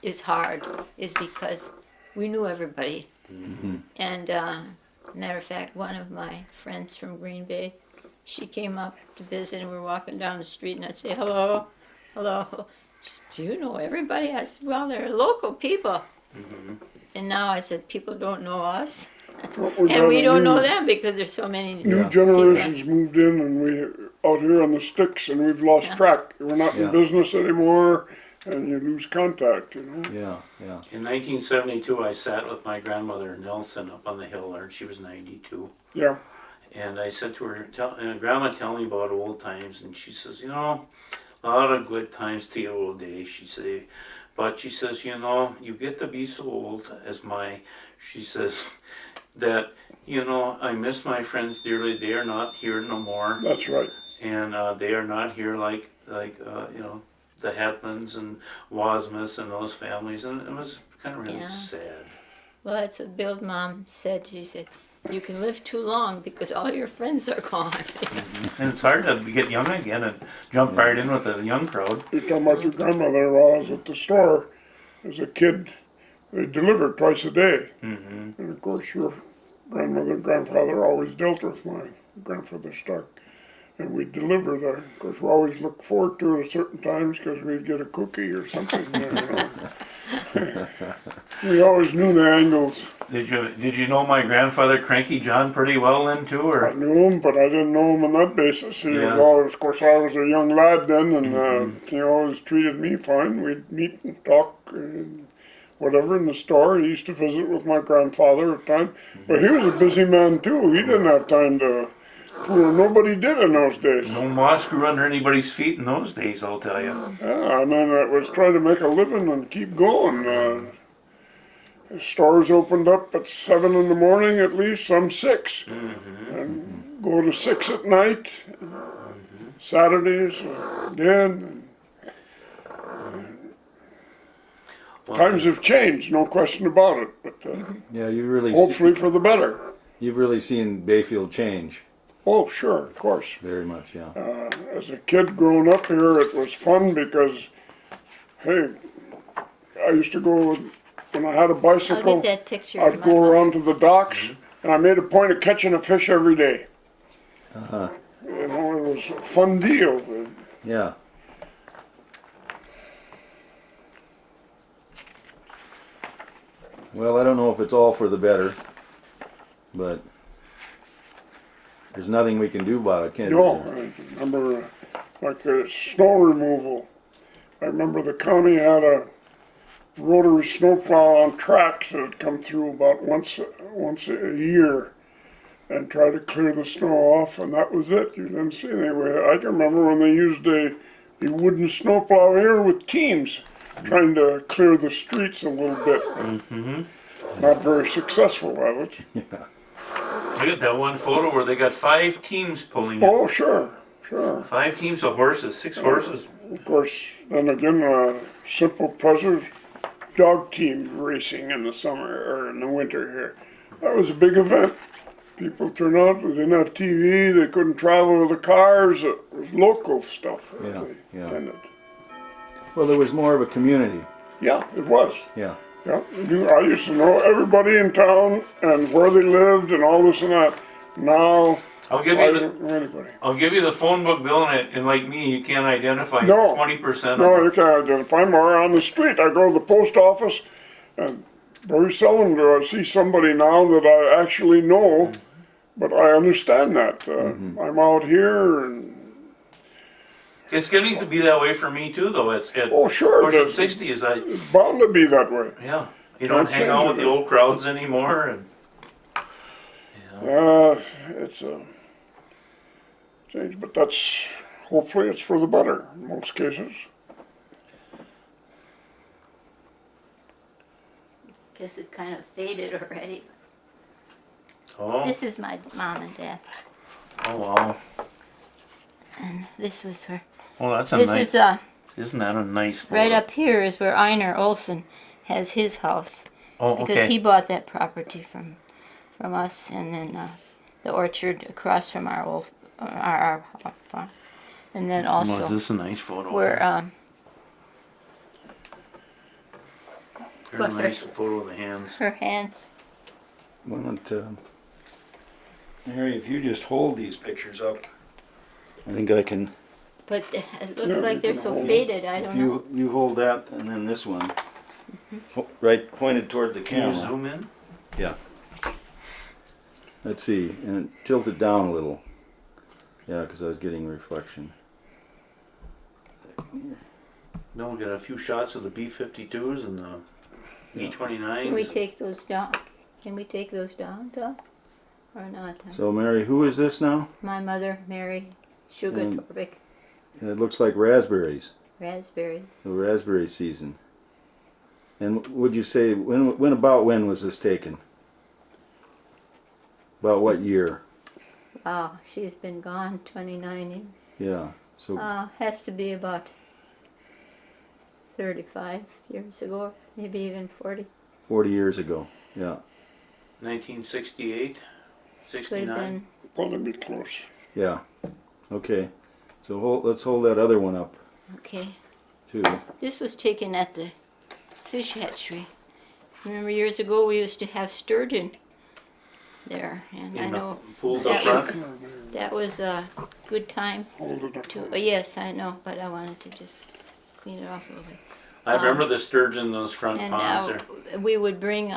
S3: is hard is because we knew everybody. And matter of fact, one of my friends from Green Bay, she came up to visit, and we were walking down the street, and I'd say, hello, hello. She said, do you know everybody? I said, well, they're local people. And now I said, people don't know us. And we don't know them because there's so many
S4: New
S1: Yeah.
S4: generations moved in, and we out here on the sticks, and we've lost
S3: Yeah.
S4: track. We're not
S1: Yeah.
S4: in business anymore, and you lose contact. You know.
S1: Yeah, yeah.
S2: In 1972, I sat with my grandmother Nelson up on the hill there, and she was 92.
S4: Yeah.
S2: And I said to her, Grandma, tell me about old times. And she says, you know, a lot of good times to the old days, she said. But she says, you know, you get to be so old she says, that, you know, I miss my friends dearly. They are not here no more.
S4: That's right.
S2: And they are not here like you know, the Hetmans and Wasmus and those families. And it was kind of really
S3: Yeah.
S2: sad.
S3: Well, that's what Bill's mom said. She said, you can live too long because all your friends are gone.
S2: And it's hard to get young again and jump right in with the young crowd.
S4: You're talking about your grandmother. While I was at the store as a kid, they delivered twice a day. And of course, your grandmother and grandfather always dealt with my grandfather Stark. And we'd deliver there. Of course, we always looked forward to it at certain times because we'd get a cookie or something. You know. We always knew the angles.
S2: Did you know my grandfather Cranky John pretty well then too,
S4: I
S2: or?
S4: knew him, but I didn't know him on that basis. He was
S2: Yeah.
S4: always, of course, I was a young lad then, and he always treated me fine. We'd meet and talk and whatever in the store. He used to visit with my grandfather at times, but he was a busy man too. He didn't have time to fool. Nobody did in those days.
S2: No moss grew under anybody's feet in those days, I'll tell you.
S4: Yeah, I mean, it was trying to make a living and keep going. The stores opened up at 7 in the morning at least, some 6. And go to 6 at night, Saturdays again.
S2: Well,
S4: Times have changed, no question about it, but
S1: Yeah,
S4: hopefully for the better.
S1: you've really seen Bayfield change
S4: Oh, sure, of course.
S1: very much, yeah.
S4: As a kid growing up here, it was fun because, hey, I used to go, when I had a
S3: I'll
S4: bicycle,
S3: get that picture.
S4: I'd go around to the docks, and I made a point of catching a fish every day. was a fun deal.
S1: Yeah. Well, I don't know if it's all for the better, but there's nothing we can do about it, can
S4: No,
S1: there?
S4: I remember like snow removal. I remember the county had a rotary snowplow on tracks that would come through about once a year and try to clear the snow off, and that was it. You didn't see anything. I can remember when they used a wooden snowplow here with teams trying to clear the streets a little bit. Not very successful at it.
S2: Look at that one photo where they got 5 teams pulling it.
S4: Oh, sure.
S2: 5 teams of horses, 6 horses.
S4: Of course, then again, simple pleasures, dog team racing in the summer or in the winter here. That was a big event. People turn out, they didn't have TV, they couldn't travel with the cars. It was local stuff that they attended.
S1: Well, there was more of a community.
S4: Yeah, it was.
S1: Yeah.
S4: Yeah, I used to know everybody in town and where they lived and all this and that. Now,
S2: I'll give
S4: I
S2: you the
S4: don't know anybody.
S2: I'll give you the phone book, Bill, and like me, you can't identify
S4: No.
S2: 20%
S4: No,
S2: of
S4: you can't identify them. Or on the street, I go to the post office, and very seldom do I see somebody now that I actually know. But I understand that. I'm out here, and
S2: It's getting to be that way for me too, though. It's
S4: oh, sure,
S2: pushing
S4: it's
S2: 60 is I
S4: bound to be that way.
S2: yeah. You don't
S4: Can't
S2: hang out
S4: change
S2: with
S4: it.
S2: the old crowds anymore, and
S4: It's a change, but that's hopefully it's for the better in most cases.
S3: Guess it kind of faded already.
S2: oh,
S3: This is my mom and dad,
S2: oh wow.
S3: and this was her.
S2: Well, that's a
S3: This
S2: nice.
S3: is
S2: Isn't that a nice photo?
S3: right up here is where Einar Olson has his house
S2: Oh,
S3: because
S2: okay.
S3: he bought that property from us, and then the orchard across from our old our farm, and then
S2: Was
S3: also
S2: this a nice photo?
S3: where
S2: Very nice photo of the hands.
S3: her hands.
S1: Why don't, Mary, if you just hold these pictures up, I think I can.
S3: But it looks
S4: Yeah,
S3: like
S4: you
S3: they're
S4: can
S3: so
S4: hold it.
S3: faded. I
S1: If
S3: don't know.
S1: you hold that and then this one, right pointed toward the
S2: Can you
S1: camera.
S2: zoom in?
S1: Yeah. Let's see, and tilt it down a little. Yeah, because I was getting reflection.
S2: No, we got a few shots of the B-52s and the B-29s.
S3: Can we take those down? Can we take those down, Doug? Or not?
S1: So, Mary, who is this now?
S3: My mother, Mary Sugar
S1: And-
S3: Torbick,
S1: It looks like raspberries.
S3: raspberry.
S1: The raspberry season. And would you say when was this taken? About what year?
S3: Wow, she's been gone 29 years.
S1: Yeah. So
S3: Has to be about 35 years ago, maybe even 40.
S1: 40 years ago. Yeah.
S2: 1968,
S3: Could have
S2: 69.
S3: been.
S4: Probably be close.
S1: Yeah. Okay. So let's hold that other one up
S3: Okay.
S1: too.
S3: This was taken at the fish hatchery. Remember years ago we used to have sturgeon there, and I
S2: In the
S3: know
S2: pools up
S3: that
S2: front.
S3: that was a good time
S4: Hold it up.
S3: to. Yes, I know, but I wanted to just clean it off a little bit.
S2: I remember the sturgeon, those front
S3: And
S2: ponds there.
S3: we would bring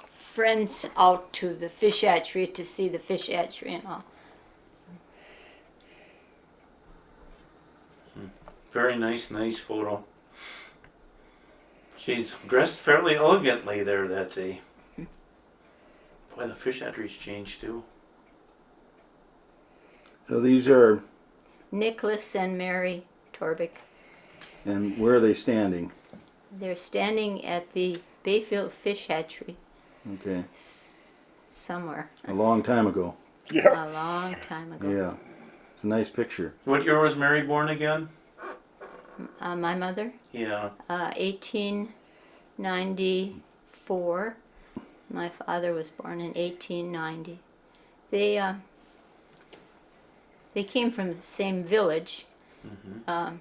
S3: friends out to the fish hatchery to see the fish hatchery and all.
S2: Very nice photo. She's dressed fairly elegantly there that day. Boy, the fish hatchery's changed too.
S1: So these are,
S3: Nicholas and Mary Torbick.
S1: and where are they standing?
S3: They're standing at the Bayfield fish hatchery
S1: Okay.
S3: somewhere
S1: A long time ago.
S4: Yeah.
S3: a long time ago.
S1: Yeah. It's a nice picture.
S2: What year was Mary born again?
S3: My mother,
S2: Yeah.
S3: 1894. My father was born in 1890. They came from the same village, but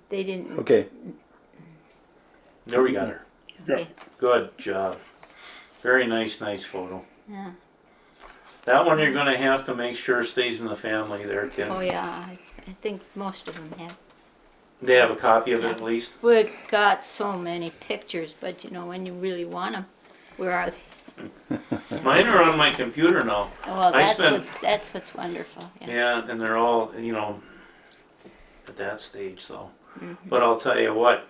S3: they didn't.
S1: Okay.
S2: There we got her.
S4: Yeah.
S3: Okay.
S2: Good job. Very nice photo.
S3: Yeah.
S2: That one you're gonna have to make sure stays in the family there, Kim.
S3: Oh, yeah, I think most of them have.
S2: They have a copy of it at least.
S3: We got so many pictures, but when you really want them, where are they?
S2: Mine are on my computer now.
S3: Well,
S2: I spent-
S3: that's what's wonderful, yeah.
S2: Yeah, and they're all, at that stage, so. But I'll tell you what,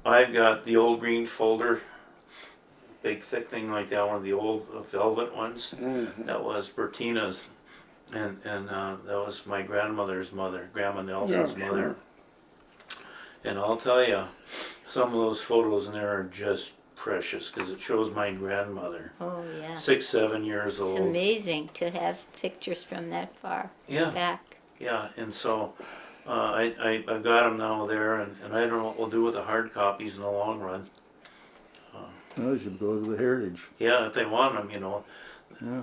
S2: I've got the old green folder, big thick thing like that, one of the old velvet ones. That was Bertina's, and that was my grandmother's mother, Grandma Nelson's
S4: Yeah,
S2: mother.
S4: sure.
S2: And I'll tell you, some of those photos in there are just precious, because it shows my grandmother,
S3: Oh, yeah.
S2: 6, 7 years
S3: It's
S2: old.
S3: amazing to have pictures from that far
S2: Yeah.
S3: back.
S2: Yeah, and so I've got them now there, and I don't know what we'll do with the hard copies in the long run.
S1: Well, you should go to the Heritage.
S2: Yeah, if they want them,
S1: Yeah.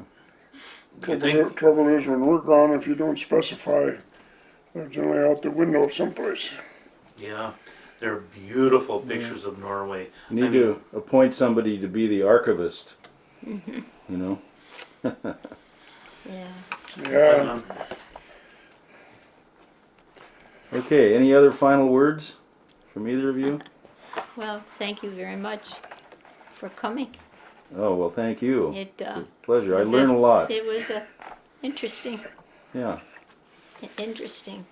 S2: You think,
S4: Trouble is, when we're gone, if you don't specify, they're generally out the window someplace.
S2: yeah, they're beautiful pictures of Norway.
S1: You need to appoint somebody to be the archivist.
S3: Yeah.
S4: Yeah.
S2: Um,
S1: Okay, any other final words from either of you?
S3: Well, thank you very much for coming.
S1: Oh, well, thank you.
S3: It,
S1: It's a pleasure. I
S3: was
S1: learned a lot.
S3: It was interesting.
S1: Yeah.
S3: Interesting.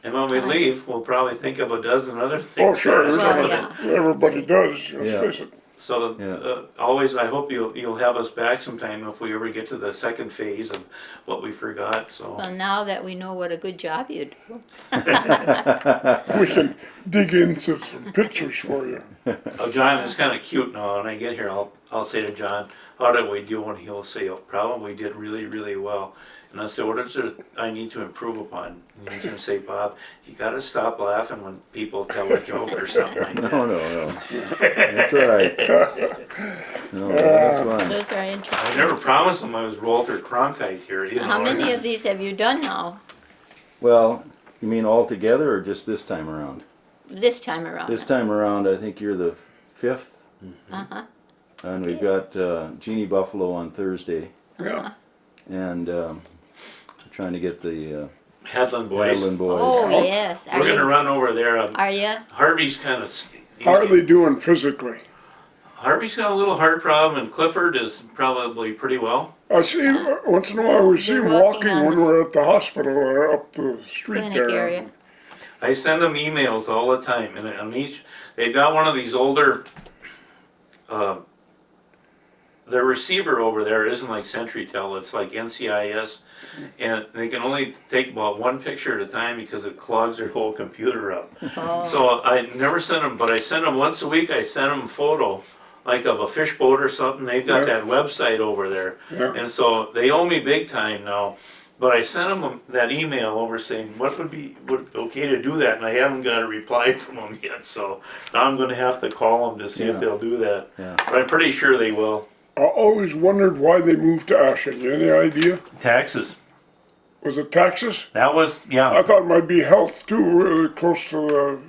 S2: And when we leave, we'll probably think of a dozen other
S4: Oh,
S2: things.
S4: sure,
S2: to ask
S3: Well,
S2: about it.
S3: yeah.
S4: everybody does, let's
S1: Yeah.
S4: face it.
S2: So
S1: Yeah.
S2: always, I hope you'll have us back sometime if we ever get to the second phase of what we forgot. So
S3: Well, now that we know what a good job you do.
S4: We can dig into some pictures for you.
S2: oh, John is kind of cute now. When I get here, I'll say to John, "How did we do?" And he'll say, "Oh, probably did really, really well." And I say, "What is there I need to improve upon?" And he's gonna say, "Bob, you gotta stop laughing when people tell a joke or something like that."
S1: No. That's all right. No, that's fine.
S3: Those are
S2: I
S3: interesting.
S2: never promised him I was Walter Cronkite here.
S3: How many of these have you done now?
S1: Well, you mean all together or just this time around?
S3: This time around?
S1: This time around, I think you're the 5th.
S3: Uh-huh.
S1: And we've got Jeannie Buffalo on Thursday.
S4: Yeah,
S1: And trying to get the
S2: Headland Boys.
S1: Headland Boys.
S3: Oh, yes.
S2: We're gonna run over there.
S3: Are you?
S2: Harvey's kind of.
S4: how are they doing physically?
S2: Harvey's got a little heart problem, and Clifford is probably pretty well.
S4: I see, once in a while, we see
S3: They're
S4: them
S3: walking
S4: walking
S3: on
S4: when
S3: the
S4: we're at the hospital or up the street
S3: Clinic
S4: there.
S3: area.
S2: I send them emails all the time, and on each, they've got one of these older. The receiver over there isn't like CenturyTel; it's like NCIS, and they can only take about one picture at a time because it clogs their whole computer up.
S3: Oh,
S2: So I never send them, but I send them once a week. I send them a photo, like of a fish boat or something. They've got
S4: Yeah.
S2: that website over there,
S4: Yeah.
S2: and so they owe me big time now. But I sent them that email over saying what would be okay to do that, and I haven't got a reply from them yet. So now I'm going to have to call them to see
S1: Yeah.
S2: if they'll do that.
S1: Yeah.
S2: But I'm pretty sure they will.
S4: I always wondered why they moved to Ashen. You any idea?
S2: Taxes.
S4: Was it taxes?
S2: That was
S4: I
S2: yeah.
S4: thought it might be health too, really close to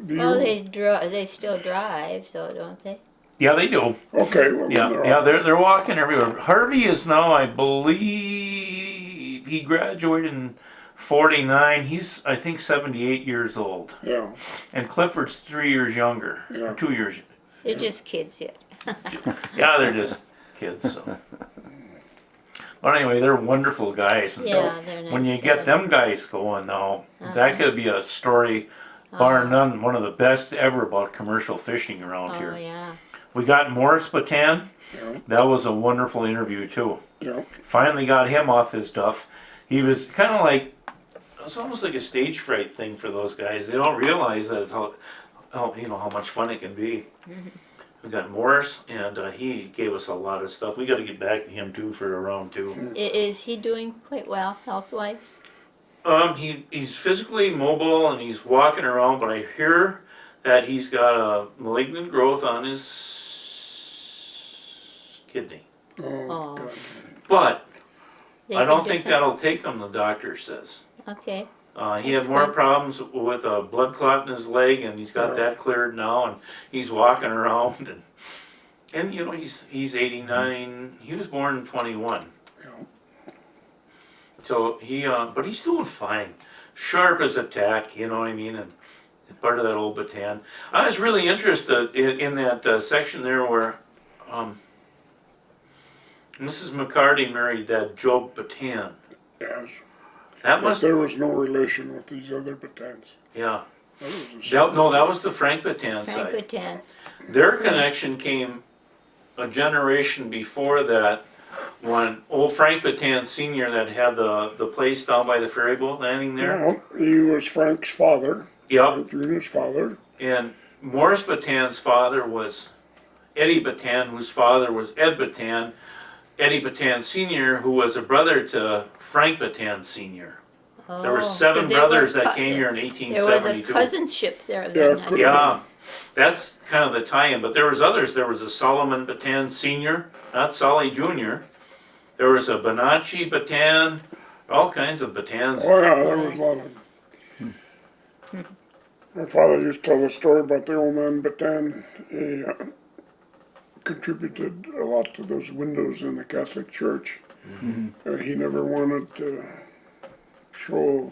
S4: the.
S3: well, they still drive, so don't they?
S2: Yeah, they do.
S4: Okay, well, then
S2: Yeah,
S4: they're
S2: yeah,
S4: all-
S2: they're walking everywhere. Harvey is now, I believe, he graduated in '49. He's, I think, 78 years old,
S4: yeah.
S2: and Clifford's 3 years younger,
S4: Yeah.
S2: or 2 years.
S3: They're just kids yet.
S2: Yeah, they're just kids. So. But anyway, they're wonderful guys. And
S3: Yeah, they're nice.
S2: when you get them guys going, now that could be a story, bar none, one of the best ever about commercial fishing around
S3: Oh,
S2: here.
S3: yeah.
S2: We got Morris Batan.
S4: Yeah.
S2: That was a wonderful interview too.
S4: Yeah,
S2: Finally got him off his duff. He was kind of like, it's almost like a stage fright thing for those guys. They don't realize that it's how much fun it can be. We got Morris, and he gave us a lot of stuff. We got to get back to him too for a round two.
S3: Is he doing quite well health-wise?
S2: He's physically mobile and he's walking around, but I hear that he's got a malignant growth on his kidney.
S3: Oh,
S2: But
S3: they
S2: I
S3: can
S2: don't
S3: do
S2: think
S3: some-
S2: that'll take him, the doctor says.
S3: Okay.
S2: He
S3: That's
S2: had more
S3: good.
S2: problems with a blood clot in his leg, and he's got that cleared now, and he's walking around, and he's 89. He was born in 21,
S4: Yeah.
S2: So he, but he's doing fine. Sharp as a tack, you know what I mean? And part of that old baton. I was really interested in that section there where Mrs. McCarty married that Job Bataan.
S4: Yes.
S2: That
S4: But
S2: must,
S4: there was no relation with these other Batans.
S2: yeah.
S4: That was a
S2: No, that was the Frank Bataan
S3: Frank
S2: side.
S3: Bataan.
S2: Their connection came a generation before that, when old Frank Bataan Sr. that had the place down by the ferry boat landing there.
S4: Yeah, he was Frank's father.
S2: Yep.
S4: Junior's father.
S2: And Morris Batan's father was Eddie Bataan, whose father was Ed Bataan. Eddie Bataan Sr., who was a brother to Frank Bataan Sr. There were
S3: Oh,
S2: seven
S3: so they
S2: brothers
S3: were
S2: that came here in
S3: There was a
S2: 1872.
S3: cousinship there then.
S4: Yeah,
S3: I
S4: could-
S2: Yeah, that's kind of the tie-in. But there was others. There was a Solomon Bataan Sr., not Solly Jr. There was a Bonacci Bataan, all kinds of Batans.
S4: Oh yeah, there was a lot of them. My father used to tell the story about the old man Batan. He contributed a lot to those windows in the Catholic Church. He never wanted to show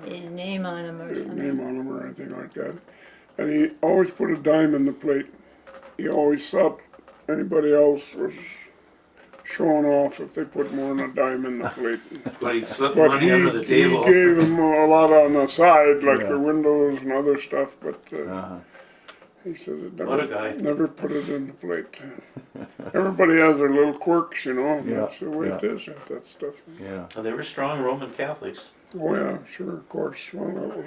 S3: His name on him or
S4: his
S3: something.
S4: name on them or anything like that. And he always put a dime in the plate. He always thought anybody else was showing off if they put more than a dime in the plate.
S2: But he slipped
S4: But
S2: money under the
S4: he
S2: table.
S4: gave them a lot on the side, like
S1: Yeah.
S4: the windows and other stuff, but
S1: Uh-huh.
S4: he said it
S2: What a
S4: never,
S2: guy.
S4: never put it in the plate. Everybody has their little quirks, you know, and
S1: Yeah,
S4: that's the way it
S1: yeah.
S4: is with that stuff.
S1: Yeah.
S2: They were strong Roman Catholics.
S4: Oh yeah, sure, of course. Well,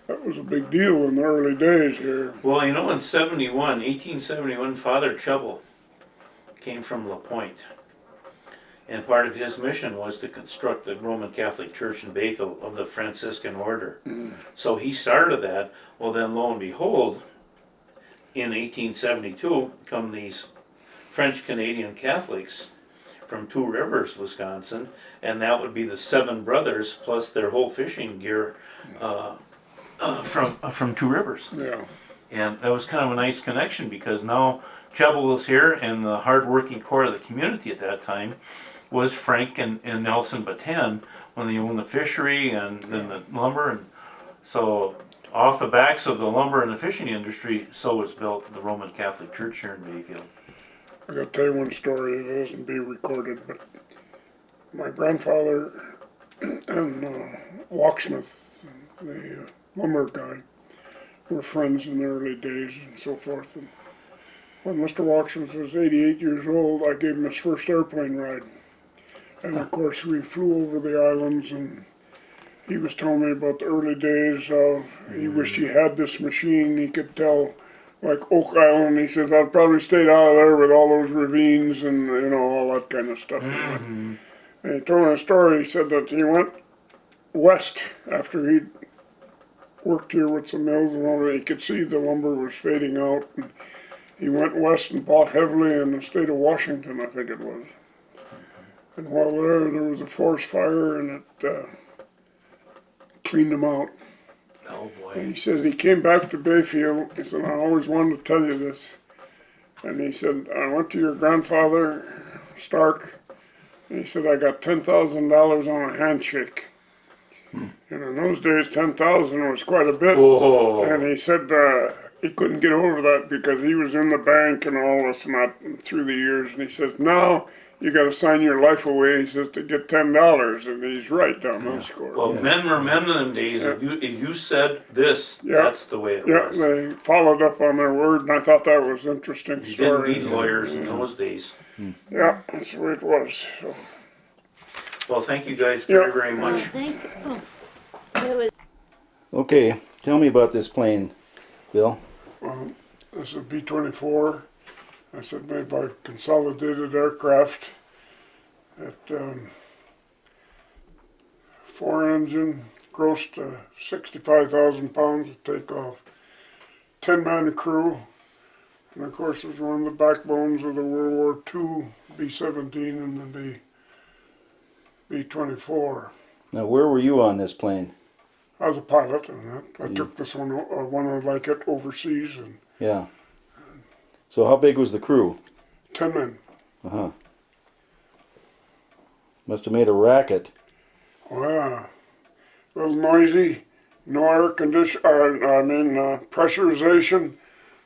S4: that was a big deal in the early days here.
S2: Well, in 1871, Father Chubble came from La Pointe. And part of his mission was to construct the Roman Catholic Church in Bayfield of the Franciscan order. So he started that. Well, then lo and behold, in 1872, come these French Canadian Catholics from Two Rivers, Wisconsin, and that would be the seven brothers plus their whole fishing gear from Two Rivers.
S4: Yeah,
S2: And that was kind of a nice connection because now Chubble was here, and the hard-working core of the community at that time was Frank and Nelson Bataan when they owned the fishery and then the lumber. And so off the backs of the lumber and the fishing industry, so was built the Roman Catholic Church here in Bayfield.
S4: I gotta tell you one story that doesn't be recorded, but my grandfather and Walksmith, the lumber guy, were friends in the early days and so forth. And when Mr. Walksmith was 88 years old, I gave him his first airplane ride. And of course, we flew over the islands, and he was telling me about the early days. He wished he had this machine. He could tell, like Oak Island, he said, I'd probably stayed out of there with all those ravines and, you know, all that kind of stuff. And he told me a story. He said that he went west after he'd worked here with some mills and all that. He could see the lumber was fading out. And he went west and bought heavily in the state of Washington, I think it was. And while there was a forest fire, and it cleaned them out.
S2: Oh
S4: And
S2: boy.
S4: he says he came back to Bayfield. He said, I always wanted to tell you this. And he said, I went to your grandfather, Stark, and he said, I got $10,000 on a handshake. And in those days, 10,000 was quite a bit.
S2: Oh.
S4: And he said he couldn't get over that because he was in the bank and all this and that through the years. And he says, now you got to sign your life away, he says, to get $10. And he's right down those scores.
S2: Well, men were men in them days. If you said this,
S4: Yeah.
S2: that's the way it
S4: Yeah,
S2: was.
S4: they followed up on their word, and I thought that was an interesting
S2: You didn't
S4: story.
S2: need lawyers in those days.
S4: Yeah, that's the way it was. So,
S2: Well, thank you guys
S4: Yeah.
S2: very, very much.
S3: Thank you. Oh, it was
S1: Okay, tell me about this plane, Bill.
S4: this is a B-24. I said made by Consolidated Aircraft. It 4-engine, grossed 65,000 pounds to take off. 10-man crew. And of course, it was one of the backbones of the World War II B-17 and the B-24.
S1: Now, where were you on this plane?
S4: I was a pilot, and I took this one like it overseas, and
S1: Yeah. So how big was the crew?
S4: 10 men.
S1: Uh-huh. Must have made a racket.
S4: Oh yeah, a little noisy. No air condition. Pressurization.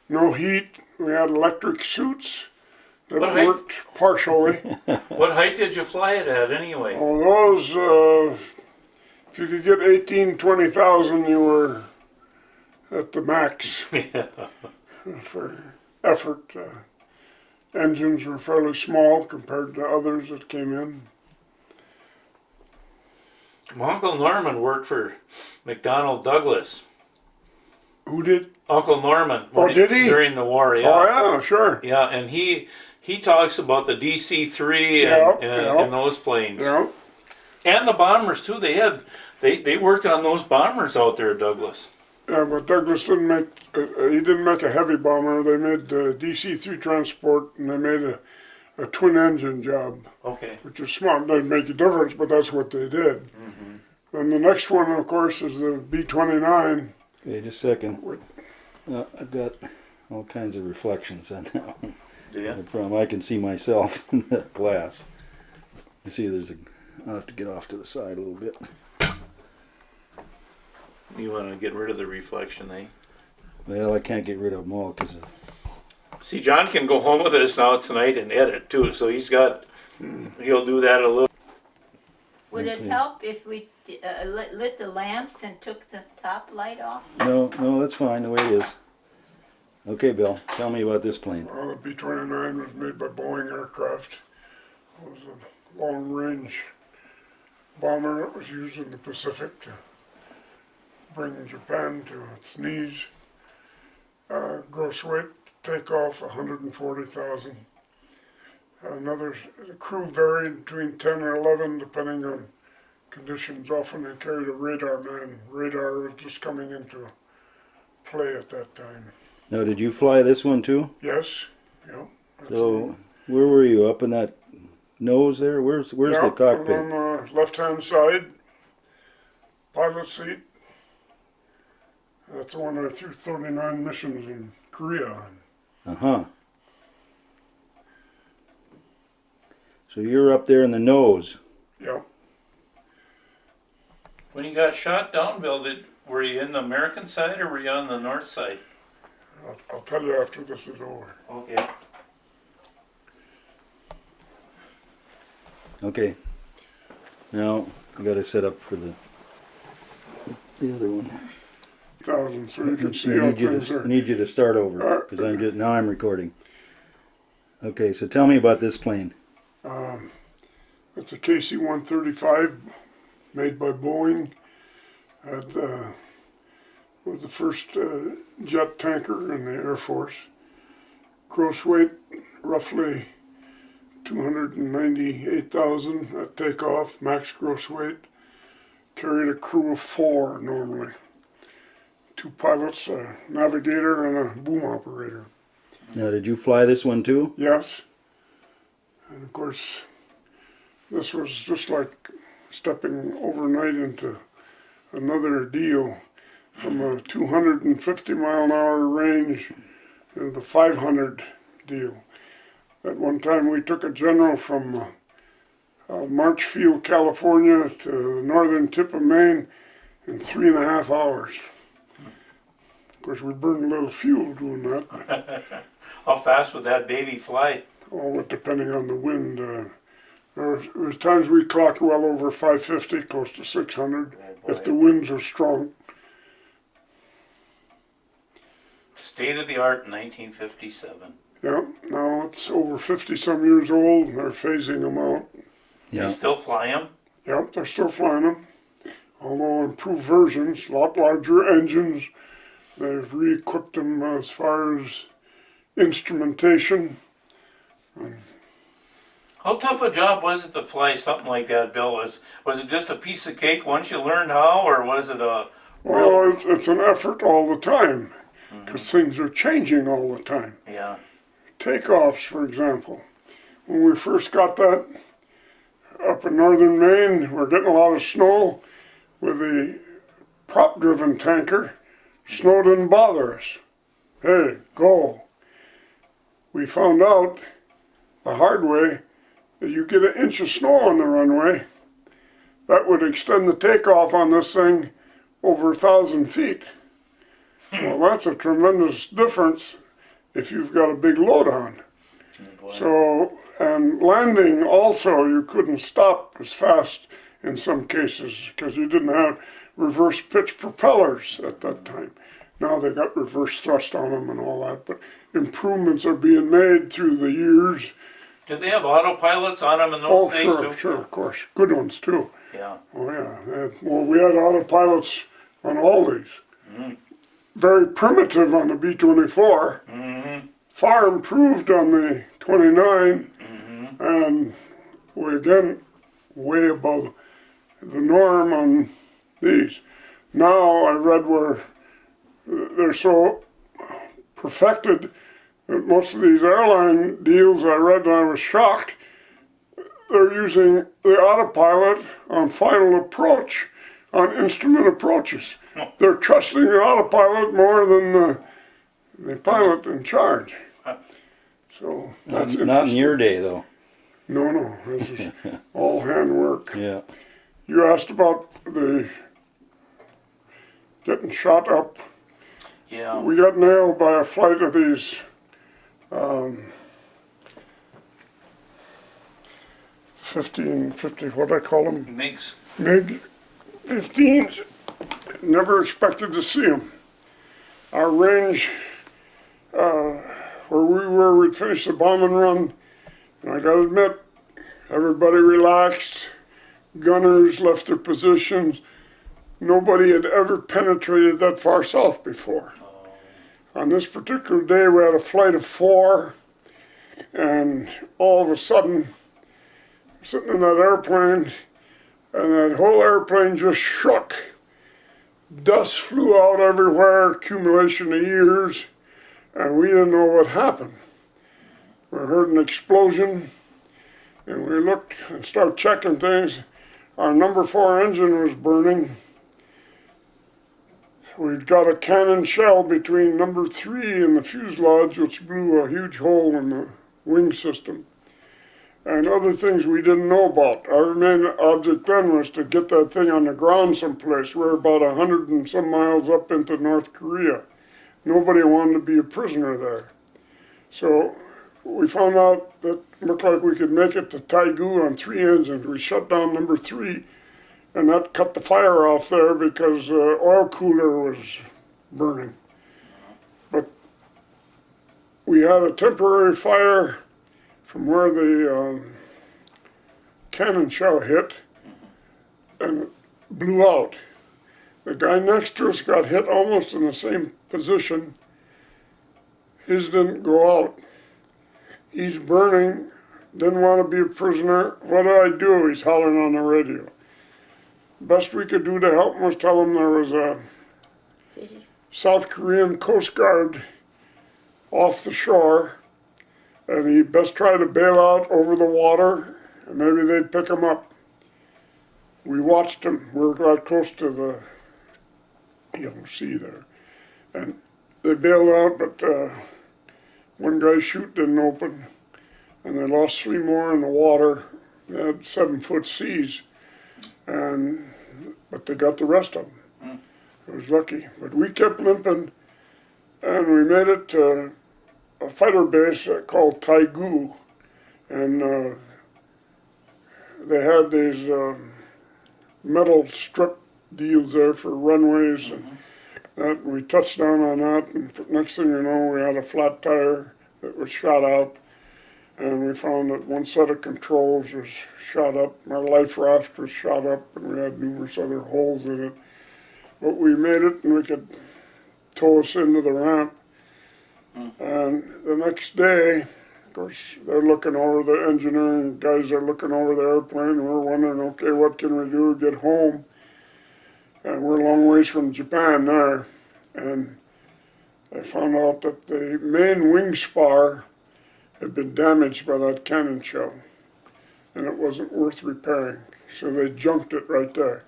S4: No heat. We had electric suits that
S2: What height?
S4: worked partially.
S2: What height did you fly it at anyway?
S4: Oh, those. If you could get 18, 20,000, you were at the max
S2: Yeah.
S4: for effort. Engines were fairly small compared to others that came in.
S2: My Uncle Norman worked for McDonnell Douglas.
S4: Who did?
S2: Uncle Norman.
S4: Oh, did he?
S2: During the war, yeah.
S4: Oh, yeah, sure.
S2: Yeah, and he talks about the DC-3
S4: Yeah,
S2: and those planes.
S4: Yeah.
S2: And the bombers too. They worked on those bombers out there at Douglas.
S4: Yeah, but Douglas didn't make. He didn't make a heavy bomber. They made DC-3 transport, and they made a twin-engine job,
S2: Okay.
S4: which is smart. Doesn't make a difference, but that's what they did.
S2: Mm-hmm.
S4: And the next one, of course, is the B-29.
S1: Okay, just a second. I've got all kinds of reflections on that one.
S2: Yeah.
S1: No problem. I can see myself in the glass. You see, I'll have to get off to the side a little bit.
S2: You want to get rid of the reflection, eh?
S1: Well, I can't get rid of them all because
S2: See, John can go home with us now tonight and edit too. So he'll do that a little.
S3: Would it
S1: Okay.
S3: help if we lit the lamps and took the top light off?
S1: no, that's fine the way it is. Okay, Bill, tell me about this plane.
S4: Well, the B-29 was made by Boeing Aircraft. It was a long-range bomber that was used in the Pacific to bring Japan to its knees. Gross weight takeoff 140,000. The crew varied between 10 or 11 depending on conditions. Often they carried a radar man. Radar was just coming into play at that time.
S1: Now, did you fly this one too?
S4: Yes, yeah.
S1: So, where were you? Up in that nose there? Where's the
S4: Yeah,
S1: cockpit?
S4: on the left-hand side, pilot seat. That's the one I threw 39 missions in Korea on.
S1: Uh-huh. So you're up there in the nose.
S4: Yeah.
S2: When you got shot down, Bill, were you in the American side or were you on the north side?
S4: I'll tell you after this is over.
S2: Okay.
S1: Okay. Now, I got to set up for the other one.
S4: 1,000, so you can see
S1: I
S4: how
S1: need you
S4: things
S1: to,
S4: are.
S1: need you to start over because now I'm recording. Okay, so tell me about this plane.
S4: It's a KC-135 made by Boeing. Was the first jet tanker in the Air Force. Gross weight roughly 298,000 at takeoff, max gross weight. Carried a crew of 4 normally. 2 pilots, a navigator, and a boom operator.
S1: Now, did you fly this one too?
S4: Yes. And of course, this was just like stepping overnight into another deal from a 250 mile an hour range to the 500 deal. At one time, we took a general from Marchfield, California to the northern tip of Maine in 3.5 hours. Of course, we burned a little fuel doing that.
S2: How fast would that baby fly?
S4: Oh, depending on the wind. There was times we clocked well over 550, close to 600, if the winds are strong.
S2: State of the art in 1957.
S4: Yeah, now it's over 50-some years old, and they're phasing them out.
S2: They still fly them?
S4: Yep, they're still flying them. Although improved versions, a lot larger engines. They've re-equipped them as far as instrumentation.
S2: How tough a job was it to fly something like that, Bill? Was it just a piece of cake once you learned how, or was it a
S4: Well, it's an effort all the time, because things are changing all the time.
S2: Yeah.
S4: Takeoffs, for example. When we first got that up in northern Maine, we're getting a lot of snow with the prop-driven tanker. Snow didn't bother us. Hey, go. We found out the hard way You get an inch of snow on the runway, that would extend the takeoff on this thing over 1,000 feet. Well, that's a tremendous difference if you've got a big load on. So, and landing also, you couldn't stop as fast in some cases because you didn't have reverse pitch propellers at that time. Now they got reverse thrust on them and all that, but improvements are being made through the years.
S2: Did they have autopilots on them in
S4: Oh,
S2: those days
S4: sure,
S2: too?
S4: sure, of course. Good ones too.
S2: Yeah.
S4: Oh, yeah. Well, we had autopilots on all these. Very primitive on the B-24. Far improved on the 29. And we again, way above the norm on these. Now I read where they're so perfected that most of these airline deals I read and I was shocked, they're using the autopilot on final approach, on instrument approaches. They're trusting the autopilot more than the pilot in charge. So that's
S1: Not in your day, though.
S4: No, this is all handwork.
S1: Yeah.
S4: You asked about the getting shot up.
S2: Yeah.
S4: We got nailed by a flight of these 50, what I call them?
S2: MiGs.
S4: MiG 15s. Never expected to see them. Our range, where we were, we'd finished the bombing run, and I gotta admit, everybody relaxed, gunners left their positions. Nobody had ever penetrated that far south before. On this particular day, we had a flight of 4, and all of a sudden, sitting in that airplane, and that whole airplane just shook. Dust flew out everywhere, accumulation of years, and we didn't know what happened. We heard an explosion, and we looked and started checking things. Our number 4 engine was burning. We'd got a cannon shell between number 3 and the fuselage, which blew a huge hole in the wing system. And other things we didn't know about. Our main object then was to get that thing on the ground someplace. We're about 100 and some miles up into North Korea. Nobody wanted to be a prisoner there. So we found out that it looked like we could make it to Taegu on 3 engines. We shut down number 3, and that cut the fire off there because the oil cooler was burning. But we had a temporary fire from where the cannon shell hit, and it blew out. The guy next to us got hit almost in the same position. His didn't go out. He's burning, didn't want to be a prisoner. What do I do? He's hollering on the radio. Best we could do to help him was tell him there was a South Korean Coast Guard off the shore, and he best try to bail out over the water, and maybe they'd pick him up. We watched him. We were right close to the yellow sea there, and they bailed out, but one guy's chute didn't open, and they lost 3 more in the water. They had 7-foot seas, but they got the rest of them. It was lucky, but we kept limping, and we made it to a fighter base called Taegu, and they had these metal strip deals there for runways, and that, we touched down on that, and next thing you know, we had a flat tire that was shot out, and we found that one set of controls was shot up, our life raft was shot up, and we had numerous other holes in it. But we made it, and we could tow us into the ramp. And the next day, of course, they're looking over, the engineering guys are looking over the airplane, and we're wondering, okay, what can we do to get home? And we're a long ways from Japan there. And I found out that the main wing spar had been damaged by that cannon shell, and it wasn't worth repairing. So they junked it right there.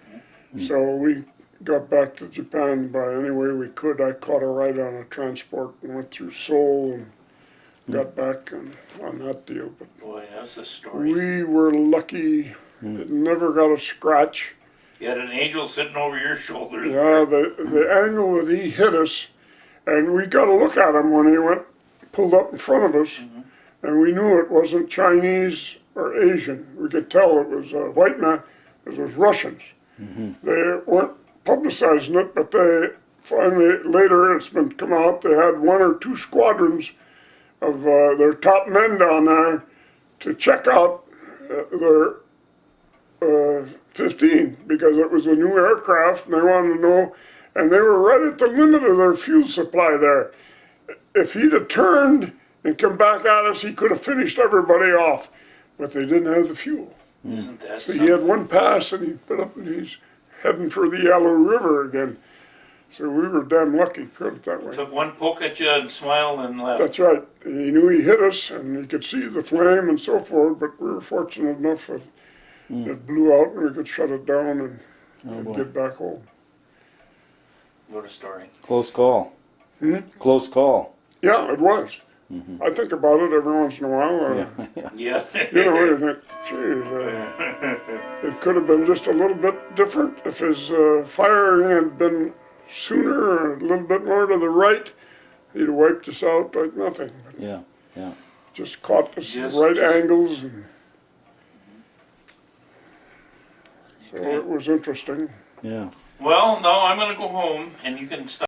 S4: So we got back to Japan by any way we could. I caught a ride on a transport and went through Seoul and got back on that deal. But
S2: Boy, that's a story.
S4: we were lucky. It never got a scratch.
S2: You had an angel sitting over your shoulder.
S4: Yeah, the angle that he hit us, and we got a look at him when he pulled up in front of us, and we knew it wasn't Chinese or Asian. We could tell it was a white man. It was Russians. They weren't publicizing it, but they finally, later it's been come out, they had 1 or 2 squadrons of their top men down there to check out their 15, because it was a new aircraft and they wanted to know, and they were right at the limit of their fuel supply there. If he'd have turned and come back at us, he could have finished everybody off, but they didn't have the fuel.
S2: Isn't that
S4: So
S2: something?
S4: he had one pass and he put up and he's heading for the Yellow River again. So we were damn lucky, put it that way.
S2: Took one poke at you and smiled and left.
S4: That's right. He knew he hit us and he could see the flame and so forth, but we were fortunate enough that it blew out and we could shut it down and get back home.
S2: What a story.
S1: Close call. Close call.
S4: Yeah, it was. I think about it every once in a while.
S2: Yeah.
S4: You know, you think, geez, it could have been just a little bit different if his firing had been sooner or a little bit more to the right. He'd have wiped us out like nothing. But
S1: Yeah, yeah.
S4: just caught us at
S2: Just-
S4: the right
S2: just-
S4: angles. And so it was interesting.
S1: Yeah.
S2: Well, no, I'm going to go home and you can stop.